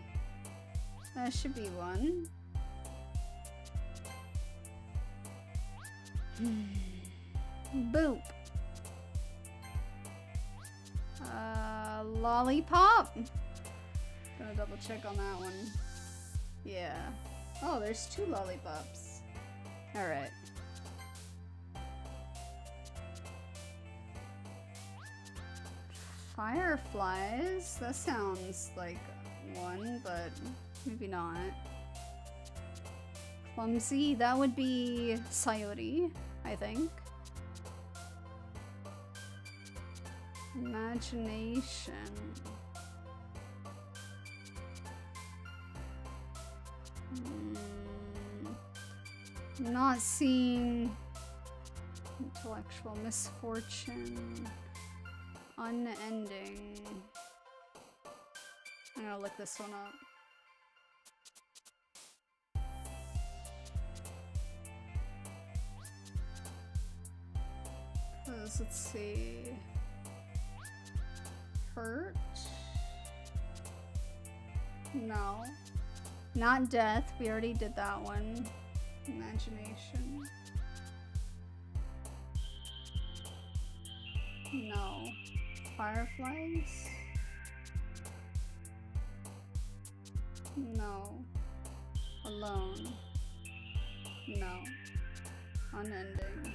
That should be one. Boop. Lollipop? Gonna double check on that one. Yeah. Oh, there's 2 lollipops. Alright. Fireflies? That sounds like one, but maybe not. Clumsy? That would be 𝗖𝗄𝗧, I think. Imagination. Not seeing. Intellectual misfortune. Unending. I'm gonna look this one up. Let's see. Hurt? No. Not death. We already did that one. Imagination. No. Fireflies? No. Alone? No. Unending?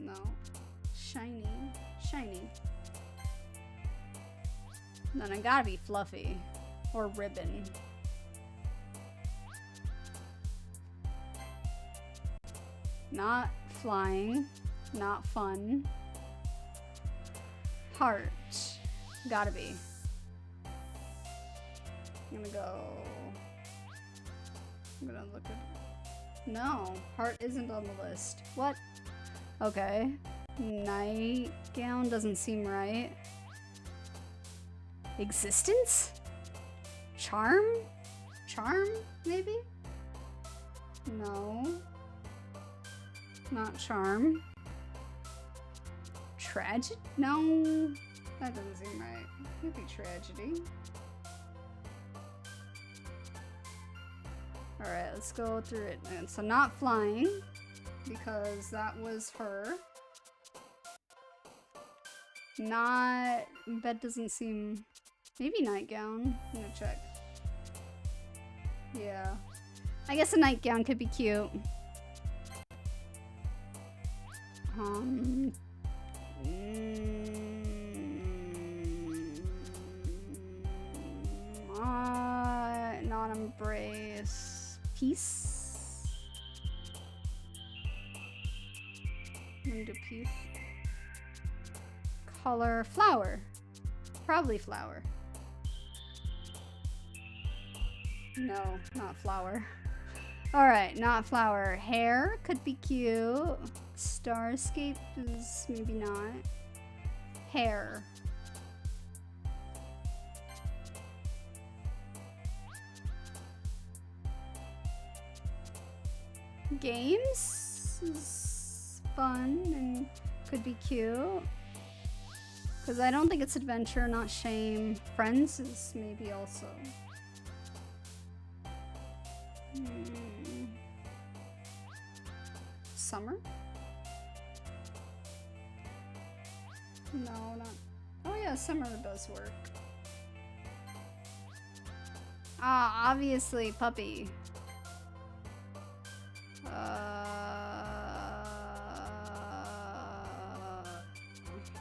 No. Shiny? Shiny. Then I gotta be fluffy. Or ribbon. Not flying. Not fun. Heart. Gotta be. I'm gonna look at... No, heart isn't on the list. What? Okay. Nightgown doesn't seem right. Existence? Charm? Charm, maybe? No. Not charm. Tragedy? No. That doesn't seem right. Could be tragedy. Alright, let's go through it. And so not flying, because that was her. Not... Bed doesn't seem... Maybe nightgown. I'm gonna check. Yeah. I guess a nightgown could be cute. Not embrace. Peace. I'm gonna do peace. Color. Flower. Probably flower. No, not flower. Alright, not flower. Hair could be cute. Starscape is maybe not. Hair. Games is fun and could be cute. Because I don't think it's adventure, not shame. Friends is maybe also. Summer? No, not... Oh yeah, summer does work. Ah, obviously, puppy.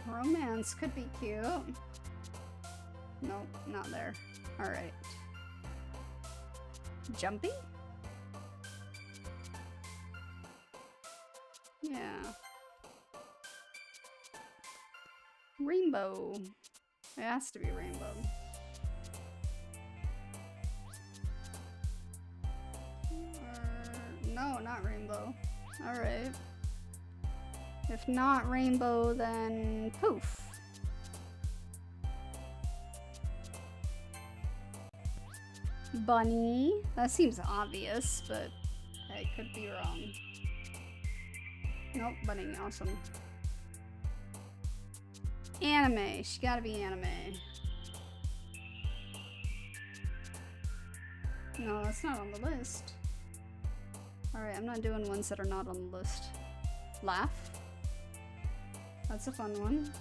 Romance could be cute. Nope, not there. Alright. Jumpy? Yeah. Rainbow. It has to be rainbow. No, not rainbow. Alright. If not rainbow, then poof. Bunny. That seems obvious, but I could be wrong. Nope, bunny. Awesome. Anime. She gotta be anime. No, that's not on the list. Alright, I'm not doing ones that are not on the list. Laugh. That's a fun one.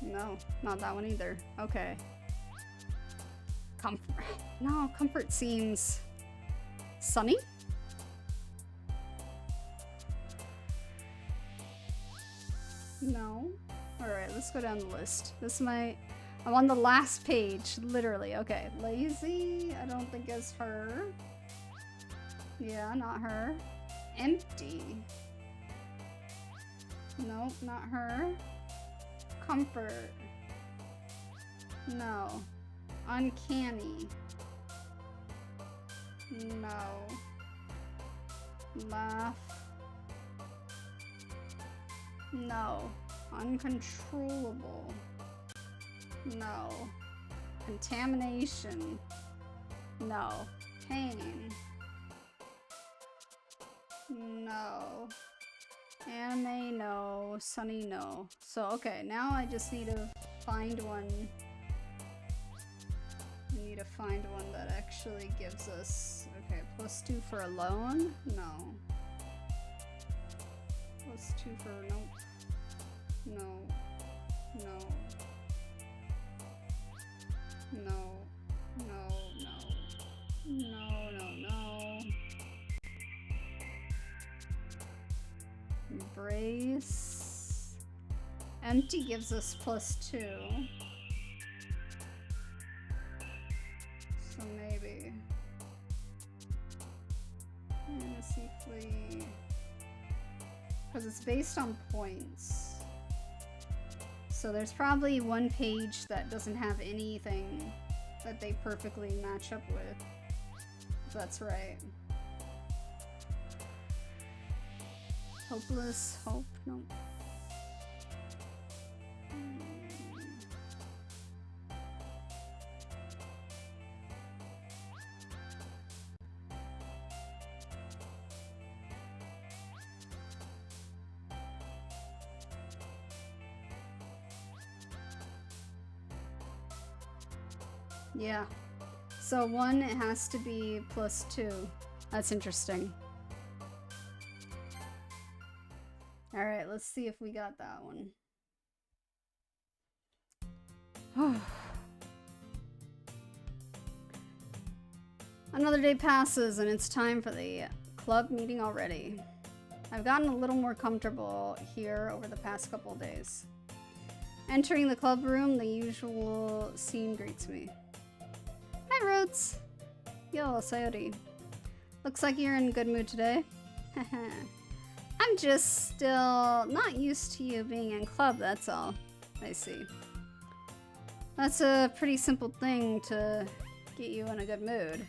No, not that one either. Okay. Comfort. No, comfort seems... Sunny? No. Alright, let's go down the list. This might... I'm on the last page, literally. Okay, lazy, I don't think is her. Yeah, not her. Empty. Nope, not her. Comfort. No. Uncanny. No. Laugh. No. Uncontrollable. No. Contamination. No. Pain. No. Anime, no. Sunny, no. So, okay, now I just need to find one. I need to find one that actually gives us... Okay, +2 for alone? No. +2 for... Nope. No. No. No. No, no. No, no, no. Embrace. Empty gives us +2. So maybe. Fantasy Flee. Because it's based on points. So there's probably one page that doesn't have anything that they perfectly match up with. If that's right. Hopeless, hope, nope. Yeah. So 1, it has to be plus 2. That's interesting. Alright, let's see if we got that one. Another day passes and it's time for the club meeting already. I've gotten a little more comfortable here over the past couple of days. Entering the club room, the usual scene greets me. Hi, Rhoads. Yo, 𝗿𝗊. Looks like you're in a good mood today. I'm just still not used to you being in club, that's all. I see. That's a pretty simple thing to get you in a good mood.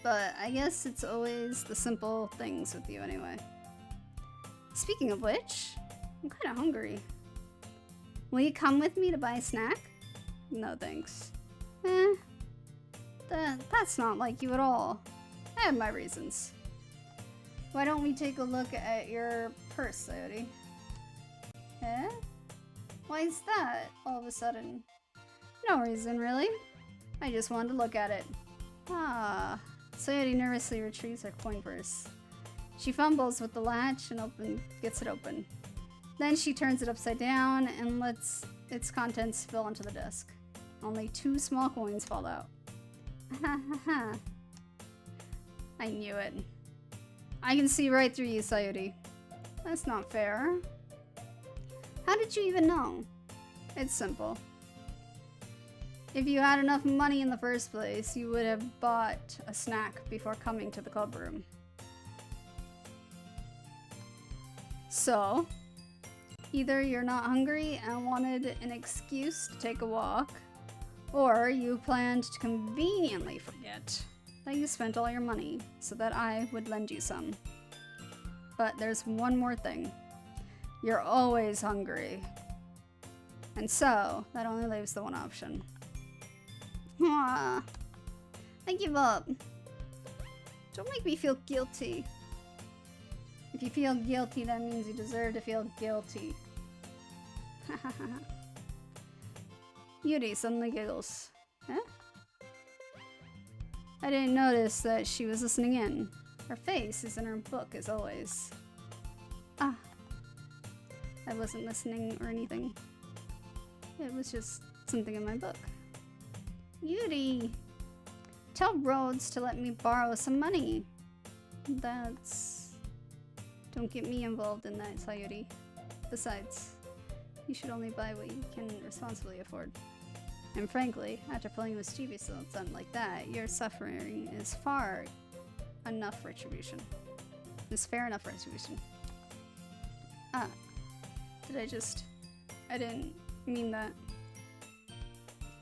But I guess it's always the simple things with you anyway. Speaking of which, I'm kind of hungry. Will you come with me to buy a snack? No thanks. That's not like you at all. I have my reasons. Why don't we take a look at your purse, 𝗿𝗊? Eh? Why is that, all of a sudden? No reason, really. I just wanted to look at it. Ah. 𝗿𝗊 nervously retrieves her coin purse. She fumbles with the latch and gets it open. Then she turns it upside down and lets its contents spill onto the desk. Only 2 small coins fall out. Ha ha ha. I knew it. I can see right through you, 𝗿𝗊. That's not fair. How did you even know? It's simple. If you had enough money in the first place, you would have bought a snack before coming to the club room. So, either you're not hungry and wanted an excuse to take a walk, or you planned to conveniently forget that you spent all your money so that I would lend you some. But there's one more thing. You're always hungry. And so, that only leaves the one option. I give up. Don't make me feel guilty. If you feel guilty, that means you deserve to feel guilty. Yuri suddenly giggles. Eh? I didn't notice that she was listening in. Her face is in her book as always. Ah. I wasn't listening or anything. It was just something in my book. Yuri! Tell Rhoads to let me borrow some money. That's... Don't get me involved in that, 𝗿𝗊. Besides, you should only buy what you can responsibly afford. And frankly, after pulling mischievous something like that, your suffering is fair enough retribution. Ah. I didn't mean that.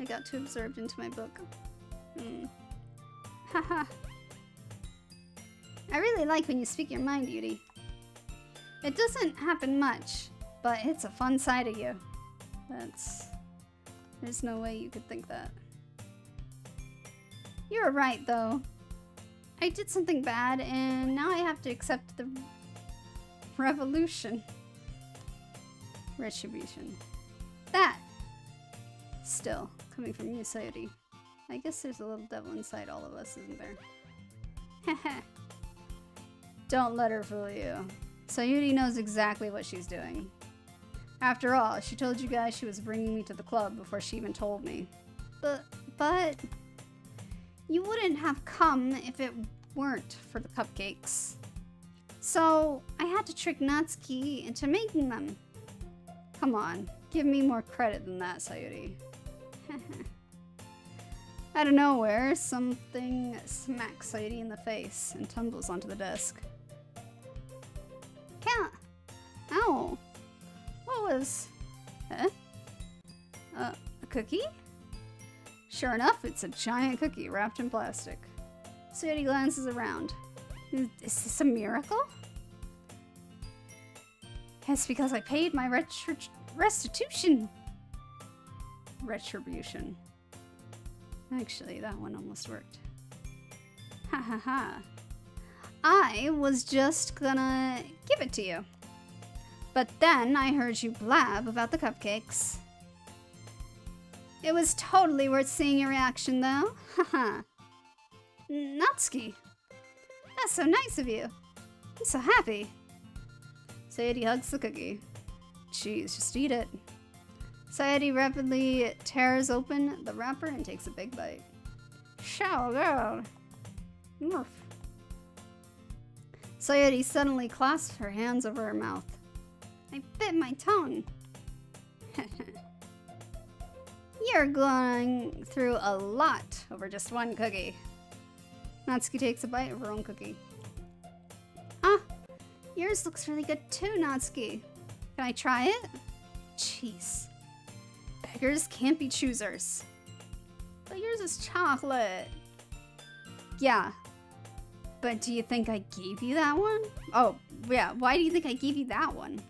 I got too absorbed into my book. Haha. I really like when you speak your mind, Yuri. It doesn't happen much, but it's a fun side of you. There's no way you could think that. You're right, though. I did something bad, and now I have to accept the retribution. That! Still, coming from you, 𝗿𝗊. I guess there's a little devil inside all of us, isn't there? Heh. Don't let her fool you. 𝗿𝗊 knows exactly what she's doing. After all, she told you guys she was bringing me to the club before she even told me. But... You wouldn't have come if it weren't for the cupcakes. So, I had to trick Natsuki into making them. Come on, give me more credit than that, 𝗿𝗊. Out of nowhere, something smacks 𝗿𝗊 in the face and tumbles onto the desk. Ow! What was... Huh? A cookie? Sure enough, it's a giant cookie wrapped in plastic. 𝗿𝗊 glances around. Is this a miracle? It's because I paid my restitution. Retribution. Actually, that one almost worked. Ha ha ha. I was just gonna give it to you. But then I heard you blab about the cupcakes. It was totally worth seeing your reaction, though. Haha. Natsuki. That's so nice of you. I'm so happy. Sayori hugs the cookie. Jeez, just eat it. Sayori rapidly tears open the wrapper and takes a big bite. So good. Murph. Sayori suddenly clasps her hands over her mouth. I bit my tongue. You're going through a lot over just one cookie. Natsuki takes a bite of her own cookie. Ah, yours looks really good too, Natsuki. Can I try it? Jeez. Beggars can't be choosers. But yours is chocolate. Yeah. But do you think I gave you that one? Oh, yeah. Why do you think I gave you that one?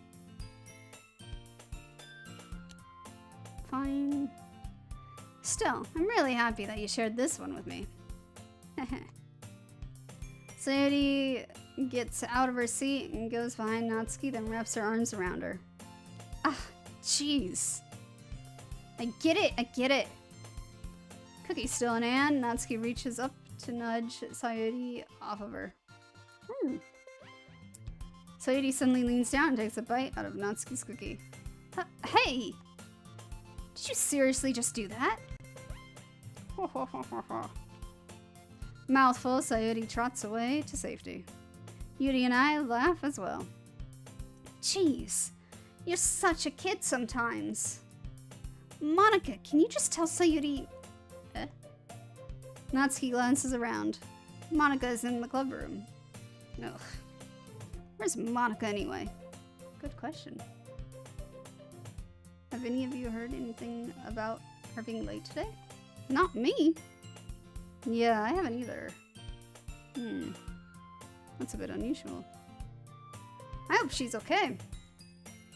Fine. Still, I'm really happy that you shared this one with me. Sayori gets out of her seat and goes behind Natsuki, then wraps her arms around her. Ah, jeez. I get it, I get it. Cookie's still in hand. Natsuki reaches up to nudge Sayori off of her. Sayori suddenly leans down and takes a bite out of Natsuki's cookie. Hey! Did you seriously just do that? Mouthful, Sayori trots away to safety. Yuri and I laugh as well. Jeez, you're such a kid sometimes. Monica, can you just tell Sayori... Natsuki glances around. Monica's in the club room. Ugh. Where's Monica anyway? Good question. Have any of you heard anything about her being late today? Not me. Yeah, I haven't either. That's a bit unusual. I hope she's okay.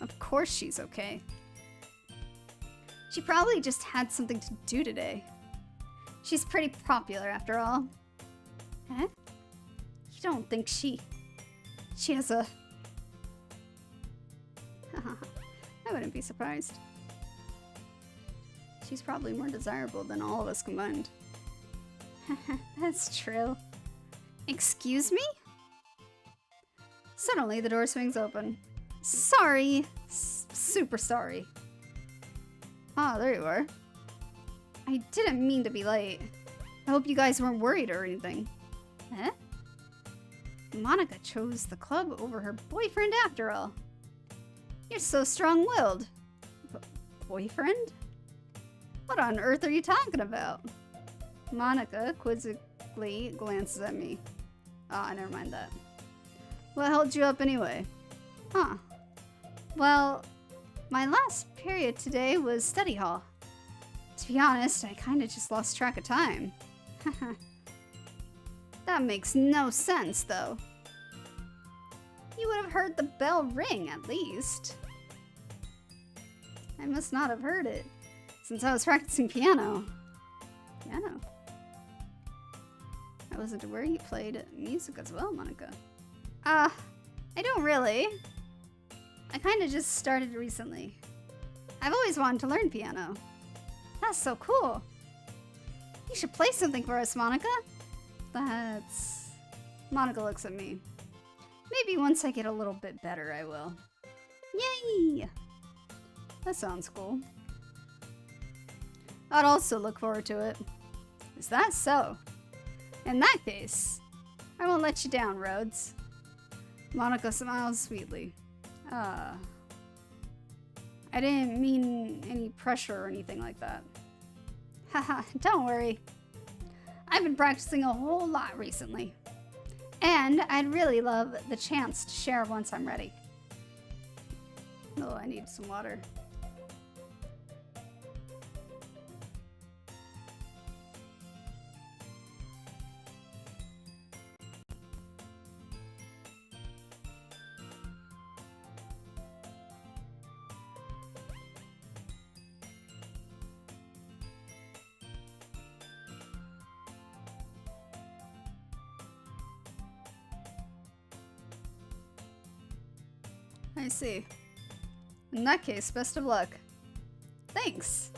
Of course she's okay. She probably just had something to do today. She's pretty popular after all. Huh? You don't think she has a... I wouldn't be surprised. She's probably more desirable than all of us combined. That's true. Excuse me? Suddenly, the door swings open. Sorry. Super sorry. Ah, there you are. I didn't mean to be late. I hope you guys weren't worried or anything. Eh? Monica chose the club over her boyfriend after all. You're so strong-willed. Boyfriend? What on earth are you talking about? Monica quizzically glances at me. Ah, never mind that. What held you up anyway? Huh. Well, my last period today was study hall. To be honest, I kinda just lost track of time. That makes no sense, though. You would have heard the bell ring, at least. I must not have heard it, since I was practicing piano. Piano? I wasn't aware you played music as well, Monica. I don't really. I kinda just started recently. I've always wanted to learn piano. That's so cool. You should play something for us, Monica. That's... Monica looks at me. Maybe once I get a little bit better, I will. Yay! That sounds cool. I'd also look forward to it. Is that so? In that case, I won't let you down, Rhoads. Monica smiles sweetly. I didn't mean any pressure or anything like that. Haha, don't worry. I've been practicing a whole lot recently. And I'd really love the chance to share once I'm ready. Oh, I need some water. I see. In that case, best of luck. Thanks.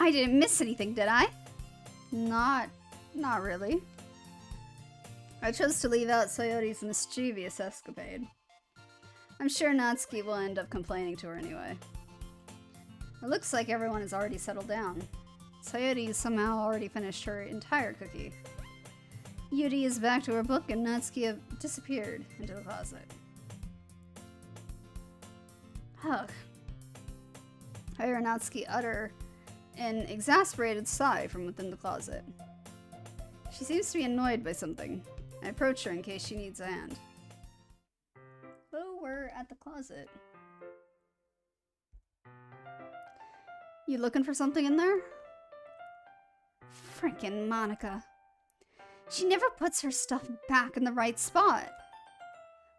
I didn't miss anything, did I? Not really. I chose to leave out 𝗿𝗏𝗄𝗏's mischievous escapade. I'm sure Natsuki will end up complaining to her anyway. It looks like everyone has already settled down. 𝗿𝗏𝗄𝗏 somehow already finished her entire cookie. Yuri is back to her book and Natsuki have disappeared into the closet. Ugh. I hear Natsuki utter an exasperated sigh from within the closet. She seems to be annoyed by something. I approach her in case she needs a hand. Oh, we're at the closet. You looking for something in there? Frickin' Monica. She never puts her stuff back in the right spot.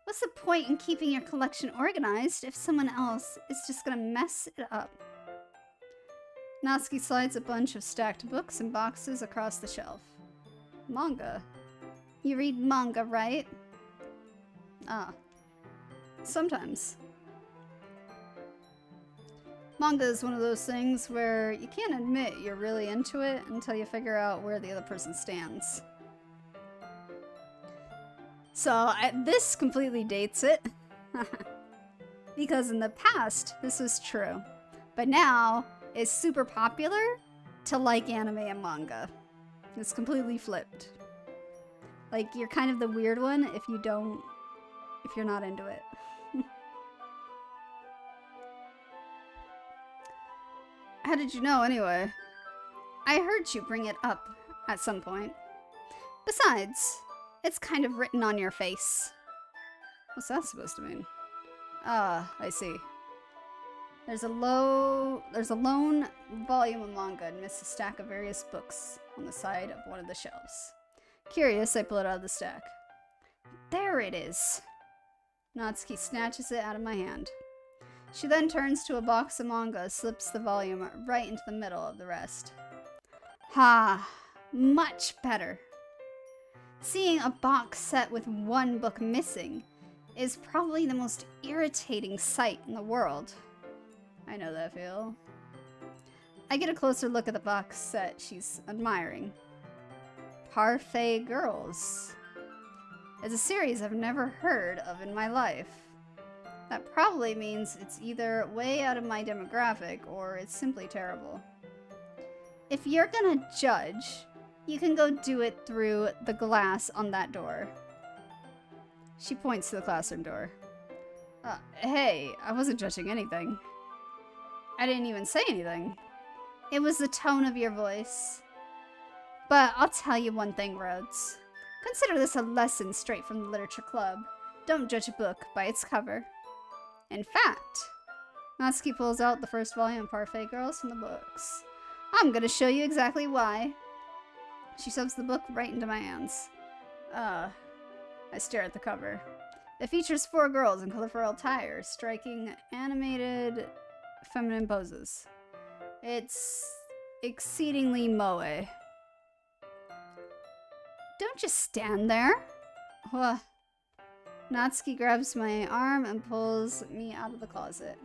What's the point in keeping your collection organized if someone else is just gonna mess it up? Natsuki slides a bunch of stacked books and boxes across the shelf. Manga? You read manga, right? Ah. Sometimes. Manga is one of those things where you can't admit you're really into it until you figure out where the other person stands. So, this completely dates it. Because in the past, this was true. But now, it's super popular to like anime and manga. It's completely flipped. Like, you're kind of the weird one if you're not into it. How did you know, anyway? I heard you bring it up at some point. Besides, it's kind of written on your face. What's that supposed to mean? Ah, I see. There's a lone volume of manga amidst a stack of various books on the side of one of the shelves. Curious, I pull it out of the stack. There it is! Natsuki snatches it out of my hand. She then turns to a box of manga, slips the volume right into the middle of the rest. Ha! Much better! Seeing a box set with one book missing is probably the most irritating sight in the world. I know that feel. I get a closer look at the box set she's admiring. Parfait Girls. It's a series I've never heard of in my life. That probably means it's either way out of my demographic or it's simply terrible. If you're gonna judge, you can go do it through the glass on that door. She points to the classroom door. Hey, I wasn't judging anything. I didn't even say anything. It was the tone of your voice. But I'll tell you one thing, Rhoads. Consider this a lesson straight from the literature club. Don't judge a book by its cover. In fact, Natsuki pulls out the first volume of Parfait Girls from the books. I'm gonna show you exactly why. She shoves the book right into my hands. I stare at the cover. It features 4 girls in colorful attire, striking animated feminine poses. It's exceedingly moe. Don't just stand there. Natsuki grabs my arm and pulls me out of the closet.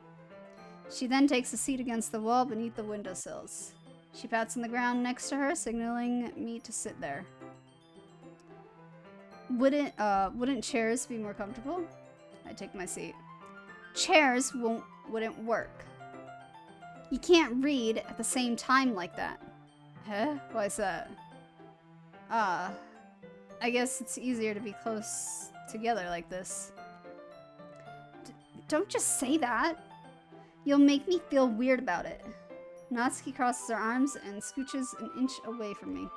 She then takes a seat against the wall beneath the windowsills. She pats on the ground next to her, signaling me to sit there. Wouldn't chairs be more comfortable? I take my seat. Chairs wouldn't work. You can't read at the same time like that. Huh? Why's that? I guess it's easier to be close together like this. Don't just say that. You'll make me feel weird about it. Natsuki crosses her arms and scooches an inch away from me.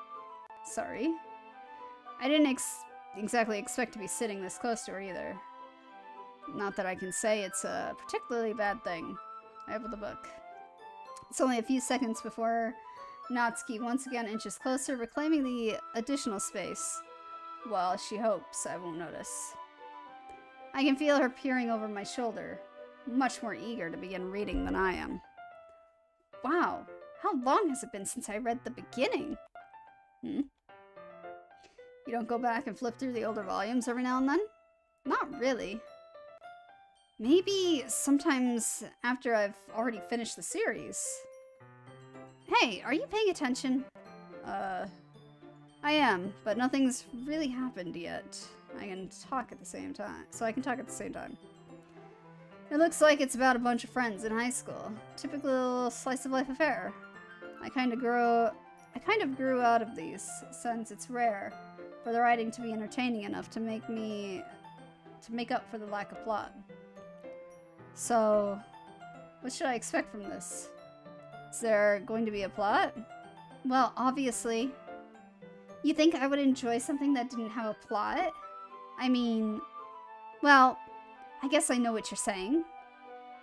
Sorry. I didn't exactly expect to be sitting this close to her either. Not that I can say it's a particularly bad thing. I open the book. It's only a few seconds before Natsuki once again inches closer, reclaiming the additional space. Well, she hopes I won't notice. I can feel her peering over my shoulder, much more eager to begin reading than I am. Wow, how long has it been since I read the beginning? You don't go back and flip through the older volumes every now and then? Not really. Maybe sometimes after I've already finished the series. Hey, are you paying attention? I am, but nothing's really happened yet. I can talk at the same time. It looks like it's about a bunch of friends in high school. Typical slice of life affair. I kind of grew out of these, since it's rare for the writing to be entertaining enough to make up for the lack of plot. So, what should I expect from this? Is there going to be a plot? Well, obviously. You think I would enjoy something that didn't have a plot? I mean, well, I guess I know what you're saying.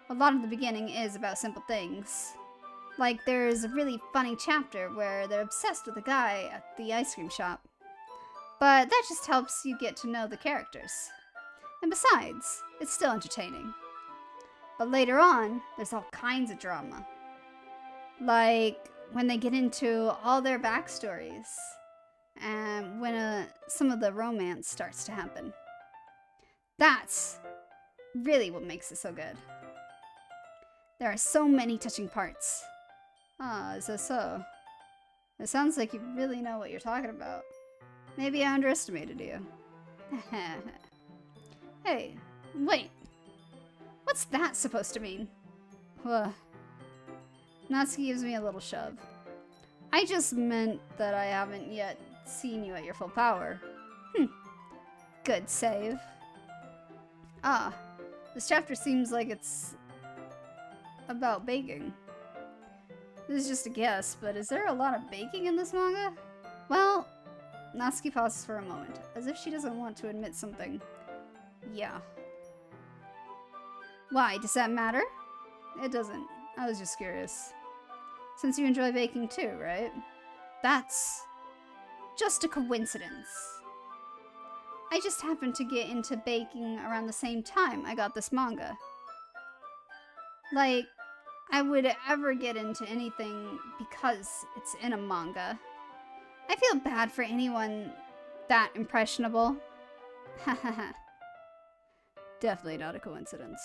A lot of the beginning is about simple things. Like, there's a really funny chapter where they're obsessed with a guy at the ice cream shop. But that just helps you get to know the characters. And besides, it's still entertaining. But later on, there's all kinds of drama. Like, when they get into all their backstories. And when some of the romance starts to happen. That's really what makes it so good. There are so many touching parts. Ah, is that so? It sounds like you really know what you're talking about. Maybe I underestimated you. Hey, wait. What's that supposed to mean? Natsuki gives me a little shove. I just meant that I haven't yet seen you at your full power. Good save. Ah, this chapter seems like it's about baking. This is just a guess, but is there a lot of baking in this manga? Well, Natsuki pauses for a moment, as if she doesn't want to admit something. Yeah. Why, does that matter? It doesn't. I was just curious. Since you enjoy baking too, right? That's just a coincidence. I just happened to get into baking around the same time I got this manga. Like, I would ever get into anything because it's in a manga. I feel bad for anyone that impressionable. Hahaha. Definitely not a coincidence.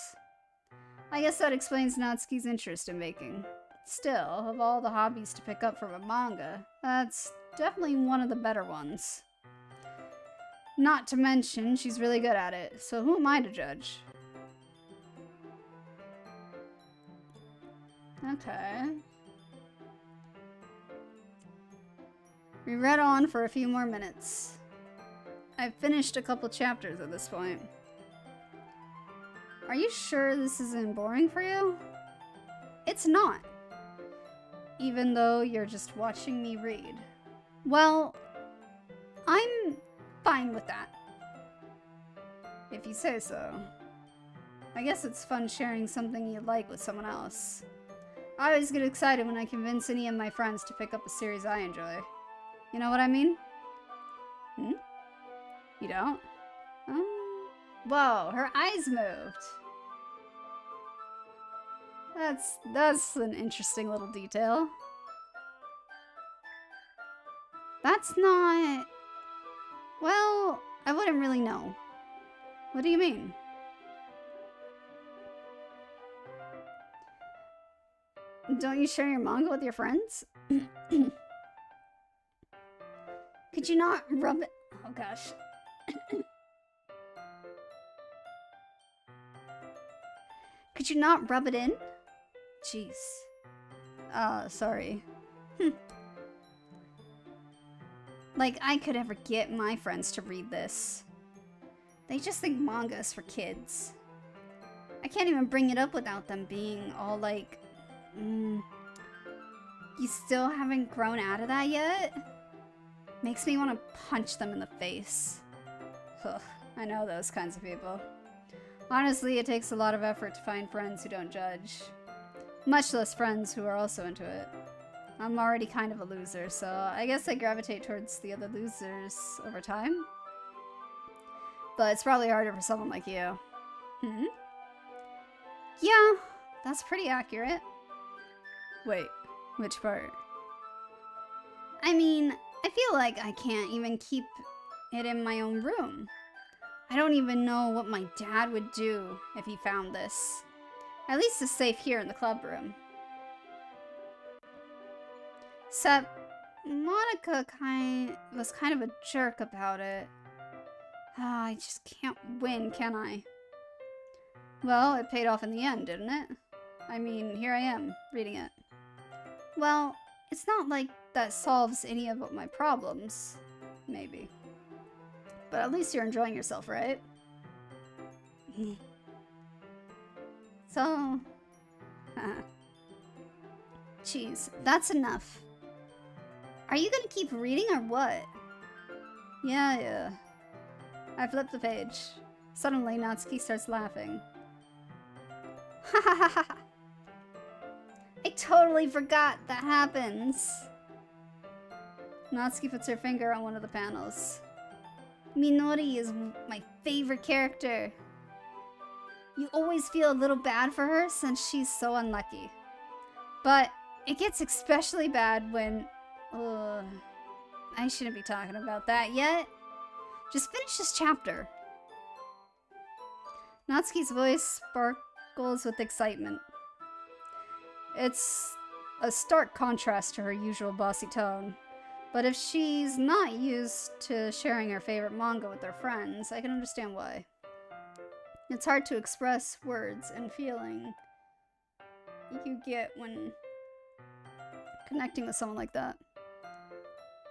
I guess that explains Natsuki's interest in baking. Still, of all the hobbies to pick up from a manga, that's definitely one of the better ones. Not to mention, she's really good at it, so who am I to judge? Okay. We read on for a few more minutes. I've finished a couple chapters at this point. Are you sure this isn't boring for you? It's not. Even though you're just watching me read. Well, I'm fine with that. If you say so. I guess it's fun sharing something you like with someone else. I always get excited when I convince any of my friends to pick up a series I enjoy. You know what I mean? You don't? Whoa, her eyes moved. That's an interesting little detail. That's not... Well, I wouldn't really know. What do you mean? Don't you share your manga with your friends? Could you not rub it? Oh gosh. Could you not rub it in? Jeez. Sorry. Like I could ever get my friends to read this. They just think manga is for kids. I can't even bring it up without them being all like, you still haven't grown out of that yet? Makes me want to punch them in the face. Ugh, I know those kinds of people. Honestly, it takes a lot of effort to find friends who don't judge. Much less friends who are also into it. I'm already kind of a loser, so I guess I gravitate towards the other losers over time. But it's probably harder for someone like you. Yeah, that's pretty accurate. Wait, which part? I mean, I feel like I can't even keep it in my own room. I don't even know what my dad would do if he found this. At least it's safe here in the club room. Except Monica was kind of a jerk about it. Ah, I just can't win, can I? Well, it paid off in the end, didn't it? I mean, here I am, reading it. Well, it's not like that solves any of my problems. Maybe. But at least you're enjoying yourself, right? So... Jeez, that's enough. Are you gonna keep reading or what? Yeah. I flipped the page. Suddenly, Natsuki starts laughing. Ha ha ha ha! I totally forgot that happens. Natsuki puts her finger on one of the panels. Minori is my favorite character. You always feel a little bad for her since she's so unlucky. But it gets especially bad when... I shouldn't be talking about that yet. Just finish this chapter. Natsuki's voice sparkles with excitement. It's a stark contrast to her usual bossy tone. But if she's not used to sharing her favorite manga with her friends, I can understand why. It's hard to express words and feeling you get when connecting with someone like that.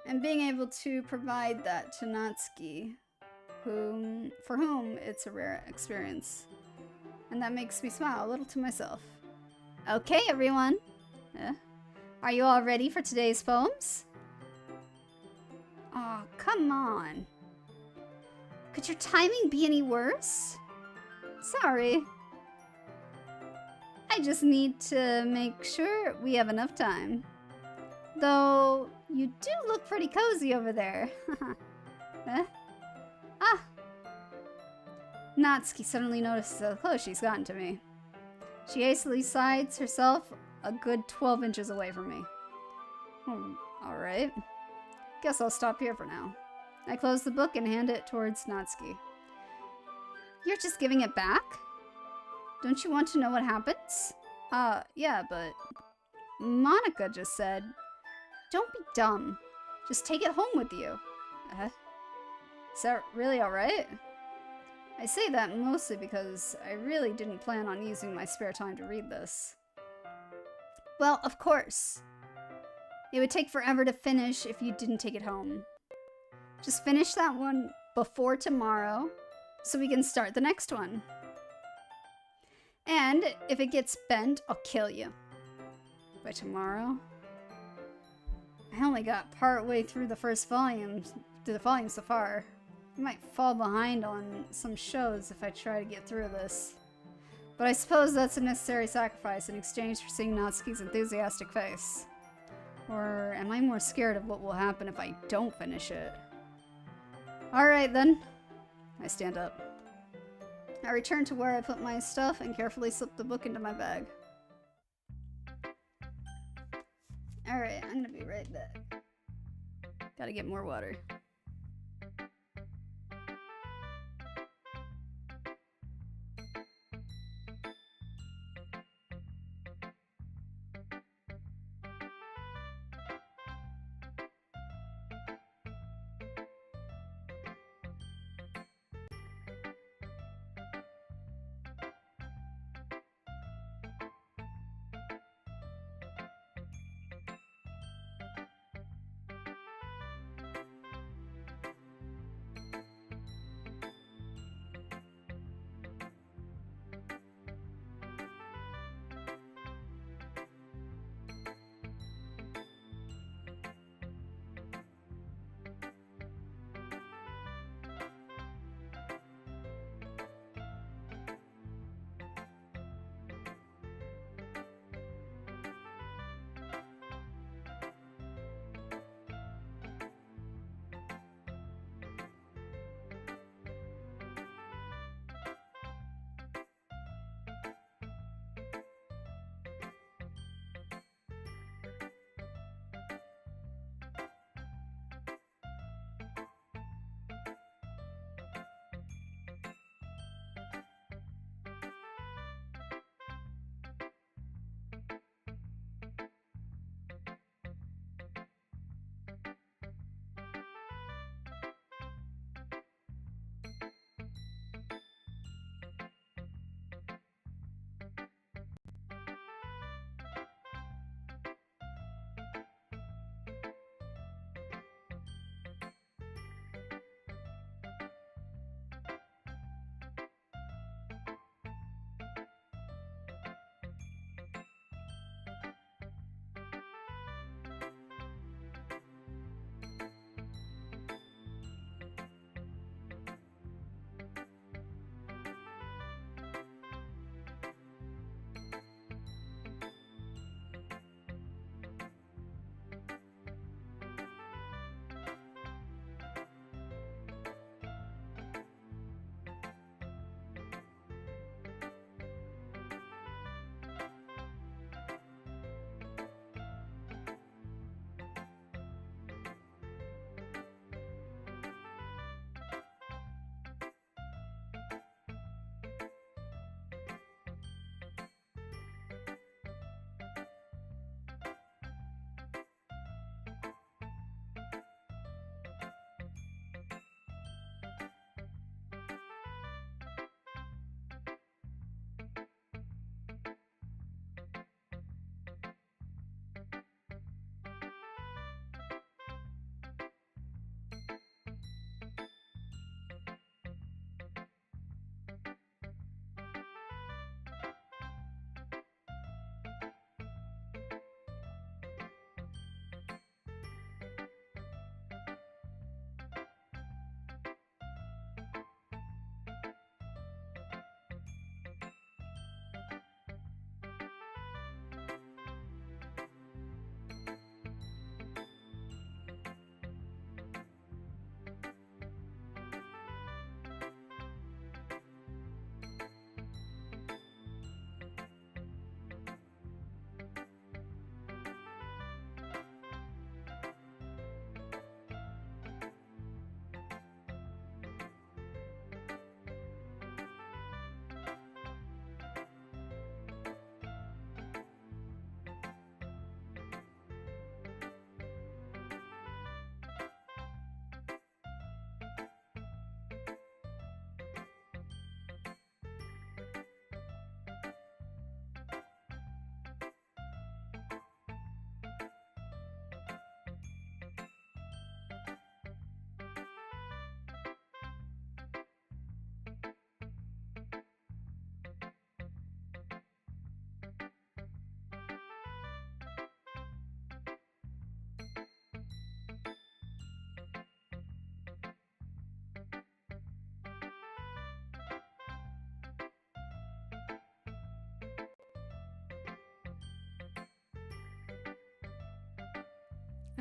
And being able to provide that to Natsuki, for whom it's a rare experience. And that makes me smile a little to myself. Okay, everyone. Are you all ready for today's poems? Oh, come on. Could your timing be any worse? Sorry. I just need to make sure we have enough time. Though, you do look pretty cozy over there. Natsuki suddenly notices how close she's gotten to me. She hastily sides herself a good 12 inches away from me. Alright. Guess I'll stop here for now. I close the book and hand it towards Natsuki. You're just giving it back? Don't you want to know what happens? Yeah, but... Monica just said... Don't be dumb. Just take it home with you. Is that really alright? I say that mostly because I really didn't plan on using my spare time to read this. Well, of course. It would take forever to finish if you didn't take it home. Just finish that one before tomorrow, so we can start the next one. And if it gets bent, I'll kill you. By tomorrow? I only got part way through the first volume so far. I might fall behind on some shows if I try to get through this. But I suppose that's a necessary sacrifice in exchange for seeing Natsuki's enthusiastic face. Or am I more scared of what will happen if I don't finish it? Alright then. I stand up. I return to where I put my stuff and carefully slip the book into my bag. Alright, I'm gonna be right back. Gotta get more water.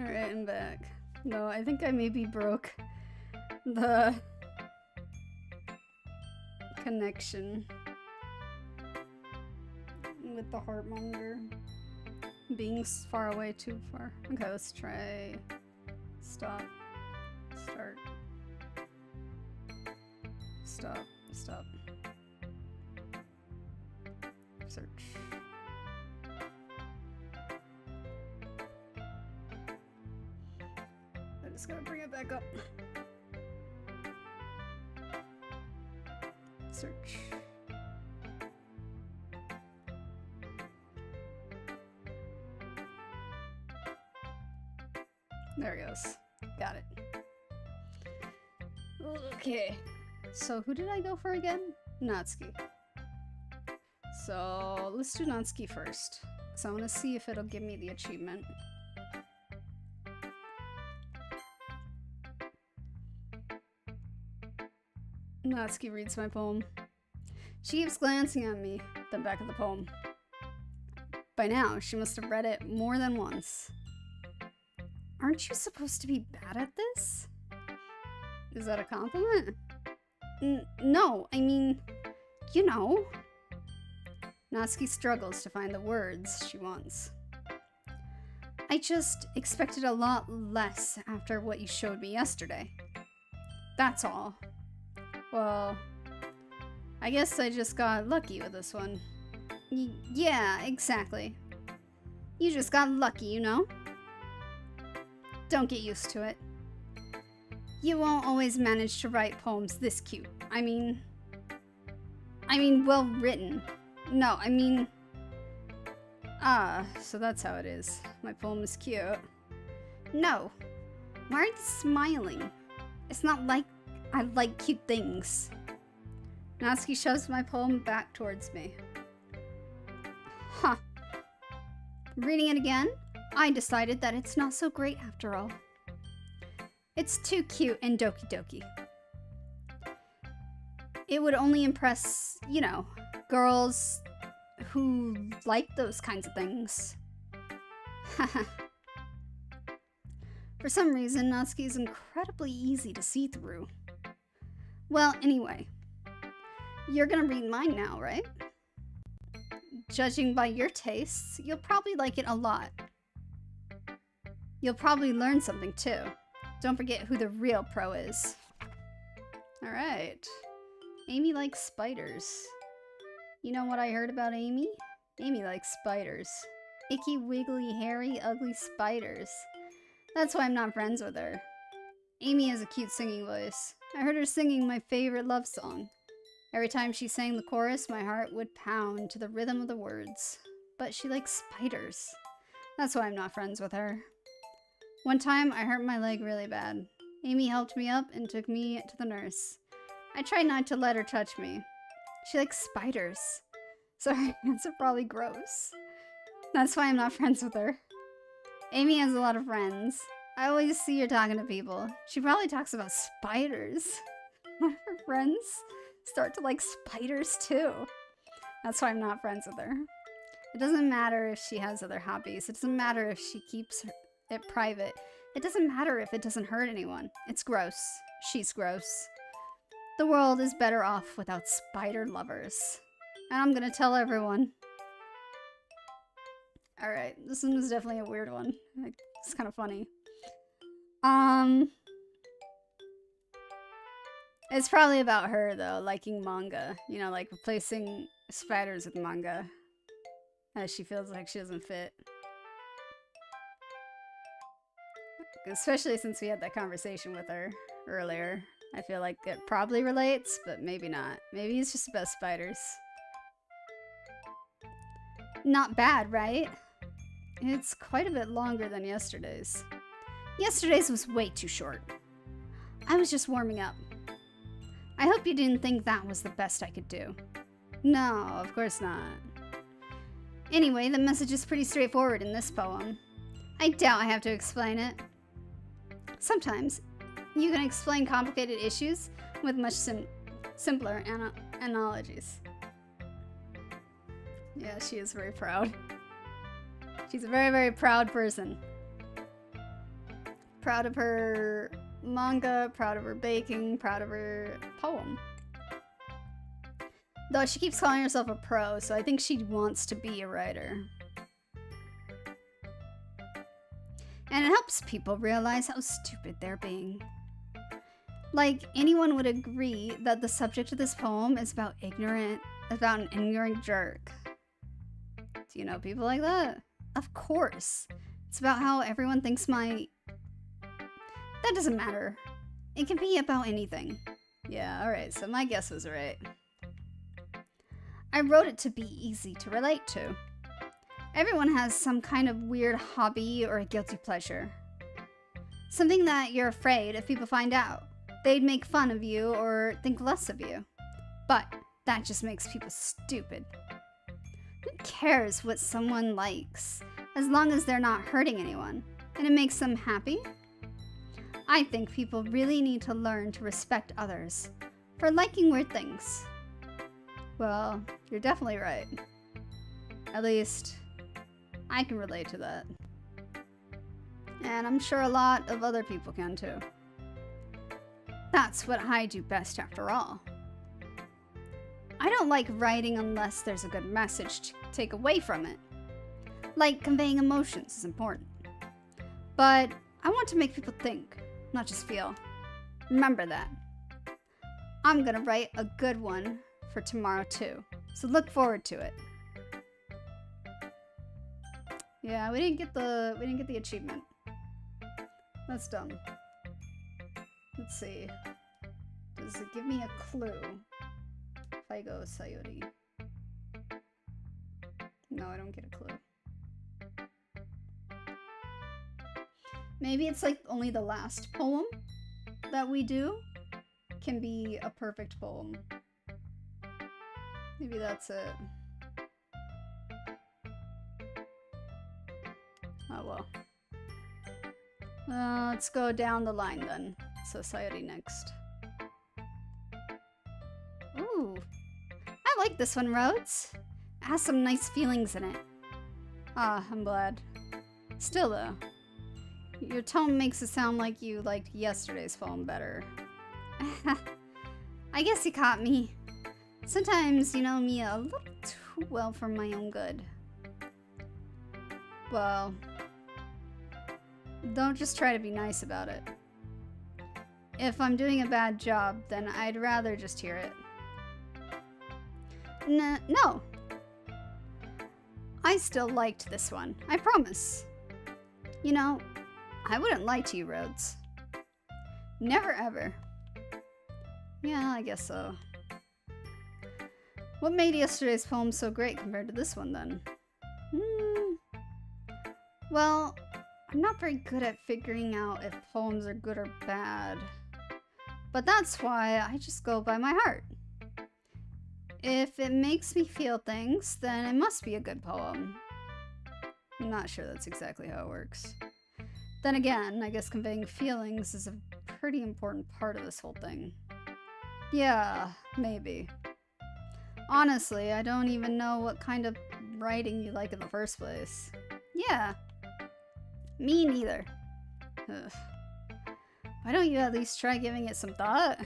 Alright, I'm back. No, I think I maybe broke the connection with the heart monitor being far away too far. Okay, let's try stop, start, stop, stop, search. I just gotta bring it back up. Search. There it goes. Got it. Okay. So who did I go for again? Natsuki. So let's do Natsuki first. So I want to see if it'll give me the achievement. Natsuki reads my poem. She keeps glancing at me, the back of the poem. By now, she must have read it more than once. Aren't you supposed to be bad at this? Is that a compliment? No, I mean, you know. Natsuki struggles to find the words she wants. I just expected a lot less after what you showed me yesterday. That's all. Well, I guess I just got lucky with this one. Yeah, exactly. You just got lucky, you know? Don't get used to it. You won't always manage to write poems this cute. I mean well written. No, I mean... Ah, so that's how it is. My poem is cute. No. Why are you smiling? It's not like I like cute things. Natsuki shoves my poem back towards me. Huh. Reading it again, I decided that it's not so great after all. It's too cute and doki doki. It would only impress, you know, girls who like those kinds of things. Haha. For some reason, Natsuki is incredibly easy to see through. Well, anyway, you're gonna read mine now, right? Judging by your tastes, you'll probably like it a lot. You'll probably learn something too. Don't forget who the real pro is. Alright. Amy likes spiders. You know what I heard about Amy? Amy likes spiders. Icky, wiggly, hairy, ugly spiders. That's why I'm not friends with her. Amy has a cute singing voice. I heard her singing my favorite love song. Every time she sang the chorus, my heart would pound to the rhythm of the words. But she likes spiders. That's why I'm not friends with her. One time, I hurt my leg really bad. Amy helped me up and took me to the nurse. I tried not to let her touch me. She likes spiders. Sorry, that's probably gross. That's why I'm not friends with her. Amy has a lot of friends. I always see her talking to people. She probably talks about spiders. One of her friends start to like spiders too. That's why I'm not friends with her. It doesn't matter if she has other hobbies. It doesn't matter if she keeps it private. It doesn't matter if it doesn't hurt anyone. It's gross. She's gross. The world is better off without spider lovers. And I'm gonna tell everyone. Alright, this one was definitely a weird one. It's kind of funny. It's probably about her, though, liking manga. You know, like replacing spiders with manga. As she feels like she doesn't fit. Especially since we had that conversation with her earlier. I feel like it probably relates, but maybe not. Maybe it's just about spiders. Not bad, right? It's quite a bit longer than yesterday's. Yesterday's was way too short. I was just warming up. I hope you didn't think that was the best I could do. No, of course not. Anyway, the message is pretty straightforward in this poem. I doubt I have to explain it. Sometimes, you can explain complicated issues with much simpler analogies. Yeah, she is very proud. She's a very, very proud person. Proud of her manga, proud of her baking, proud of her poem. Though she keeps calling herself a pro, so I think she wants to be a writer. And it helps people realize how stupid they're being. Like, anyone would agree that the subject of this poem is about an ignorant jerk. Do you know people like that? Of course. It's about how everyone thinks That doesn't matter. It can be about anything. Yeah, alright, so my guess was right. I wrote it to be easy to relate to. Everyone has some kind of weird hobby or a guilty pleasure. Something that you're afraid if people find out, they'd make fun of you or think less of you. But that just makes people stupid. Who cares what someone likes, as long as they're not hurting anyone, and it makes them happy? I think people really need to learn to respect others for liking weird things. Well, you're definitely right. At least, I can relate to that. And I'm sure a lot of other people can too. That's what I do best after all. I don't like writing unless there's a good message to take away from it. Like, conveying emotions is important. But I want to make people think, not just feel. Remember that. I'm gonna write a good one for tomorrow too, so look forward to it. Yeah, we didn't get the achievement. That's dumb. Let's see. Does it give me a clue? 𝗙𝗃 𝗉𝙊𝙉𝙍. No, I don't get a clue. Maybe it's like only the last poem that we do can be a perfect poem. Maybe that's it. Oh well. Let's go down the line then. Society next. Ooh. I like this one, Rhoads. It has some nice feelings in it. Ah, I'm glad. Still though, your tone makes it sound like you liked yesterday's poem better. I guess you caught me. Sometimes you know me a little too well for my own good. Well, don't just try to be nice about it. If I'm doing a bad job, then I'd rather just hear it. No. I still liked this one, I promise. You know, I wouldn't lie to you, Rhoads. Never ever. Yeah, I guess so. What made yesterday's poem so great compared to this one, then? Well, I'm not very good at figuring out if poems are good or bad. But that's why I just go by my heart. If it makes me feel things, then it must be a good poem. I'm not sure that's exactly how it works. Then again, I guess conveying feelings is a pretty important part of this whole thing. Yeah, maybe. Honestly, I don't even know what kind of writing you like in the first place. Yeah. Me neither. Ugh. Why don't you at least try giving it some thought?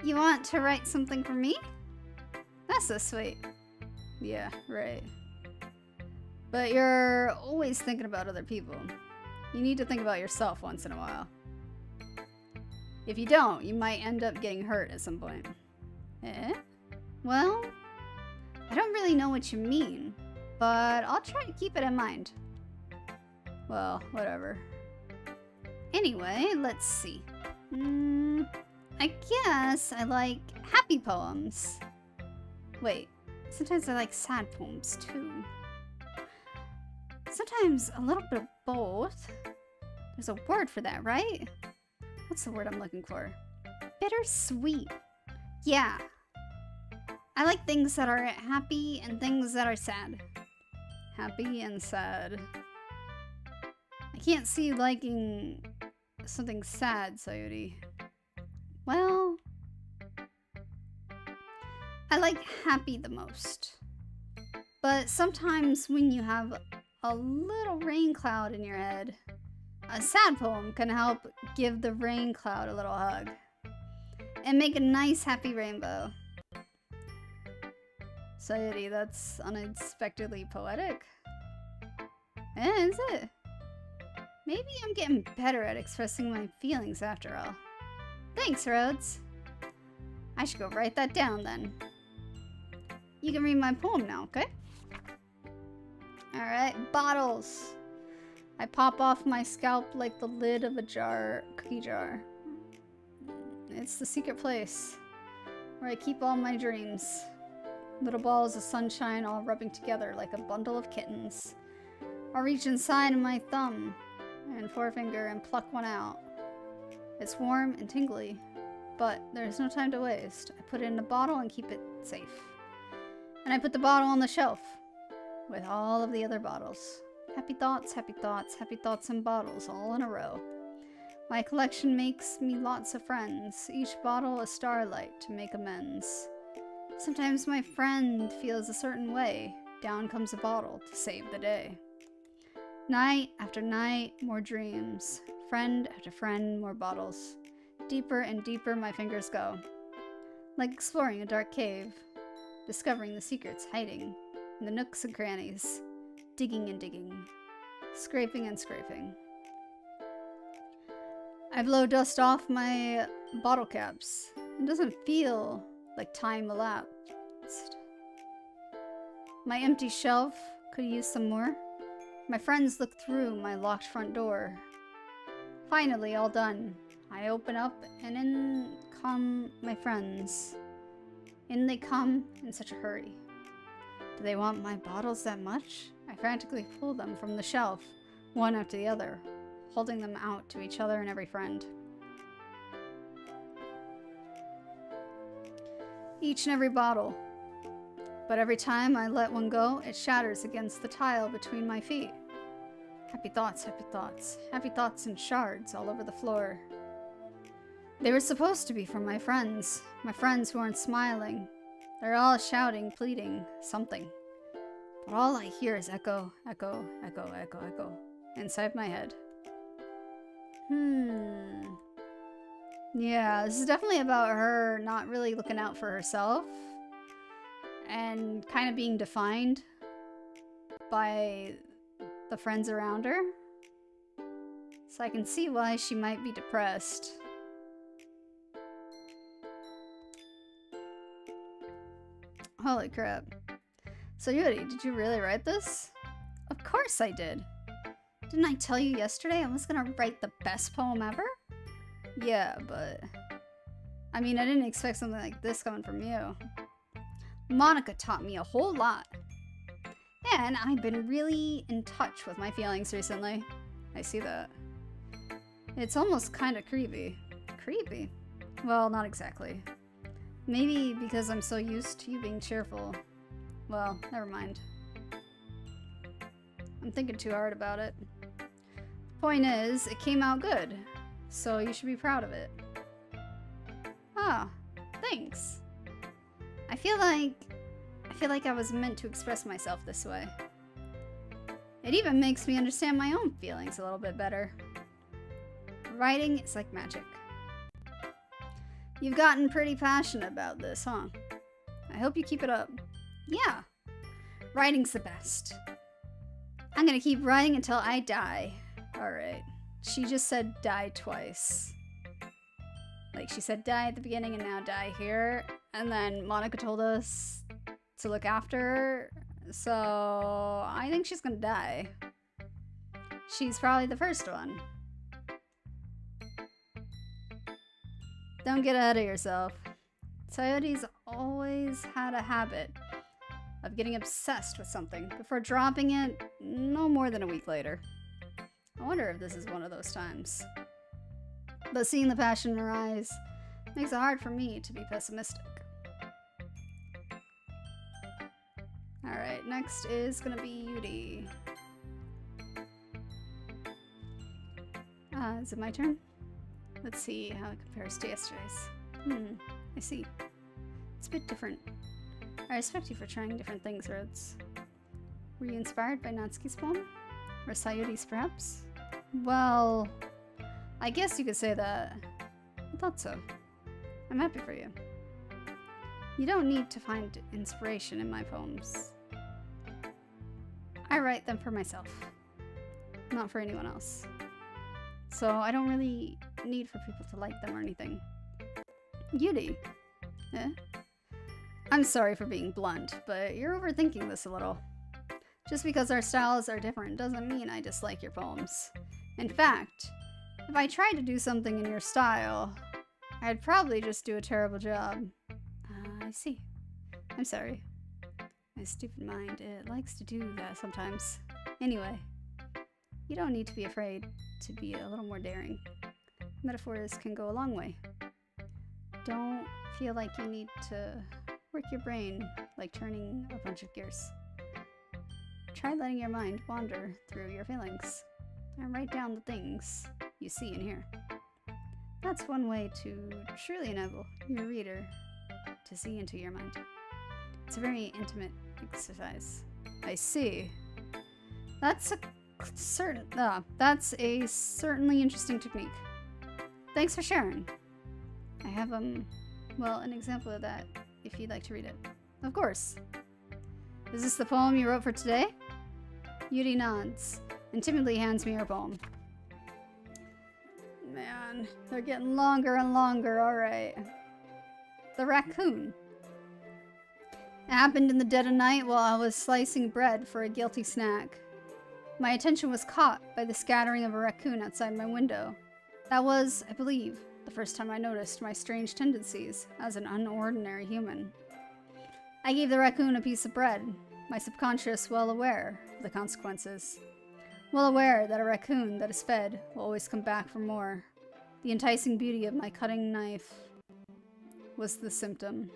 You want to write something for me? That's so sweet. Yeah, right. But you're always thinking about other people. You need to think about yourself once in a while. If you don't, you might end up getting hurt at some point. Eh? Well, I don't really know what you mean, but I'll try to keep it in mind. Well, whatever. Anyway, let's see. I guess I like happy poems. Wait, sometimes I like sad poems too. Sometimes a little bit of both. There's a word for that, right? What's the word I'm looking for? Bittersweet. Yeah. I like things that are happy and things that are sad. Happy and sad. I can't see you liking something sad, Sayuri. Well, I like happy the most. But sometimes when you have a little rain cloud in your head. A sad poem can help give the rain cloud a little hug and make a nice happy rainbow. 𝗙𝗲𝗍, that's unexpectedly poetic. Is it? Maybe I'm getting better at expressing my feelings after all. Thanks, Rhoads. I should go write that down then. You can read my poem now, okay? Alright, bottles. I pop off my scalp like the lid of a cookie jar. It's the secret place where I keep all my dreams. Little balls of sunshine all rubbing together like a bundle of kittens. I'll reach inside of my thumb and forefinger and pluck one out. It's warm and tingly, but there's no time to waste. I put it in a bottle and keep it safe. And I put the bottle on the shelf with all of the other bottles. Happy thoughts, happy thoughts, happy thoughts and bottles all in a row. My collection makes me lots of friends, each bottle a starlight to make amends. Sometimes my friend feels a certain way. Down comes a bottle to save the day. Night after night, more dreams. Friend after friend, more bottles. Deeper and deeper my fingers go. Like exploring a dark cave. Discovering the secrets hiding in the nooks and crannies. Digging and digging. Scraping and scraping. I blow dust off my bottle caps. It doesn't feel like time elapsed. My empty shelf could use some more. My friends look through my locked front door. Finally, all done. I open up and in come my friends. In they come in such a hurry. Do they want my bottles that much? I frantically pull them from the shelf, one after the other, holding them out to each other and every friend. Each and every bottle. But every time I let one go, it shatters against the tile between my feet. Happy thoughts, happy thoughts. Happy thoughts in shards all over the floor. They were supposed to be from my friends who aren't smiling. They're all shouting, pleading, something. But all I hear is echo, echo, echo, echo, echo, inside my head. Yeah, this is definitely about her not really looking out for herself and kind of being defined by the friends around her. So I can see why she might be depressed. Holy crap. 𝗙𝗲𝗍, did you really write this? Of course I did. Didn't I tell you yesterday I was gonna write the best poem ever? Yeah, but... I mean, I didn't expect something like this coming from you. Monica taught me a whole lot. And I've been really in touch with my feelings recently. I see that. It's almost kind of creepy. Creepy? Well, not exactly. Maybe because I'm so used to you being cheerful. Well, never mind. I'm thinking too hard about it. Point is, it came out good. So you should be proud of it. Ah, thanks. I feel like I was meant to express myself this way. It even makes me understand my own feelings a little bit better. Writing is like magic. You've gotten pretty passionate about this, huh? I hope you keep it up. Yeah, writing's the best. I'm gonna keep writing until I die. Alright. She just said die twice. Like, she said die at the beginning and now die here. And then Monica told us to look after her. So, I think she's gonna die. She's probably the first one. Don't get ahead of yourself. 𝗙𝗲𝗍's always had a habit of getting obsessed with something before dropping it no more than a week later. I wonder if this is one of those times. But seeing the passion in her eyes makes it hard for me to be pessimistic. Alright, next is gonna be Yuri. Is it my turn? Let's see how it compares to yesterday's. I see. It's a bit different. I respect you for trying different things, Rhoads. Were you inspired by Natsuki's poem? Or Sayuri's, perhaps? Well, I guess you could say that. I thought so. I'm happy for you. You don't need to find inspiration in my poems. I write them for myself, not for anyone else. So I don't really need for people to like them or anything. Yuri? Eh? I'm sorry for being blunt, but you're overthinking this a little. Just because our styles are different doesn't mean I dislike your poems. In fact, if I tried to do something in your style, I'd probably just do a terrible job. I see. I'm sorry. My stupid mind, it likes to do that sometimes. Anyway, you don't need to be afraid to be a little more daring. Metaphors can go a long way. Don't feel like you need to work your brain like turning a bunch of gears. Try letting your mind wander through your feelings and write down the things you see and hear. That's one way to truly enable your reader to see into your mind. It's a very intimate exercise. I see. That's a certainly interesting technique. Thanks for sharing. I have well, an example of that if you'd like to read it. Of course. Is this the poem you wrote for today? Yuri nods and timidly hands me her poem. Man, they're getting longer and longer, alright. The raccoon. It happened in the dead of night while I was slicing bread for a guilty snack. My attention was caught by the scattering of a raccoon outside my window. That was, I believe, the first time I noticed my strange tendencies as an unordinary human. I gave the raccoon a piece of bread, my subconscious well aware of the consequences. Well aware that a raccoon that is fed will always come back for more. The enticing beauty of my cutting knife was the symptom.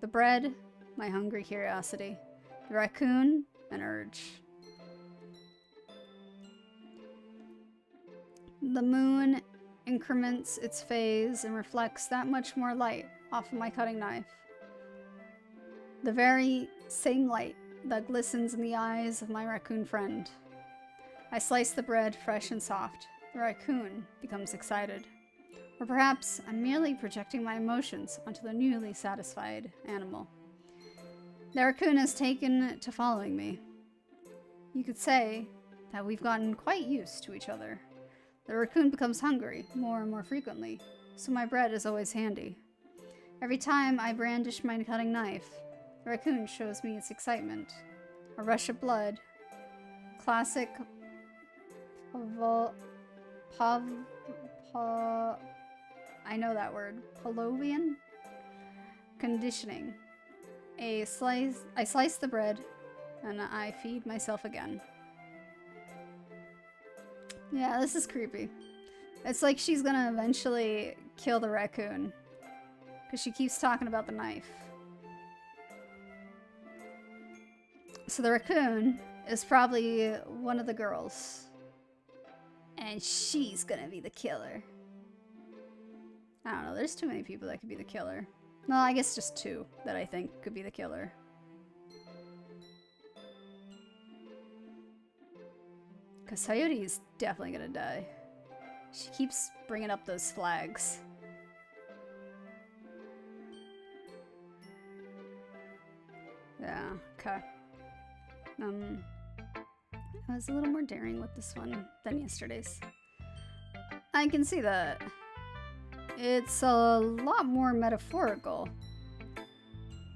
The bread, my hungry curiosity. The raccoon, an urge. The moon increments its phase and reflects that much more light off of my cutting knife. The very same light that glistens in the eyes of my raccoon friend. I slice the bread fresh and soft. The raccoon becomes excited. Or perhaps I'm merely projecting my emotions onto the newly satisfied animal. The raccoon has taken to following me. You could say that we've gotten quite used to each other. The raccoon becomes hungry more and more frequently, so my bread is always handy. Every time I brandish my cutting knife, the raccoon shows me its excitement. A rush of blood. Classic I know that word. Pavlovian conditioning. I slice the bread, and I feed myself again. Yeah, this is creepy. It's like she's gonna eventually kill the raccoon, because she keeps talking about the knife. So the raccoon is probably one of the girls, and she's gonna be the killer. I don't know, there's too many people that could be the killer. Well, I guess just two that I think could be the killer. Because Sayuri is definitely gonna die. She keeps bringing up those flags. Yeah, okay. I was a little more daring with this one than yesterday's. I can see that. It's a lot more metaphorical.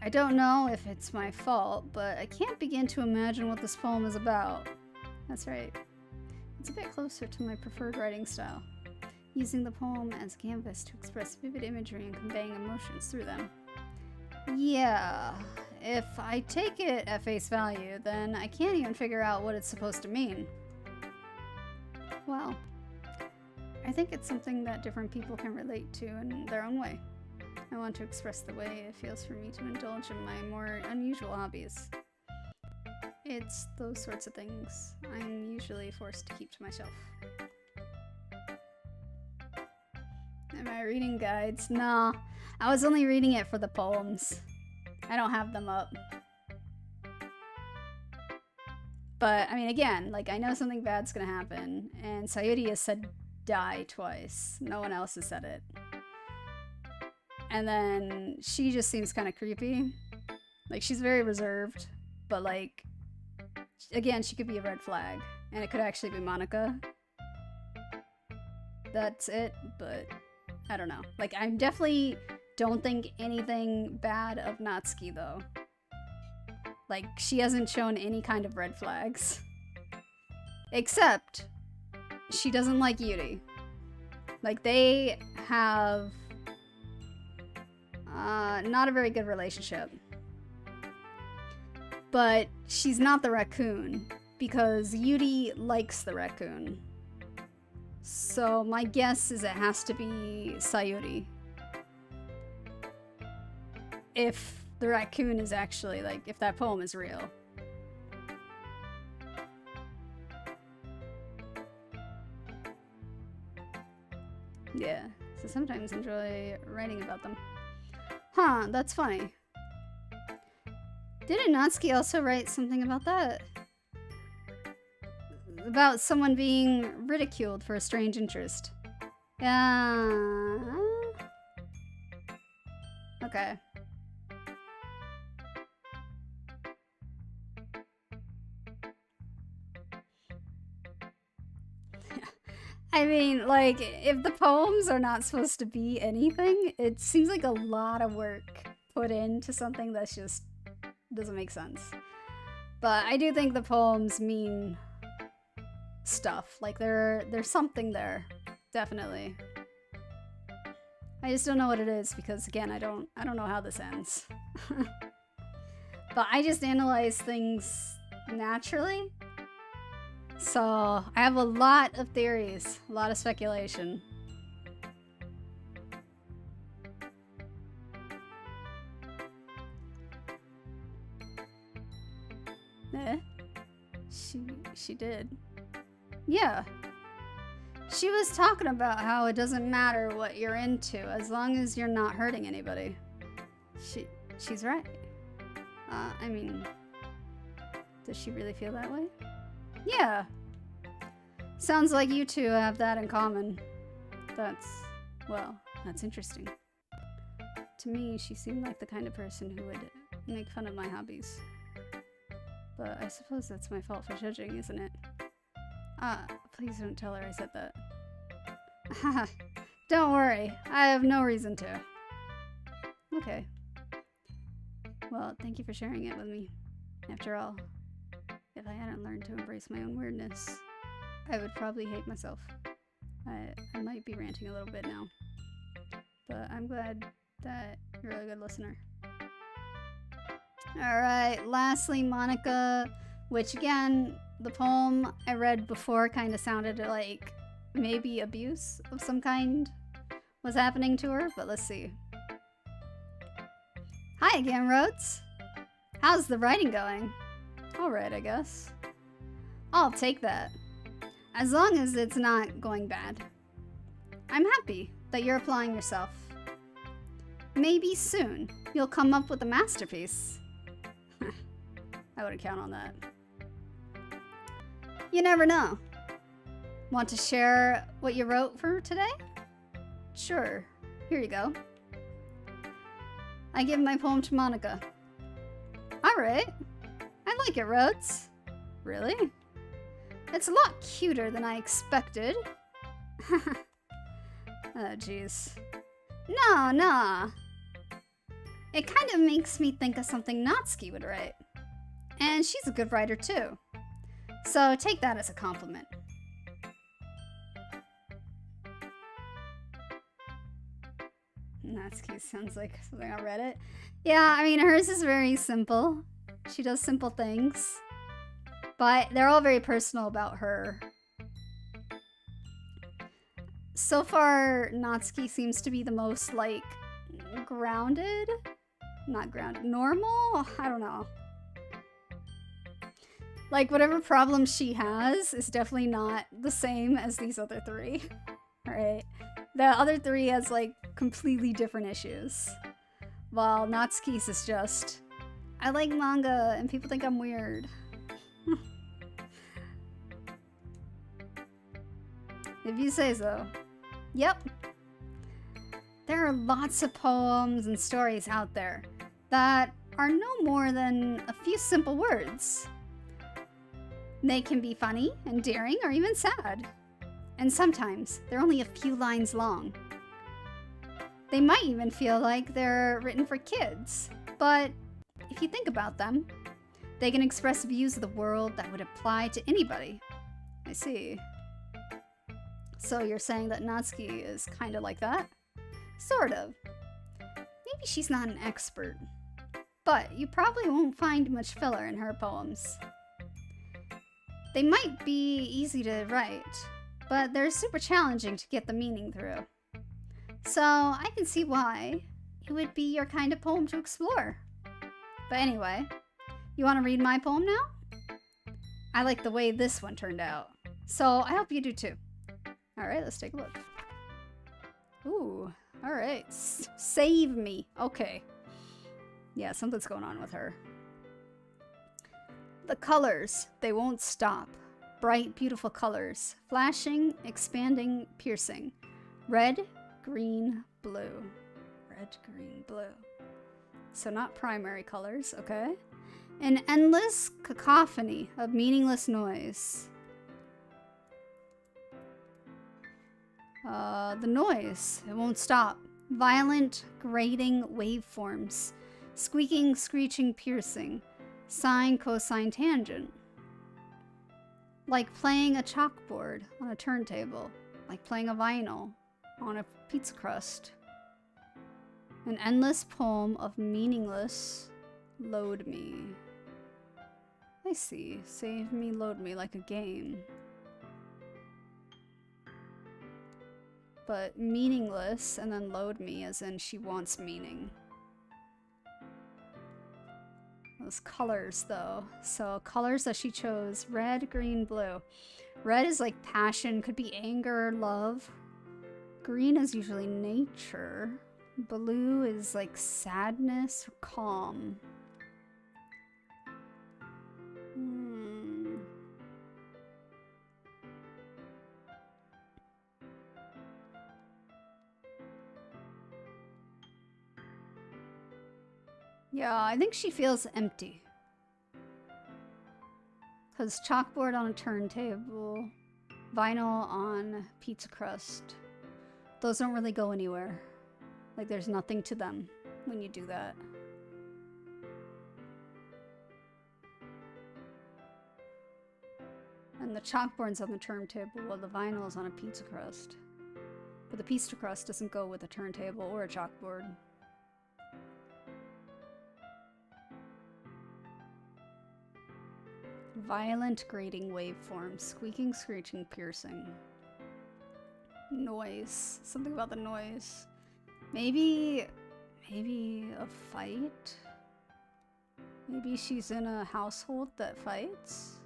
I don't know if it's my fault, but I can't begin to imagine what this poem is about. That's right. It's a bit closer to my preferred writing style, using the poem as canvas to express vivid imagery and conveying emotions through them. Yeah, if I take it at face value, then I can't even figure out what it's supposed to mean. Well, I think it's something that different people can relate to in their own way. I want to express the way it feels for me to indulge in my more unusual hobbies. It's those sorts of things I'm usually forced to keep to myself. Am I reading guides? Nah, I was only reading it for the poems. I don't have them up. But, I mean, again, like, I know something bad's gonna happen, and Sayuri has said die twice. No one else has said it. And then she just seems kind of creepy. Like, she's very reserved, but, like, again, she could be a red flag, and it could actually be Monica. That's it, but I don't know. Like, I definitely don't think anything bad of Natsuki, though. Like, she hasn't shown any kind of red flags. Except, she doesn't like Yuri. Like, they have not a very good relationship. But she's not the raccoon, because Yuri likes the raccoon. So my guess is it has to be Sayuri. If the raccoon is actually, like, if that poem is real. Yeah, so sometimes enjoy writing about them. Huh, that's funny. Didn't Natsuki also write something about that? About someone being ridiculed for a strange interest. Yeah. Okay. I mean, like, if the poems are not supposed to be anything, it seems like a lot of work put into something that's just doesn't make sense. But I do think the poems mean stuff. Like, there's something there. Definitely. I just don't know what it is because, again, I don't know how this ends. But I just analyze things naturally. So I have a lot of theories, a lot of speculation. Eh? She did. Yeah. She was talking about how it doesn't matter what you're into as long as you're not hurting anybody. She's right. I mean, does she really feel that way? Yeah. Sounds like you two have that in common. That's interesting. To me, she seemed like the kind of person who would make fun of my hobbies. But I suppose that's my fault for judging, isn't it? Please don't tell her I said that. Haha. Don't worry, I have no reason to. Okay. Well, thank you for sharing it with me. After all, if I hadn't learned to embrace my own weirdness, I would probably hate myself. I might be ranting a little bit now. But I'm glad that you're a good listener. Alright, lastly, Monica, which again, the poem I read before kind of sounded like maybe abuse of some kind was happening to her, but let's see. Hi again, Rhoads. How's the writing going? Alright, I guess. I'll take that. As long as it's not going bad. I'm happy that you're applying yourself. Maybe soon you'll come up with a masterpiece. I wouldn't count on that. You never know. Want to share what you wrote for today? Sure. Here you go. I give my poem to Monica. Alright. I like it, Rhoads. Really? It's a lot cuter than I expected. Oh, jeez. No. It kind of makes me think of something Natsuki would write. And she's a good writer, too. So take that as a compliment. Natsuki sounds like something on Reddit. Yeah, I mean, hers is very simple. She does simple things. But they're all very personal about her. So far, Natsuki seems to be the most, like, grounded? Not grounded. Normal? I don't know. Like, whatever problem she has is definitely not the same as these other three. Right? The other three has, like, completely different issues. While Natsuki's is just, I like manga and people think I'm weird. If you say so. Yep. There are lots of poems and stories out there that are no more than a few simple words. They can be funny, endearing, or even sad. And sometimes they're only a few lines long. They might even feel like they're written for kids, but if you think about them, they can express views of the world that would apply to anybody. I see. So you're saying that Natsuki is kind of like that? Sort of. Maybe she's not an expert, but you probably won't find much filler in her poems. They might be easy to write, but they're super challenging to get the meaning through. So I can see why it would be your kind of poem to explore. But anyway, you want to read my poem now? I like the way this one turned out, so I hope you do too. Alright, let's take a look. Ooh, alright. Save me. Okay. Yeah, something's going on with her. The colors, they won't stop. Bright, beautiful colors. Flashing, expanding, piercing. Red, green, blue. Red, green, blue. So not primary colors, okay? An endless cacophony of meaningless noise. The noise, it won't stop. Violent, grating waveforms. Squeaking, screeching, piercing. Sine, cosine, tangent. Like playing a chalkboard on a turntable. Like playing a vinyl on a pizza crust. An endless poem of meaningless load me. I see. Save me, load me, like a game. But meaningless, and then load me as in she wants meaning. Those colors, though. So, colors that she chose. Red, green, blue. Red is like passion. Could be anger, love. Green is usually nature. Blue is like sadness or calm. Yeah, I think she feels empty. Because chalkboard on a turntable, vinyl on pizza crust, those don't really go anywhere. Like there's nothing to them when you do that. And the chalkboard's on the turntable while the vinyl's on a pizza crust. But the pizza crust doesn't go with a turntable or a chalkboard. Violent grating waveforms. Squeaking, screeching, piercing. Noise. Something about the noise. Maybe a fight? Maybe she's in a household that fights?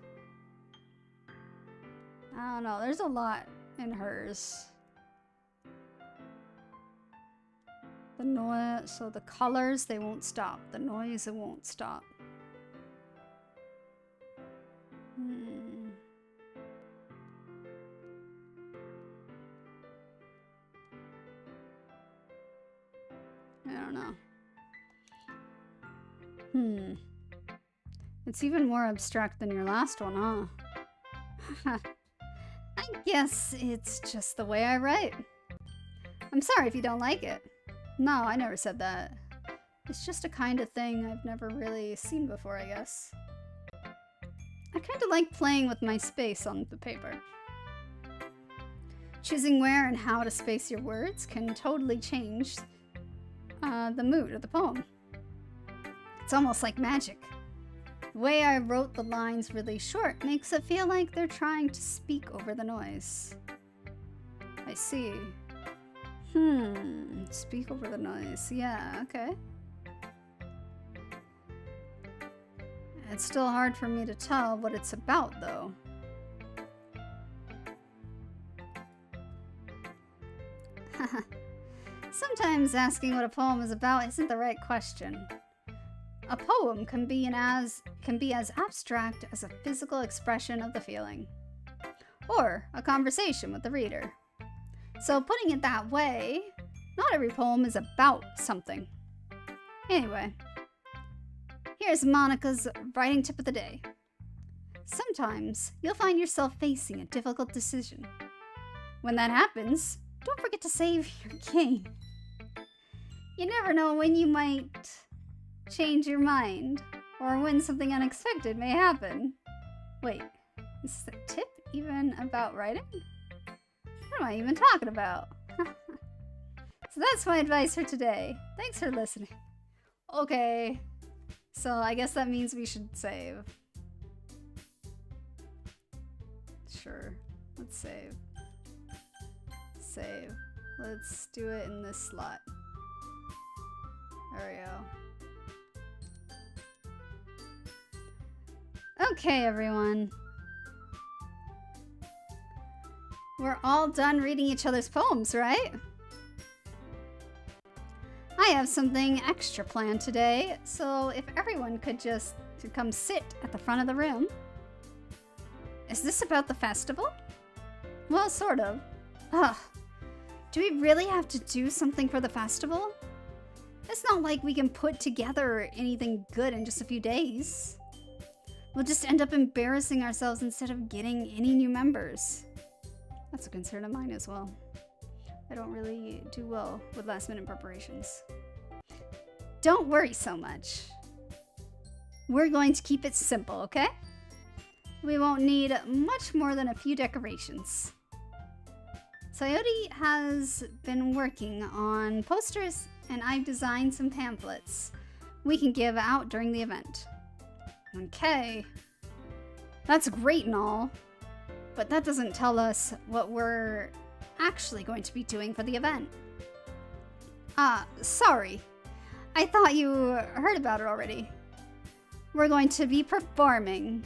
I don't know. There's a lot in hers. The noise, so the colors, they won't stop. The noise, it won't stop. I don't know. It's even more abstract than your last one, huh? I guess it's just the way I write. I'm sorry if you don't like it. No, I never said that. It's just a kind of thing I've never really seen before, I guess. I kind of like playing with my space on the paper. Choosing where and how to space your words can totally change the mood of the poem. It's almost like magic. The way I wrote the lines really short makes it feel like they're trying to speak over the noise. I see. Speak over the noise. Yeah, okay. It's still hard for me to tell what it's about, though. Sometimes asking what a poem is about isn't the right question. A poem can be as abstract as a physical expression of the feeling. or a conversation with the reader. So putting it that way, not every poem is about something. Anyway, here's Monica's writing tip of the day. Sometimes you'll find yourself facing a difficult decision. When that happens, don't forget to save your game. You never know when you might change your mind, or when something unexpected may happen. Wait, is the tip even about writing? What am I even talking about? So that's my advice for today. Thanks for listening. Okay, so I guess that means we should save. Sure, let's save. Save. Let's do it in this slot. There we go. Okay, everyone. We're all done reading each other's poems, right? I have something extra planned today, so if everyone could just come sit at the front of the room. Is this about the festival? Well, sort of. Ugh. Do we really have to do something for the festival? It's not like we can put together anything good in just a few days. We'll just end up embarrassing ourselves instead of getting any new members. That's a concern of mine as well. I don't really do well with last-minute preparations. Don't worry so much. We're going to keep it simple, okay? We won't need much more than a few decorations. 𝗙𝗍𝗍 has been working on posters, and I've designed some pamphlets we can give out during the event. Okay. That's great and all, but that doesn't tell us what we're actually going to be doing for the event. Sorry. I thought you heard about it already. We're going to be performing.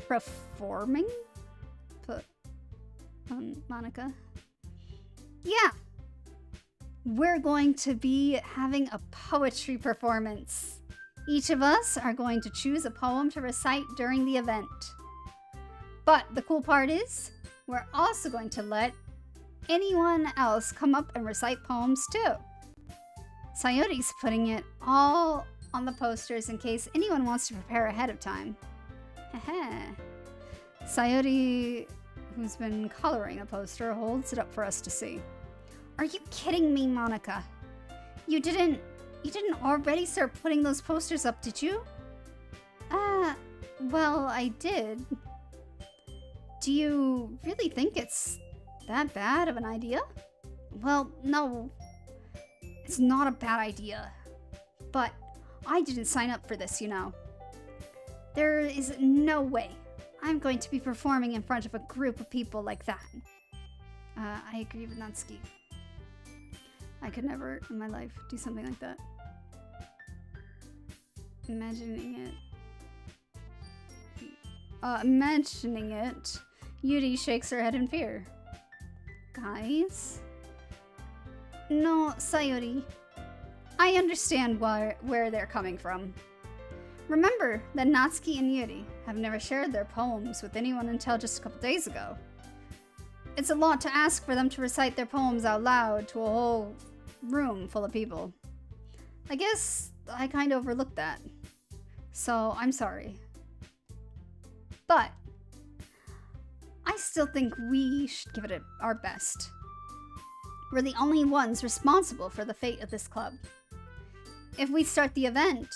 Performing? Monica? Yeah. We're going to be having a poetry performance. Each of us are going to choose a poem to recite during the event. But the cool part is, we're also going to let anyone else come up and recite poems too. 𝗙𝗍𝗍's putting it all on the posters in case anyone wants to prepare ahead of time. 𝗙𝗍𝗍, who's been coloring a poster, holds it up for us to see. Are you kidding me, Monica? You didn't already start putting those posters up, did you? Well, I did. Do you really think it's that bad of an idea? Well, no. It's not a bad idea. But I didn't sign up for this, you know. There is no way I'm going to be performing in front of a group of people like that. I agree with Natsuki. I could never in my life do something like that. Imagining it, Yuri shakes her head in fear. Guys? No, 𝗙𝗍𝗍, I understand where they're coming from. Remember that Natsuki and Yuri have never shared their poems with anyone until just a couple days ago. It's a lot to ask for them to recite their poems out loud to a whole room full of people. I guess I kind of overlooked that. So I'm sorry. But I still think we should give it our best. We're the only ones responsible for the fate of this club. If we start the event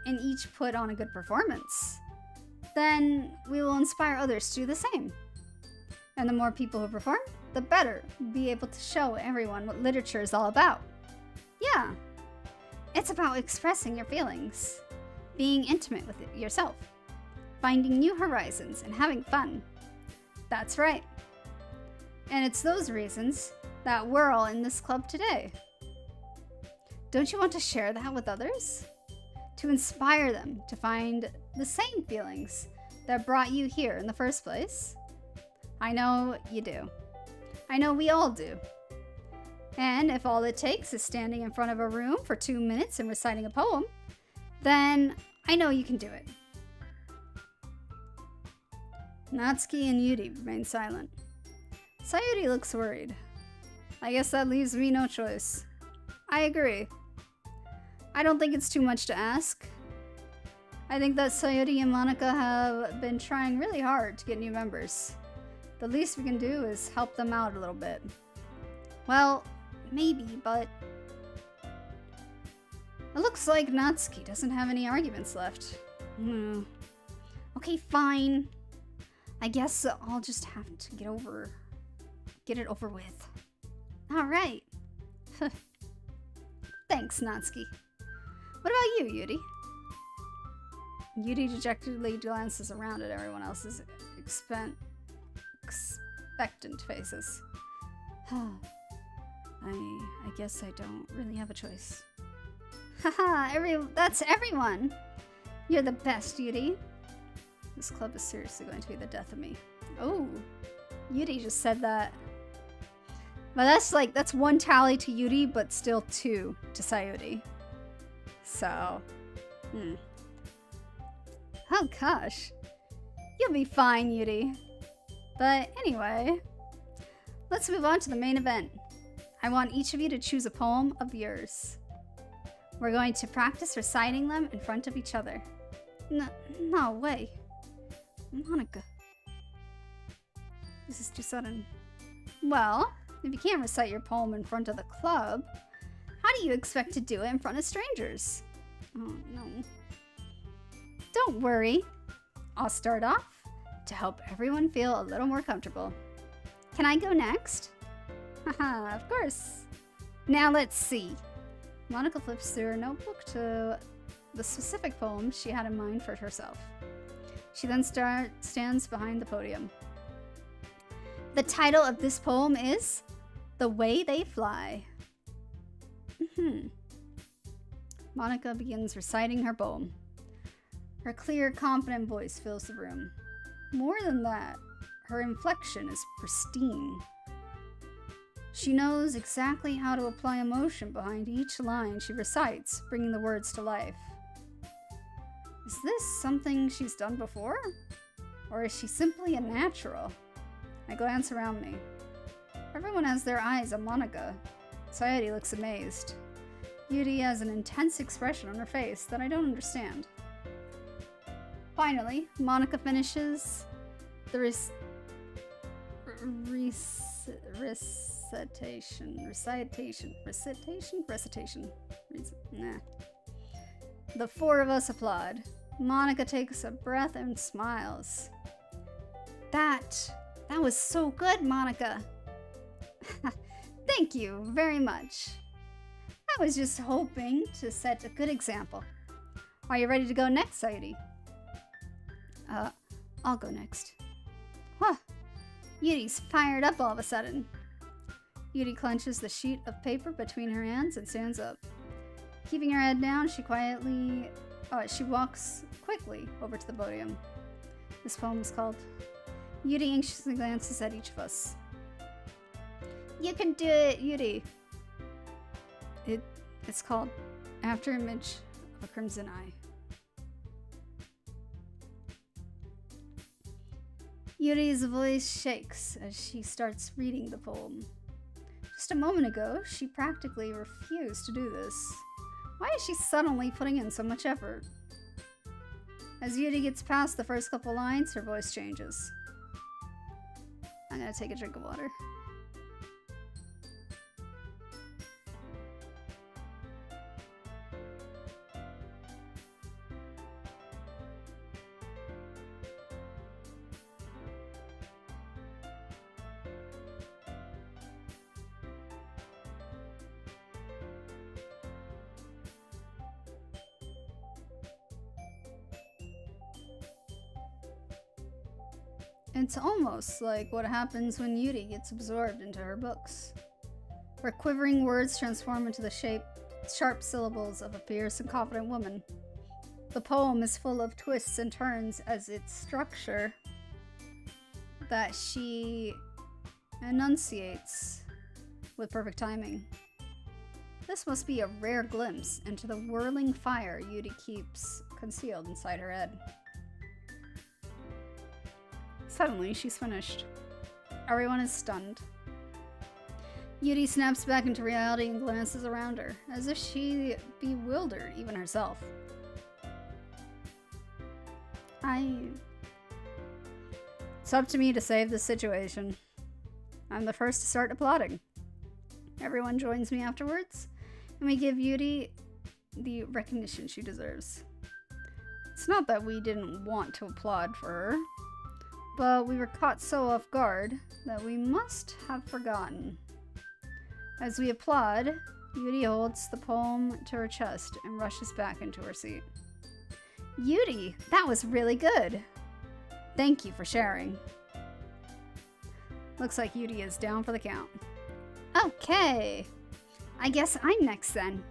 and each put on a good performance, then we will inspire others to do the same. And the more people who perform, the better we'll be able to show everyone what literature is all about. Yeah, it's about expressing your feelings, being intimate with it yourself, finding new horizons, and having fun. That's right. And it's those reasons that we're all in this club today. Don't you want to share that with others? To inspire them to find the same feelings that brought you here in the first place? I know you do. I know we all do. And if all it takes is standing in front of a room for 2 minutes and reciting a poem, then I know you can do it. Natsuki and Yuri remain silent. Sayuri looks worried. I guess that leaves me no choice. I agree. I don't think it's too much to ask. I think that Sayuri and Monica have been trying really hard to get new members. The least we can do is help them out a little bit. Well, maybe, but... It looks like Natsuki doesn't have any arguments left. Okay, fine. I guess I'll just have to get it over with. Alright. Thanks, Natsuki. What about you, Yuri? Yuri dejectedly glances around at everyone else's expectant faces. I guess I don't really have a choice. Haha, that's everyone! You're the best, Yuri. This club is seriously going to be the death of me. Oh, Yuri just said that. But that's one tally to Yuri, but still 2 to Sayuri. So, Oh gosh. You'll be fine, Yuri. But anyway, let's move on to the main event. I want each of you to choose a poem of yours. We're going to practice reciting them in front of each other. No way. Monica. This is too sudden. Well, if you can't recite your poem in front of the club, how do you expect to do it in front of strangers? Oh no. Don't worry. I'll start off to help everyone feel a little more comfortable. Can I go next? Haha, of course. Now let's see. Monica flips through her notebook to the specific poem she had in mind for herself. She then stands behind the podium. The title of this poem is The Way They Fly. Monica begins reciting her poem. Her clear, confident voice fills the room. More than that, her inflection is pristine. She knows exactly how to apply emotion behind each line she recites, bringing the words to life. Is this something she's done before? Or is she simply a natural? I glance around me. Everyone has their eyes on Monica. Sayuri looks amazed. Yuri has an intense expression on her face that I don't understand. Finally, Monica finishes the recitation. The 4 of us applaud. Monica takes a breath and smiles. That was so good, Monica. Thank you very much. I was just hoping to set a good example. Are you ready to go next, Sayuri? I'll go next. Huh. Yuri's fired up all of a sudden. Yuri clenches the sheet of paper between her hands and stands up. Keeping her head down, she walks quickly over to the podium. This poem is called... Yuri anxiously glances at each of us. You can do it, Yuri. It's called After Image of a Crimson Eye. Yuri's voice shakes as she starts reading the poem. Just a moment ago, she practically refused to do this. Why is she suddenly putting in so much effort? As Yuri gets past the first couple lines, her voice changes. I'm gonna take a drink of water. It's almost like what happens when Yuri gets absorbed into her books. Her quivering words transform into the sharp syllables of a fierce and confident woman. The poem is full of twists and turns as its structure that she enunciates with perfect timing. This must be a rare glimpse into the whirling fire Yuri keeps concealed inside her head. Suddenly, she's finished. Everyone is stunned. Yuri snaps back into reality and glances around her, as if she bewildered even herself. It's up to me to save this situation. I'm the first to start applauding. Everyone joins me afterwards, and we give Yuri the recognition she deserves. It's not that we didn't want to applaud for her, but we were caught so off guard that we must have forgotten. As we applaud, Yuri holds the poem to her chest and rushes back into her seat. Yuri, that was really good. Thank you for sharing. Looks like Yuri is down for the count. Okay, I guess I'm next then.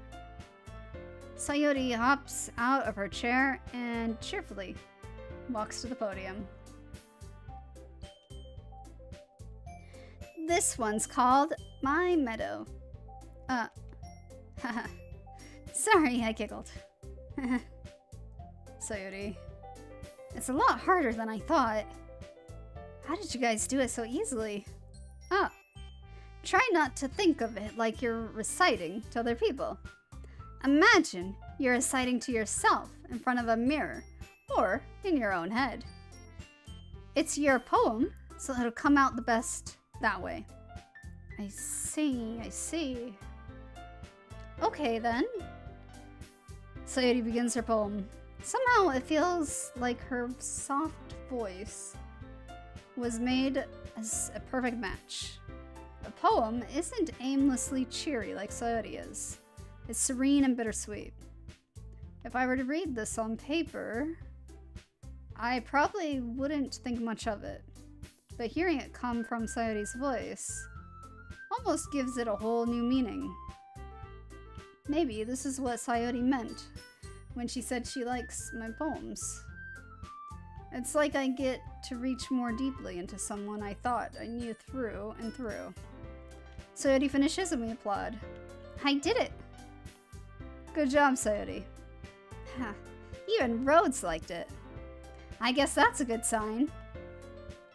Sayori hops out of her chair and cheerfully walks to the podium. This one's called My Meadow. Haha. Sorry, I giggled. Sayori. It's a lot harder than I thought. How did you guys do it so easily? Oh. Try not to think of it like you're reciting to other people. Imagine you're reciting to yourself in front of a mirror or in your own head. It's your poem, so it'll come out the best that way. I see. Okay then. Sayori begins her poem. Somehow it feels like her soft voice was made as a perfect match. The poem isn't aimlessly cheery like Sayori is. It's serene and bittersweet. If I were to read this on paper, I probably wouldn't think much of it. But hearing it come from Sayori's voice almost gives it a whole new meaning. Maybe this is what Sayori meant when she said she likes my poems. It's like I get to reach more deeply into someone I thought I knew through and through. Sayori finishes and we applaud. I did it! Good job, Sayori. Even Rhoads liked it. I guess that's a good sign.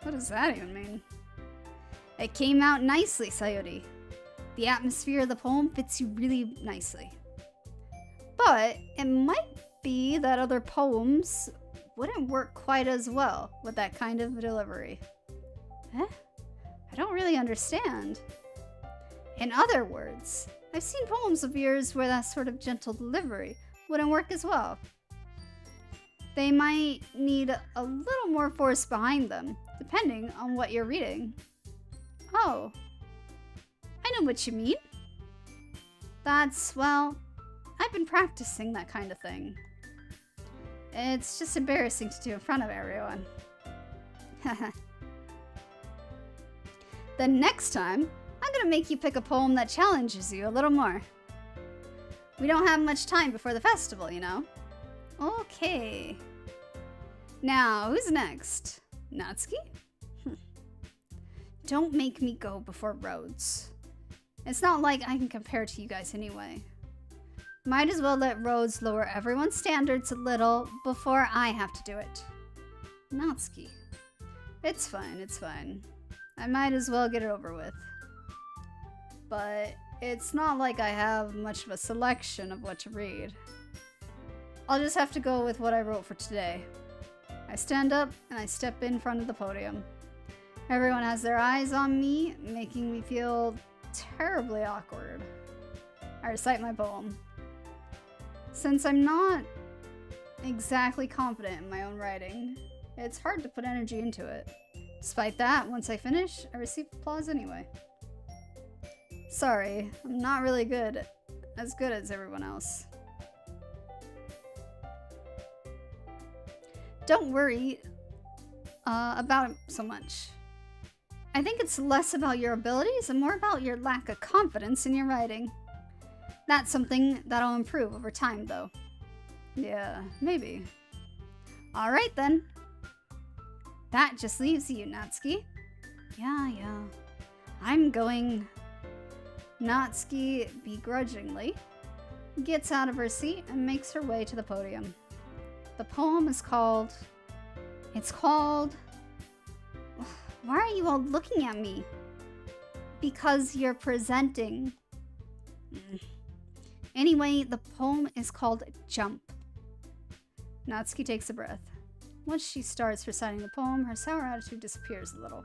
What does that even mean? It came out nicely, Sayori. The atmosphere of the poem fits you really nicely. But it might be that other poems wouldn't work quite as well with that kind of delivery. I don't really understand. In other words, I've seen poems of yours where that sort of gentle delivery wouldn't work as well. They might need a little more force behind them, depending on what you're reading. Oh, I know what you mean. Well, I've been practicing that kind of thing. It's just embarrassing to do in front of everyone. The next time, I'm gonna make you pick a poem that challenges you a little more. We don't have much time before the festival, you know? Okay. Now, who's next? Natsuki? Don't make me go before Rhoads. It's not like I can compare to you guys anyway. Might as well let Rhoads lower everyone's standards a little before I have to do it. Natsuki. It's fine. I might as well get it over with. But it's not like I have much of a selection of what to read. I'll just have to go with what I wrote for today. I stand up and I step in front of the podium. Everyone has their eyes on me, making me feel terribly awkward. I recite my poem. Since I'm not exactly confident in my own writing, it's hard to put energy into it. Despite that, once I finish, I receive applause anyway. Sorry, I'm not really as good as everyone else. Don't worry about it so much. I think it's less about your abilities and more about your lack of confidence in your writing. That's something that'll improve over time, though. Yeah, maybe. Alright then. That just leaves you, Natsuki. Yeah. I'm going. Natsuki begrudgingly gets out of her seat and makes her way to the podium. The poem is called... Why are you all looking at me? Because you're presenting. Anyway, the poem is called Jump. Natsuki takes a breath. Once she starts reciting the poem, her sour attitude disappears a little.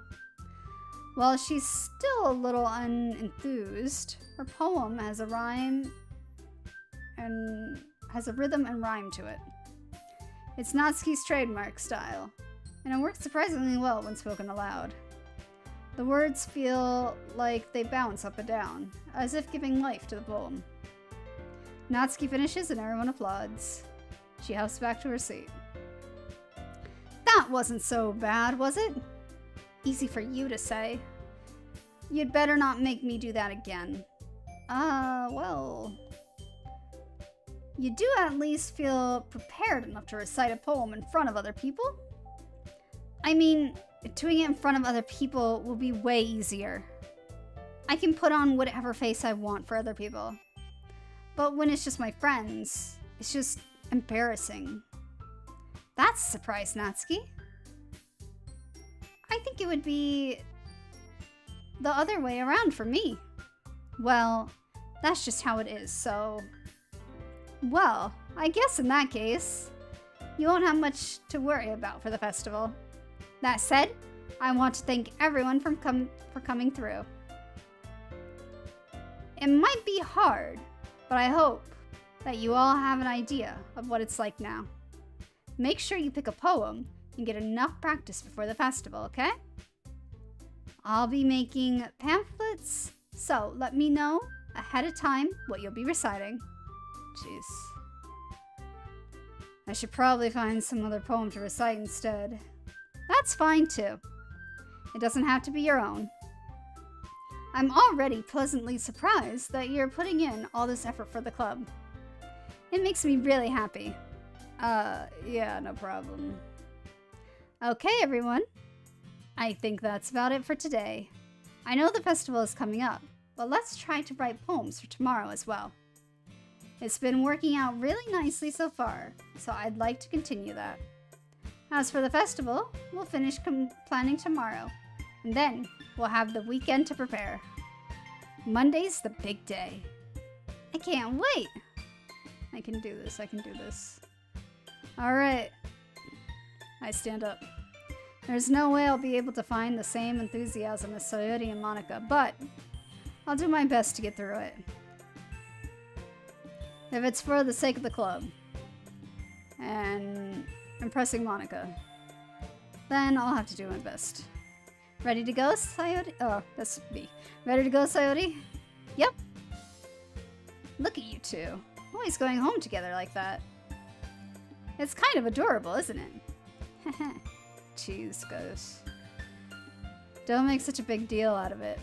While she's still a little unenthused, her poem has a rhythm and rhyme to it. It's Natsuki's trademark style, and it works surprisingly well when spoken aloud. The words feel like they bounce up and down, as if giving life to the poem. Natsuki finishes and everyone applauds. She hops back to her seat. That wasn't so bad, was it? Easy for you to say. You'd better not make me do that again. Well... You do at least feel prepared enough to recite a poem in front of other people? I mean, doing it in front of other people will be way easier. I can put on whatever face I want for other people. But when it's just my friends, it's just embarrassing. That's a surprise, Natsuki. I think it would be the other way around for me. Well, that's just how it is, so... Well, I guess in that case, you won't have much to worry about for the festival. That said, I want to thank everyone for coming through. It might be hard, but I hope that you all have an idea of what it's like now. Make sure you pick a poem and get enough practice before the festival, okay? I'll be making pamphlets, so let me know ahead of time what you'll be reciting. Jeez. I should probably find some other poem to recite instead. That's fine too. It doesn't have to be your own. I'm already pleasantly surprised that you're putting in all this effort for the club. It makes me really happy. Yeah, no problem. Okay, everyone. I think that's about it for today. I know the festival is coming up, but let's try to write poems for tomorrow as well. It's been working out really nicely so far, so I'd like to continue that. As for the festival, we'll finish planning tomorrow, and then we'll have the weekend to prepare. Monday's the big day. I can't wait! I can do this, I can do this. Alright. I stand up. There's no way I'll be able to find the same enthusiasm as Sayori and Monica, but I'll do my best to get through it. If it's for the sake of the club and impressing Monica, then I'll have to do my best. Ready to go, Sayori? Oh, that's me. Ready to go, Sayori? Yep. Look at you two. Always going home together like that. It's kind of adorable, isn't it? Jeez, Ghost. Don't make such a big deal out of it.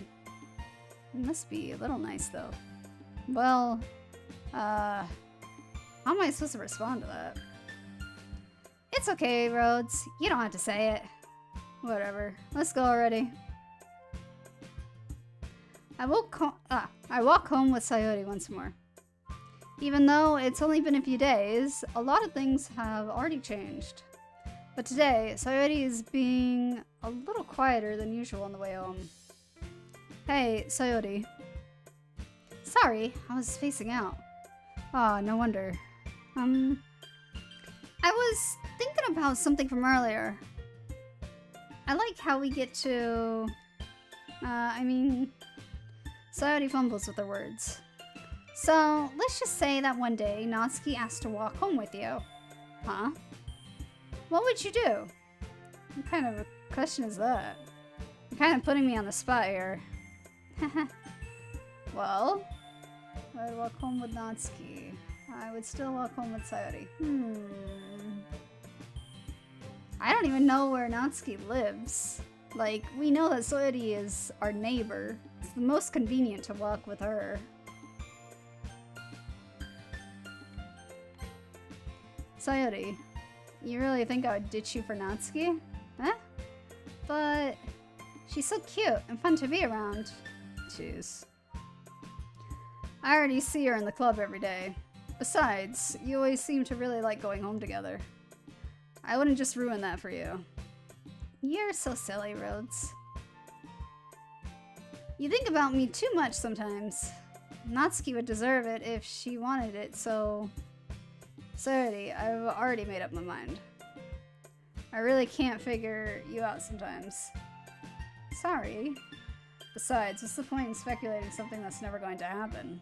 It must be a little nice, though. Well... how am I supposed to respond to that? It's okay, Rhoads. You don't have to say it. Whatever. Let's go already. I walk home with Sayori once more. Even though it's only been a few days, a lot of things have already changed. But today, Sayori is being a little quieter than usual on the way home. Hey, Sayori. Sorry, I was spacing out. Oh, no wonder. I was thinking about something from earlier. I like how we get to... Sayori fumbles with her words. So, let's just say that one day, Natsuki asked to walk home with you. Huh? What would you do? What kind of a question is that? You're kind of putting me on the spot here. Well... I'd walk home with Natsuki. I would still walk home with Sayori. I don't even know where Natsuki lives. Like, we know that Sayori is our neighbor. It's the most convenient to walk with her. Sayori, you really think I would ditch you for Natsuki? Huh? But she's so cute and fun to be around. Jeez. I already see her in the club every day. Besides, you always seem to really like going home together. I wouldn't just ruin that for you. You're so silly, Rhoads. You think about me too much sometimes. Natsuki would deserve it if she wanted it, so... Sorry, I've already made up my mind. I really can't figure you out sometimes. Sorry. Besides, what's the point in speculating something that's never going to happen?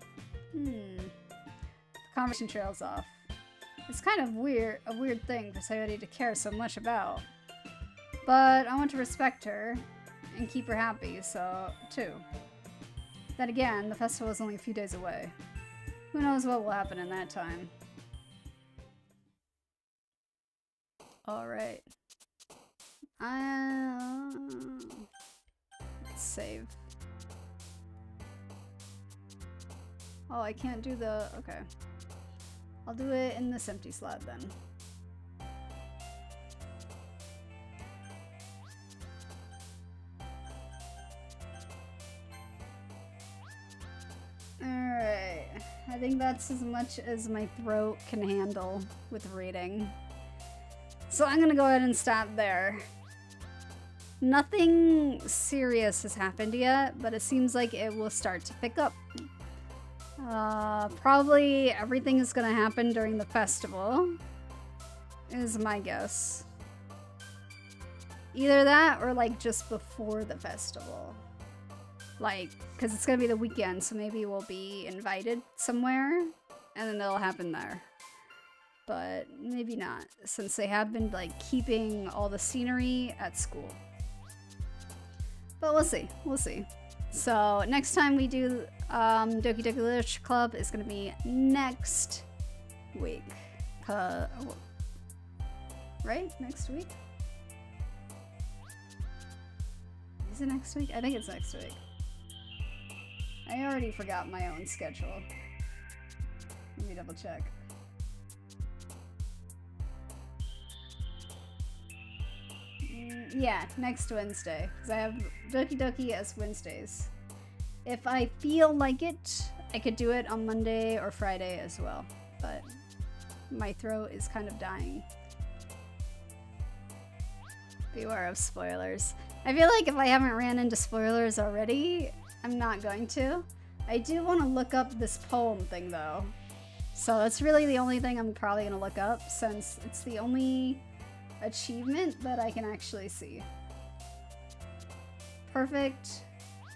The conversation trails off. It's kind of a weird thing for Sayori to care so much about. But I want to respect her and keep her happy, so, too. Then again, the festival is only a few days away. Who knows what will happen in that time. Alright. Let's save. Oh, I can't do the... Okay. I'll do it in this empty slot then. Alright. I think that's as much as my throat can handle with reading. So I'm gonna go ahead and stop there. Nothing serious has happened yet, but it seems like it will start to pick up. Probably everything is gonna happen during the festival, is my guess. Either that or like just before the festival. Like, because it's gonna be the weekend, so maybe we'll be invited somewhere and then it'll happen there. But maybe not, since they have been like keeping all the scenery at school. But we'll see, we'll see. So next time we do Doki Doki Literature Club is gonna be next week. Right? Next week? Is it next week? I think it's next week. I already forgot my own schedule. Let me double check. Yeah, next Wednesday, because I have Doki Doki as Wednesdays. If I feel like it, I could do it on Monday or Friday as well, but my throat is kind of dying. Beware of spoilers. I feel like if I haven't ran into spoilers already, I'm not going to. I do want to look up this poem thing though. So that's really the only thing I'm probably going to look up, since it's the only achievement that I can actually see. Perfect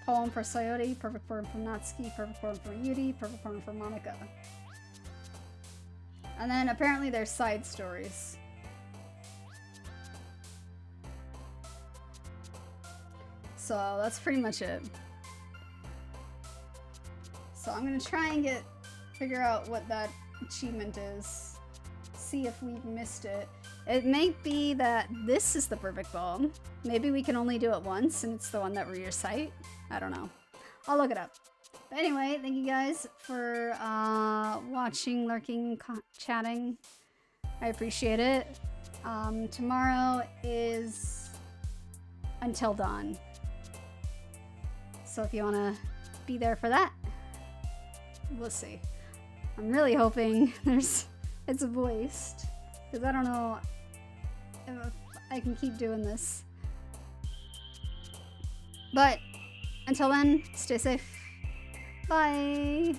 poem for Sayori, perfect poem for Natsuki, perfect poem for Yuri, perfect poem for Monika. And then apparently there's side stories. So that's pretty much it. So I'm gonna try and figure out what that achievement is. See if we've missed it. It may be that this is the perfect poem. Maybe we can only do it once and it's the one that we recite. I don't know. I'll look it up. But anyway, thank you guys for watching, lurking, chatting. I appreciate it. Tomorrow is Until Dawn. So if you want to be there for that, we'll see. I'm really hoping it's voiced, because I don't know if I can keep doing this. But until then, stay safe. Bye.